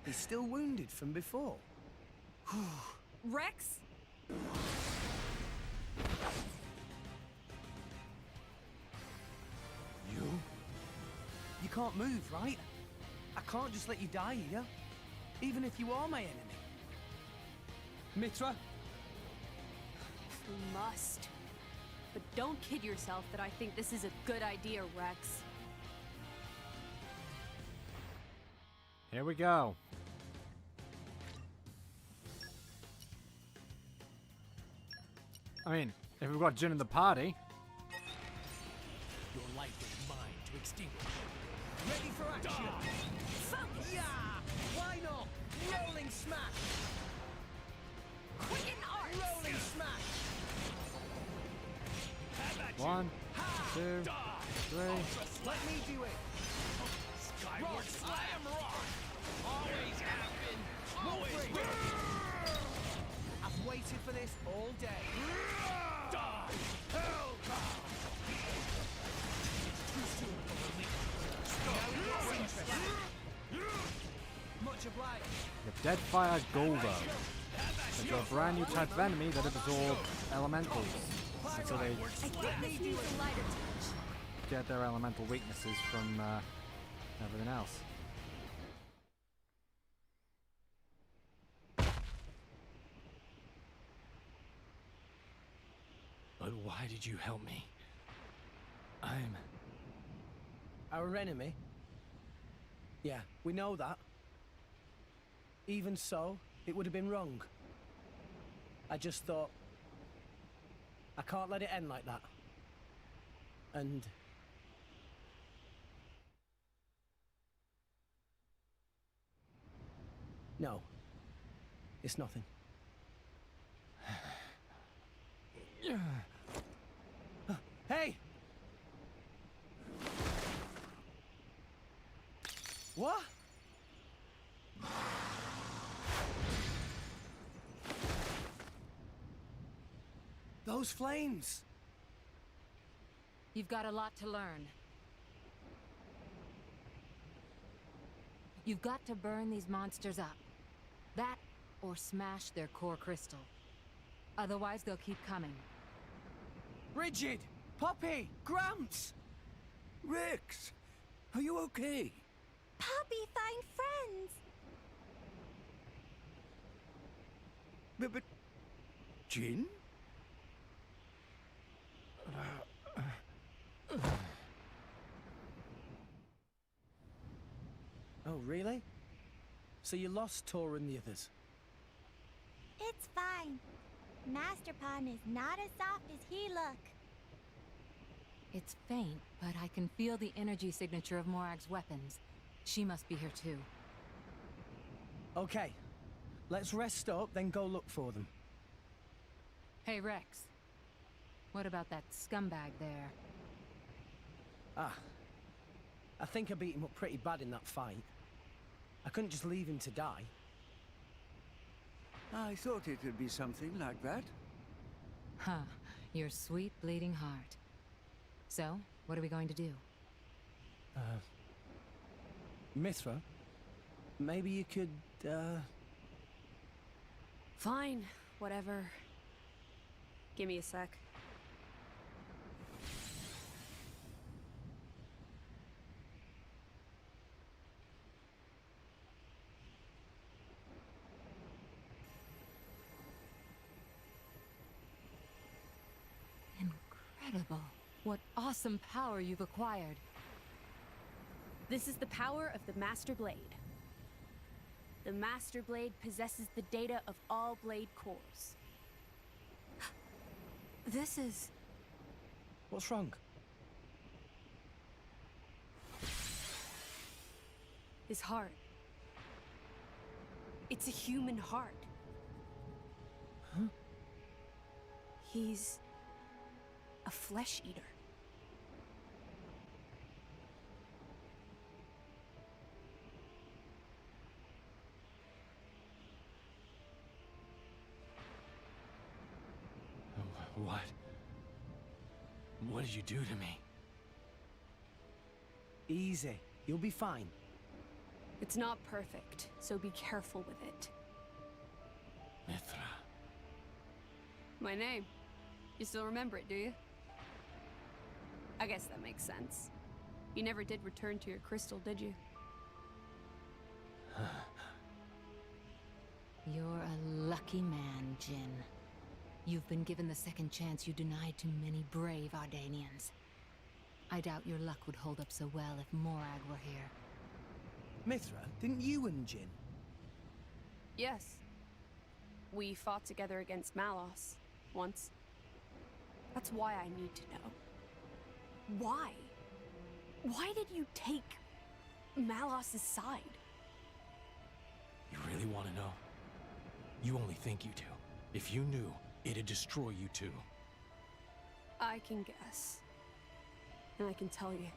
He's still wounded from before. Rex? You can't move, right? I can't just let you die here. Even if you are my enemy. Mithra? We must. But don't kid yourself that I think this is a good idea, Rex. Here we go. I mean, if we've got Jin in the party. Your life is mine to extinguish. Ready for action! Focus! Yeah! Why not? Rolling smash! Quicken arts! Rolling smash! 1, 2, 3. Let me do it! Skyward slam rock! Always happen! Always will! I've waited for this all day. Die! Hellbound! Much obliged. The Deadfire Goldo. The So a brand new type of enemy that absorb elementals. So they I think this needs a lighter touch. get their elemental weaknesses from everything else. But why did you help me? I'm... Our enemy? Yeah, we know that. Even so, it would have been wrong. I just thought... I can't let it end like that. And... No. It's nothing. Hey! What? Those flames! You've got a lot to learn. You've got to burn these monsters up. That, or smash their core crystal. Otherwise, they'll keep coming. Rigid! Poppy! Gramps! Rex! Are you okay? Poppy find friends. But... Jin? Oh, really? So you lost Tor and the others? It's fine. Master Pawn is not as soft as he look. It's faint, but I can feel the energy signature of Morag's weapons. She must be here too. Okay. Let's rest up, then go look for them. Hey, Rex. What about that scumbag there? Ah. I think I beat him up pretty bad in that fight. I couldn't just leave him to die. I thought it would be something like that. Huh. Your sweet bleeding heart. So, what are we going to do? Mithra? Maybe you could, Fine, whatever. Give me a sec. Incredible. What awesome power you've acquired. This is the power of the Master Blade. The Master Blade possesses the data of all blade cores. This is... What's wrong? his heart. It's a human heart. Huh? He's a flesh eater. What? What did you do to me? Easy. You'll be fine. It's not perfect, so be careful with it. Mithra. My name. You still remember it, do you? I guess that makes sense. You never did return to your crystal, did you? You're a lucky man, Jin. You've been given the second chance you denied to many brave Ardanians. I doubt your luck would hold up so well if Morag were here. Mithra, didn't you and Jin? Yes. We fought together against Malos, once. That's why I need to know. Why? Why did you take Malos' side? You really want to know? You only think you do. If you knew, it'd destroy you too. I can guess. And I can tell you,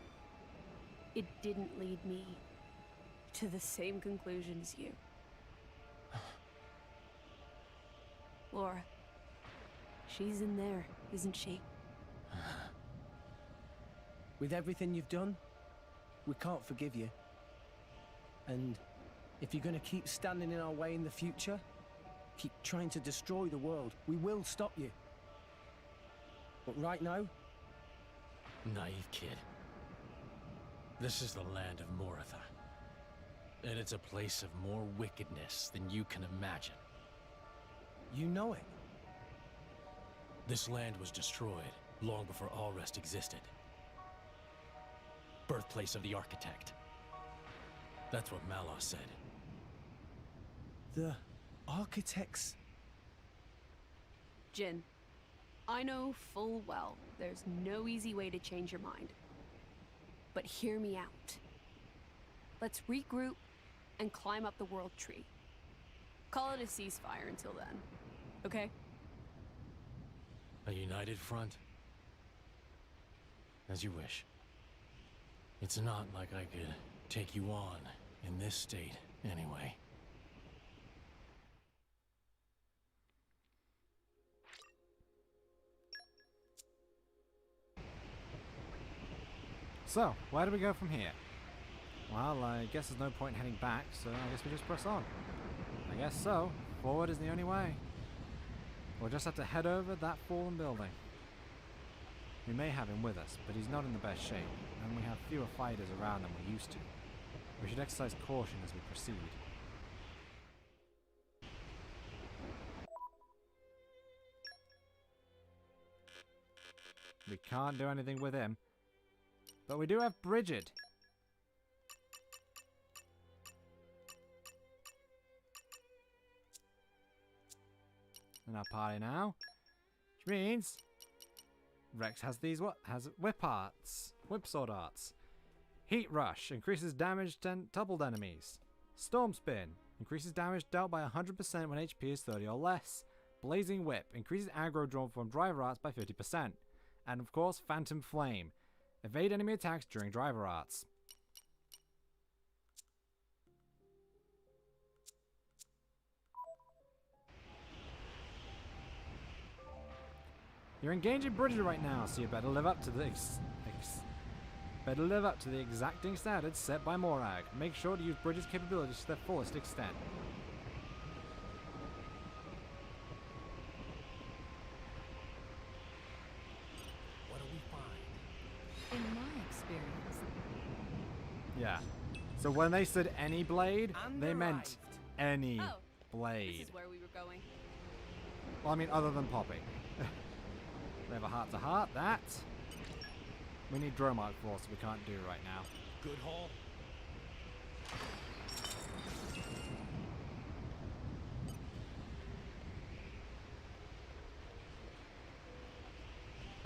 it didn't lead me to the same conclusion as you. Laura, she's in there, isn't she? With everything you've done, we can't forgive you. And if you're gonna keep standing in our way in the future, keep trying to destroy the world, we will stop you. But right now, Naive kid. This is the land of Moratha. And it's a place of more wickedness than you can imagine. you know it. This land was destroyed long before Allrest existed. Birthplace of the architect. That's what Malos said. The architects. Jin, I know full well there's no easy way to change your mind. But hear me out. Let's regroup and climb up the world tree. Call it a ceasefire until then, okay? A united front? As you wish. It's not like I could take you on in this state, anyway. So, where do we go from here? Well, I guess there's no point heading back, so I guess we just press on. I guess so. Forward is the only way. We'll just have to head over that fallen building. We may have him with us, but he's not in the best shape, and we have fewer fighters around than we used to. We should exercise caution as we proceed. We can't do anything with him. But we do have Bridget. In our party now. Which means Rex has these whip arts. Whip sword arts. Heat Rush increases damage doubled enemies. Storm Spin increases damage dealt by 100% when HP is 30 or less. Blazing Whip increases aggro drawn from driver arts by 50%. And of course, Phantom Flame. Evade enemy attacks during driver arts. You're engaging Bridget right now, so you better live up to the exacting standards set by Morag. Make sure to use Bridget's capabilities to their fullest extent. What do we find? In my experience. Yeah. So when they said any blade, And they arrived. meant any Oh, blade. This is where we were going. Well, I mean, other than Poppy. We have a heart-to-heart, that. We need Dromark Force, we can't do right now. Good haul?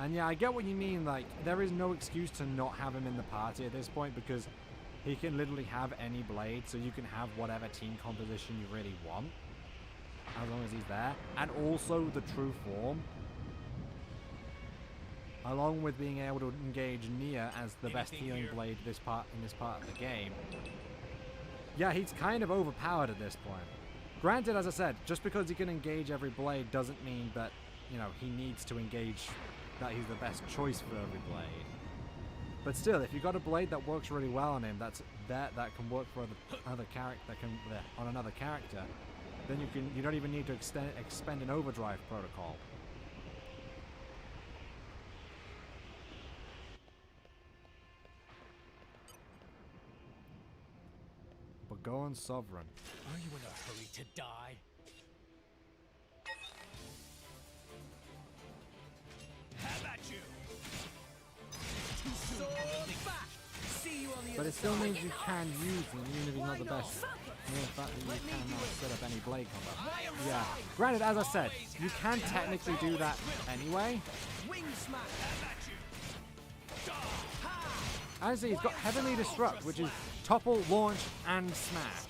And yeah, I get what you mean, like, there is no excuse to not have him in the party at this point because he can literally have any blade, so you can have whatever team composition you really want. As long as he's there. And also the true form. Along with being able to engage Nia as the best healing blade in this part of the game. Yeah, he's kind of overpowered at this point. Granted, as I said, just because he can engage every blade doesn't mean that, you know, he needs to engage, that he's the best choice for every blade. But still, if you've got a blade that works really well on him, that can work for other character, on another character, then you don't even need to expend an overdrive protocol. But go on Sovereign. Are you in a hurry to die? Have at you! See you on the But it still means you can use them even if he's not the best. And the fact that you cannot set up any blade combat. Yeah. Granted, as I said, you can technically do that anyway. Wing smash. As he's got Heavenly Disrupt, which is topple, launch, and smash.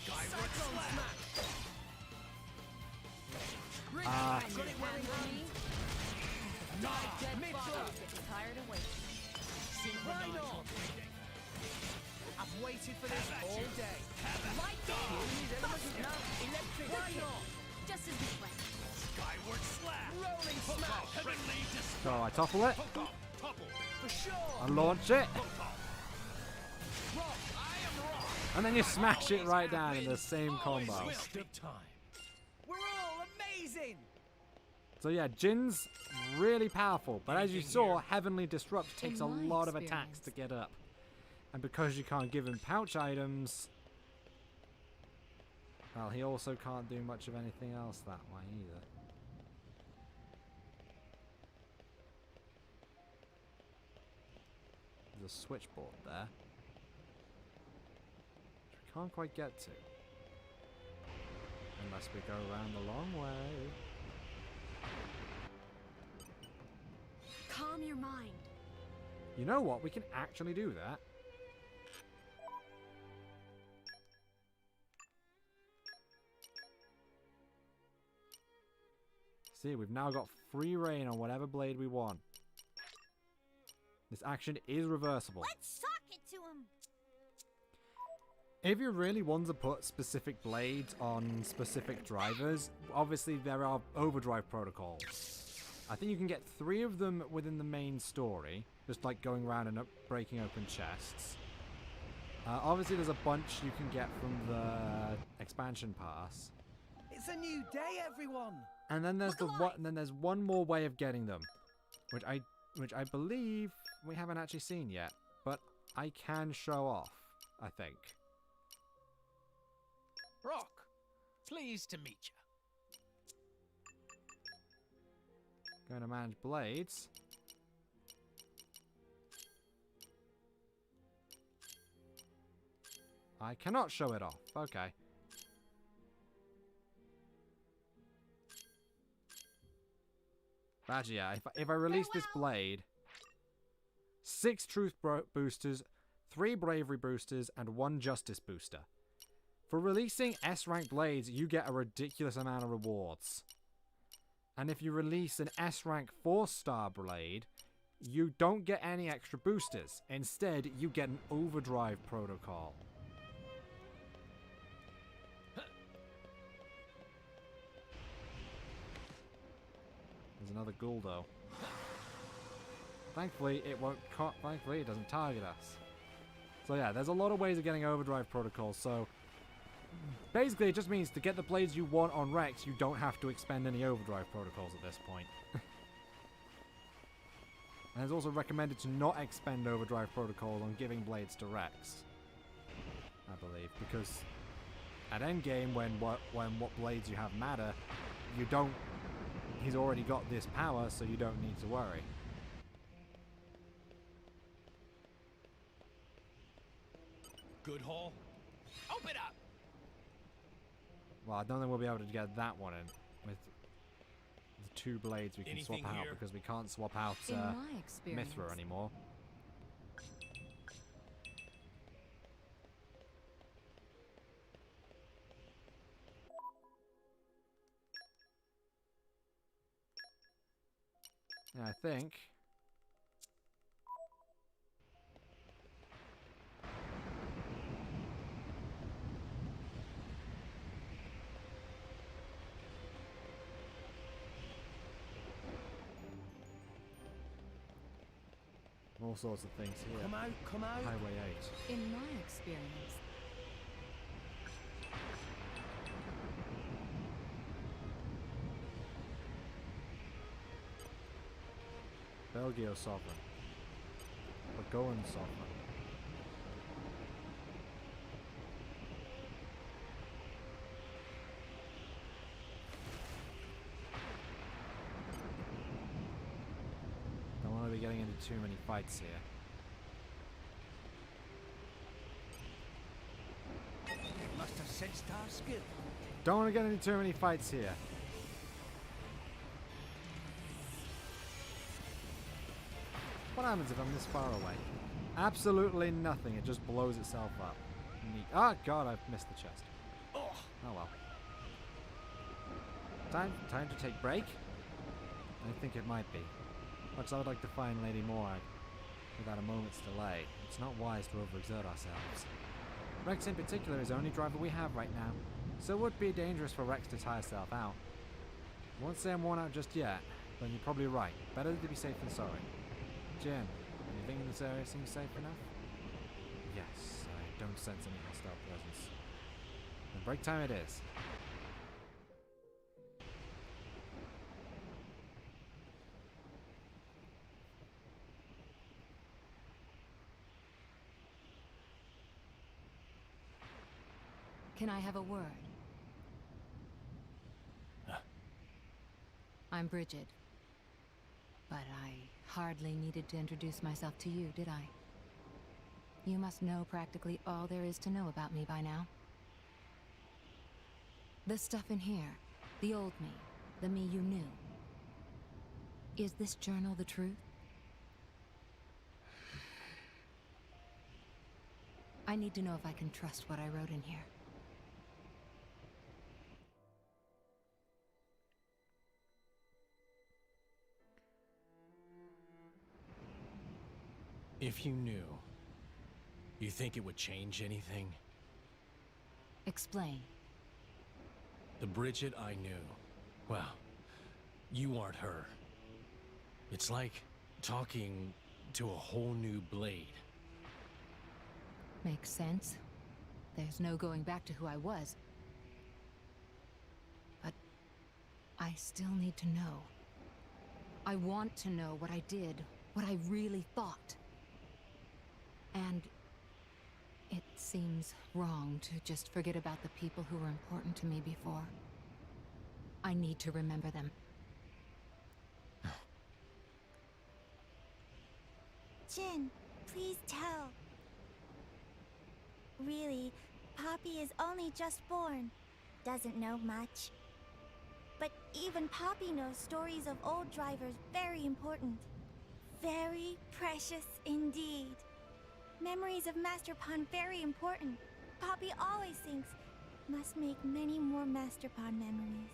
I've waited for this all day. Just as we planned. Skyward slap! Rolling smash. Friendly So I topple it, topple! For sure. I launch it, and then you smash it right down in the same combo. Waste of time. We're all So yeah, Jin's really powerful, but as you saw, Heavenly Disrupt takes a In my lot of attacks to get up. And because you can't give him pouch items, well, he also can't do much of anything else that way either. There's a switchboard there, which we can't quite get to. Unless we go around the long way. Calm your mind. You know what? We can actually do that. See, we've now got free reign on whatever blade we want. This action is reversible. Let's sock it to him. If you really want to put specific blades on specific drivers, obviously there are overdrive protocols. I think you can get 3 of them within the main story, just like going around and breaking open chests. Obviously there's a bunch you can get from the expansion pass. It's a new day, everyone. And then there's there's one more way of getting them, which I believe we haven't actually seen yet, but I can show off, I think. Rock, pleased to meet you. Going to manage blades. I cannot show it off. Okay. But yeah, if I release this blade, 6 truth boosters, 3 bravery boosters, and 1 justice booster. For releasing S-rank blades, you get a ridiculous amount of rewards. And if you release an S-rank 4-star blade, you don't get any extra boosters. Instead, you get an overdrive protocol. There's another ghoul though. Thankfully, thankfully, it doesn't target us. So yeah, there's a lot of ways of getting overdrive protocols. So basically, it just means to get the blades you want on Rex, you don't have to expend any overdrive protocols at this point. And it's also recommended to not expend overdrive protocols on giving blades to Rex, I believe, because at endgame, when what blades you have matter, you don't. He's already got this power, so you don't need to worry. Good haul. Open up. Well, I don't think we'll be able to get that one in with the 2 blades we can swap out because we can't swap out Mithra anymore. Yeah, I think. All sorts of things here. Come out, come out. Highway 8. In my experience, Belgio Sovereign. Bagoan Sovereign. Don't want to be getting into too many fights here. Must have sensed our skill. Don't want to get into too many fights here. What happens if I'm this far away? Absolutely nothing. It just blows itself up. Neat. Oh god, I've missed the chest. Oh well. Time to take break? I think it might be. Much as I would like to find Lady Morag without a moment's delay, it's not wise to overexert ourselves. Rex in particular is the only driver we have right now, so it would be dangerous for Rex to tire herself out. I won't say I'm worn out just yet, but you're probably right. Better to be safe than sorry. Jim, are you thinking this area seems safe enough? Yes, I don't sense any hostile presence. Then break time it is. Can I have a word? I'm Bridget. But I hardly needed to introduce myself to you, did I? You must know practically all there is to know about me by now. The stuff in here, the old me, the me you knew. Is this journal the truth? I need to know if I can trust what I wrote in here. If you knew, you think it would change anything? Explain. The Bridget I knew, well, you aren't her. It's like talking to a whole new Blade. Makes sense. There's no going back to who I was. But I still need to know. I want to know what I did, what I really thought. And it seems wrong to just forget about the people who were important to me before. I need to remember them. Jin, please tell. Really, Poppy is only just born. Doesn't know much. But even Poppy knows stories of old drivers very important. Very precious indeed. Memories of Master Pond very important. Poppy always thinks must make many more Master Pond memories.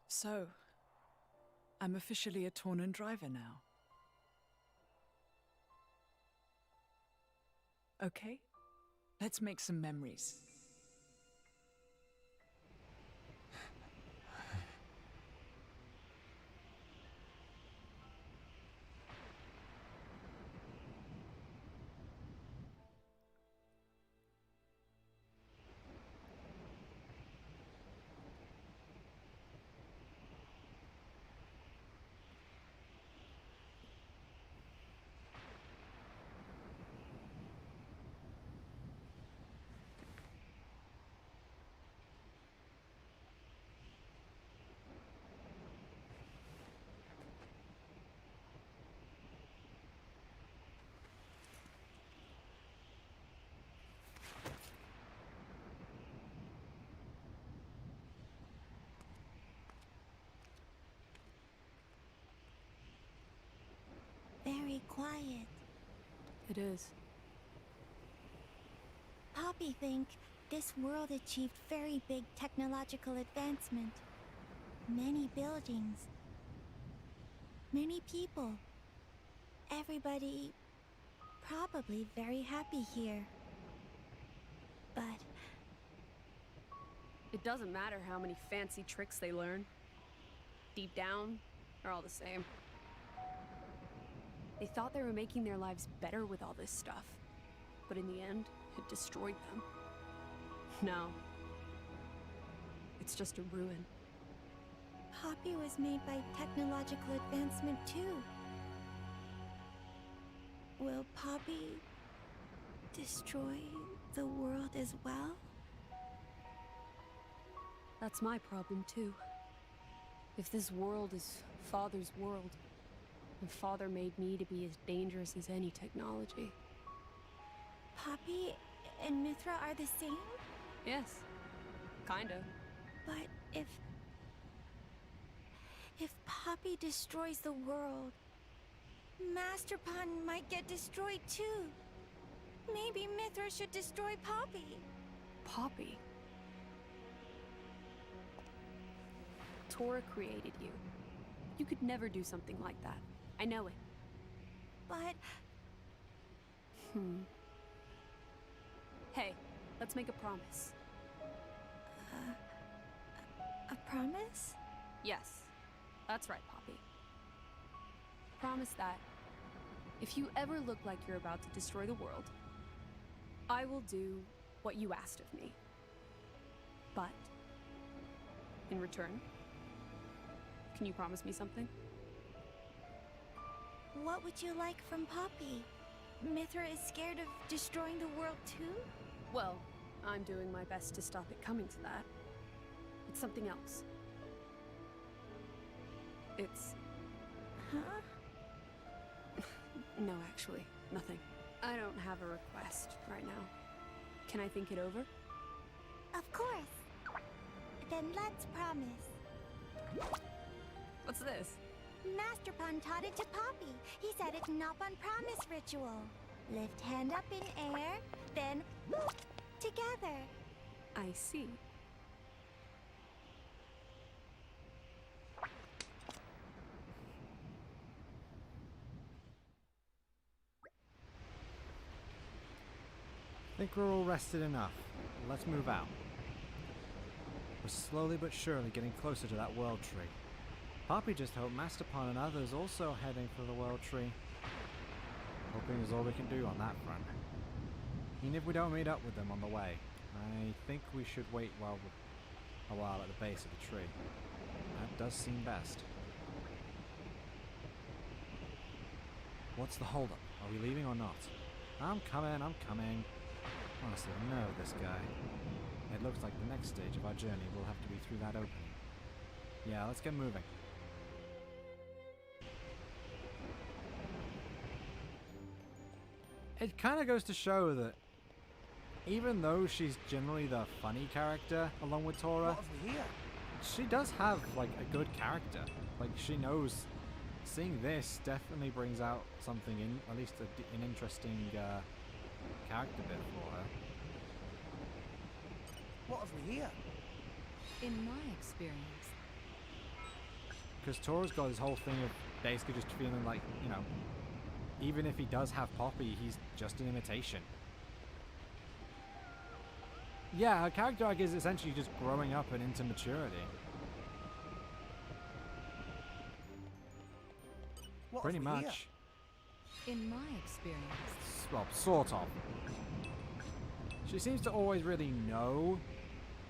So, I'm officially a Tornan driver now. Okay, let's make some memories. Very quiet. It is. Poppy think this world achieved very big technological advancement. Many buildings. Many people. Everybody probably very happy here. But It doesn't matter how many fancy tricks they learn. Deep down, they're all the same. They thought they were making their lives better with all this stuff. But in the end, it destroyed them. No. It's just a ruin. Poppy was made by technological advancement too. Will Poppy destroy the world as well? That's my problem too. If this world is Father's world, and Father made me to be as dangerous as any technology. Poppy and Mithra are the same? Yes. Kinda. But if Poppy destroys the world, Master Pond might get destroyed too. Maybe Mithra should destroy Poppy. Poppy? Tora created you. You could never do something like that. I know it. But... Hey, let's make a promise. A promise? Yes. That's right, Poppy. promise that if you ever look like you're about to destroy the world, I will do what you asked of me. But in return, can you promise me something? What would you like from Poppy? Mithra is scared of destroying the world too? Well, I'm doing my best to stop it coming to that. It's something else. It's... Huh? No, actually, nothing. I don't have a request right now. Can I think it over? Of course. Then let's promise. What's this? Master Pun taught it to Poppy. He said it's Nopon promise ritual. Lift hand up in air, then whoop, together. I see. I think we're all rested enough. Let's move out. We're slowly but surely getting closer to that world tree. Poppy just hoped Masterpon and others also heading for the world tree. Hoping is all we can do on that front. Even if we don't meet up with them on the way, I think we should wait a while at the base of the tree. That does seem best. What's the holdup? Are we leaving or not? I'm coming, I'm coming. Honestly, I know this guy. It looks like the next stage of our journey will have to be through that opening. Yeah, let's get moving. It kind of goes to show that even though she's generally the funny character along with Tora, she does have like a good character. Like she knows. Seeing this definitely brings out something in, at least an interesting character bit for her. What have we here? In my experience. Because Tora's got this whole thing of basically just feeling like, you know, even if he does have Poppy, he's just an imitation. Yeah, her character arc is essentially just growing up and into maturity. What Pretty have we much. here? In my experience. Well, sort of. She seems to always really know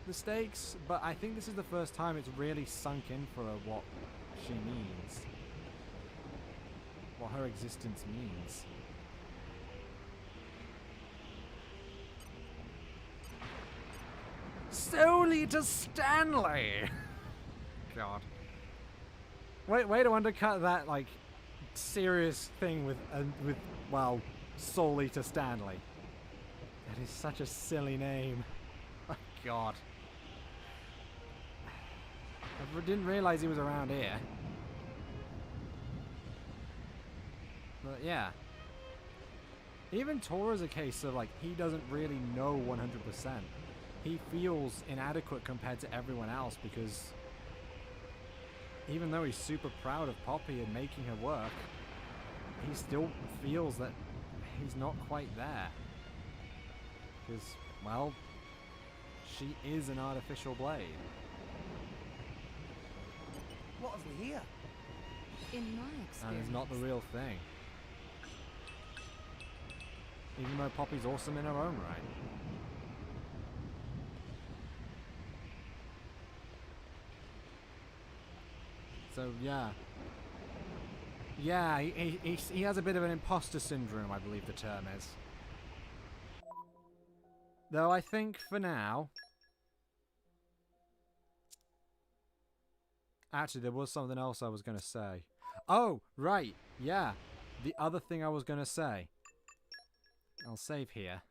the stakes, but I think this is the first time it's really sunk in for her what she means. What her existence means. Solely to Stanley! God. Way to undercut that, like, serious thing with well, solely to Stanley. That is such a silly name. Oh, God. I didn't realize he was around here. But yeah. Even Tora's a case of, like, he doesn't really know 100%. He feels inadequate compared to everyone else because even though he's super proud of Poppy and making her work, he still feels that he's not quite there. Because, well, she is an artificial blade. What have we here? In my experience. And it's not the real thing. Even though Poppy's awesome in her own right. So, yeah. Yeah, he has a bit of an imposter syndrome, I believe the term is. Though I think for now... Actually, there was something else I was going to say. Oh, right. Yeah. The other thing I was going to say. I'll save here.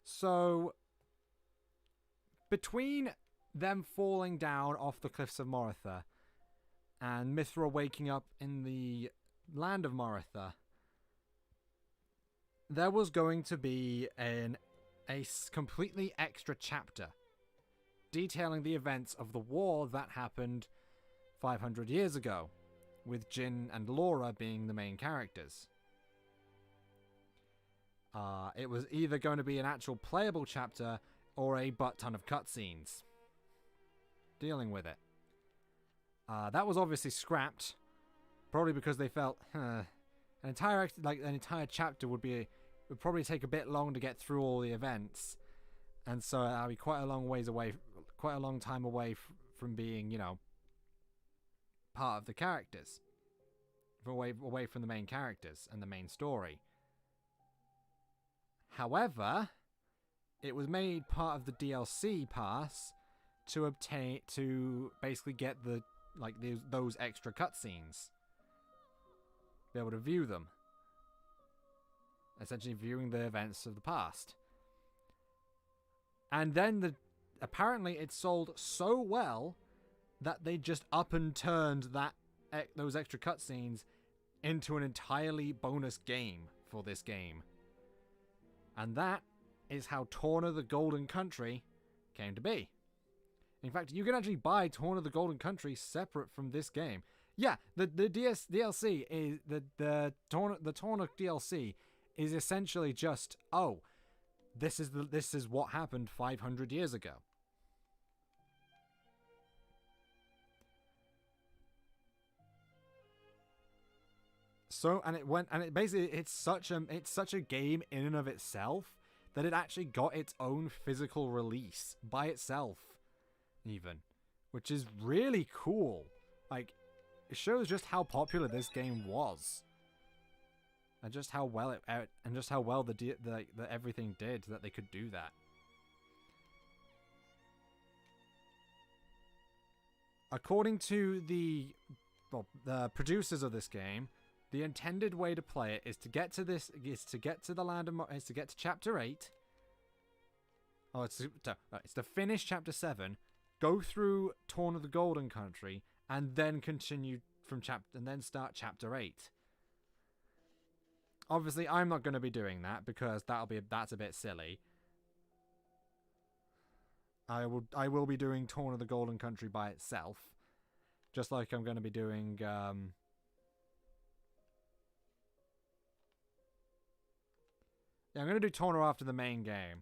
So, between them falling down off the cliffs of Moritha and Mithra waking up in the land of Moritha, there was going to be a completely extra chapter detailing the events of the war that happened 500 years ago, with Jin and Laura being the main characters. It was either going to be an actual playable chapter or a butt ton of cutscenes dealing with it. That was obviously scrapped Probably because they felt, an entire chapter would probably take a bit long to get through all the events, and so I'll be quite a long time away from being, you know, part of the characters, away from the main characters and the main story. However, it was made part of the DLC pass to basically get those extra cutscenes, be able to view them, essentially viewing the events of the past. And then apparently it sold so well that they just up and turned those extra cutscenes into an entirely bonus game for this game. And that is how Torna the Golden Country came to be. In fact, you can actually buy Torna the Golden Country separate from this game. Yeah, the DLC is the Torna DLC is essentially just, oh, this is what happened 500 years ago. So, it's such a game in and of itself that it actually got its own physical release by itself, even, which is really cool. Like, it shows just how popular this game was, and just how well the everything did that they could do that. According to the producers of this game, the intended way to play it is to get to chapter 8. Oh, it's to finish chapter 7, go through Torn of the Golden Country, and then continue and then start chapter 8. Obviously, I'm not going to be doing that because that's a bit silly. I will be doing Torn of the Golden Country by itself, just like I'm going to be doing Yeah, I'm going to do Torna after the main game.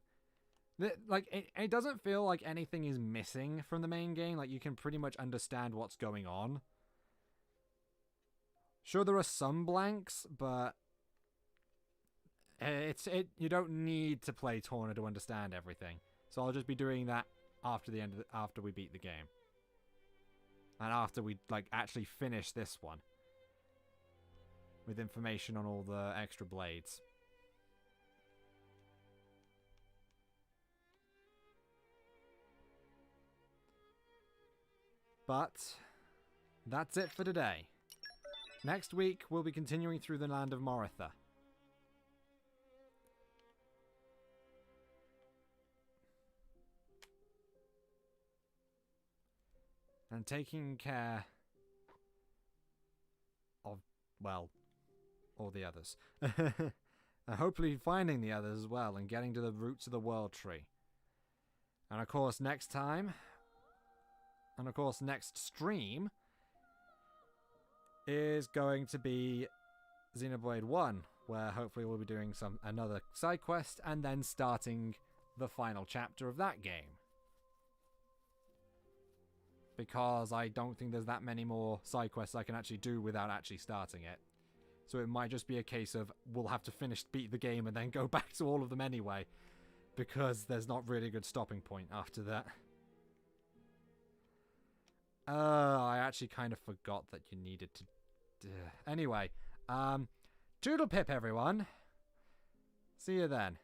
It doesn't feel like anything is missing from the main game. Like, you can pretty much understand what's going on. Sure, there are some blanks, but you don't need to play Torna to understand everything. So I'll just be doing that after we beat the game. And after we actually finish this one. With information on all the extra blades. But that's it for today. Next week, we'll be continuing through the land of Moritha. And taking care of, well, all the others. And hopefully finding the others as well and getting to the roots of the world tree. And of course, next stream is going to be Xenoblade 1, where hopefully we'll be doing another side quest and then starting the final chapter of that game. Because I don't think there's that many more side quests I can actually do without actually starting it. So it might just be a case of we'll have to beat the game and then go back to all of them anyway. Because there's not really a good stopping point after that. I actually kind of forgot that you needed to... Anyway, Doodle Pip, everyone. See you then.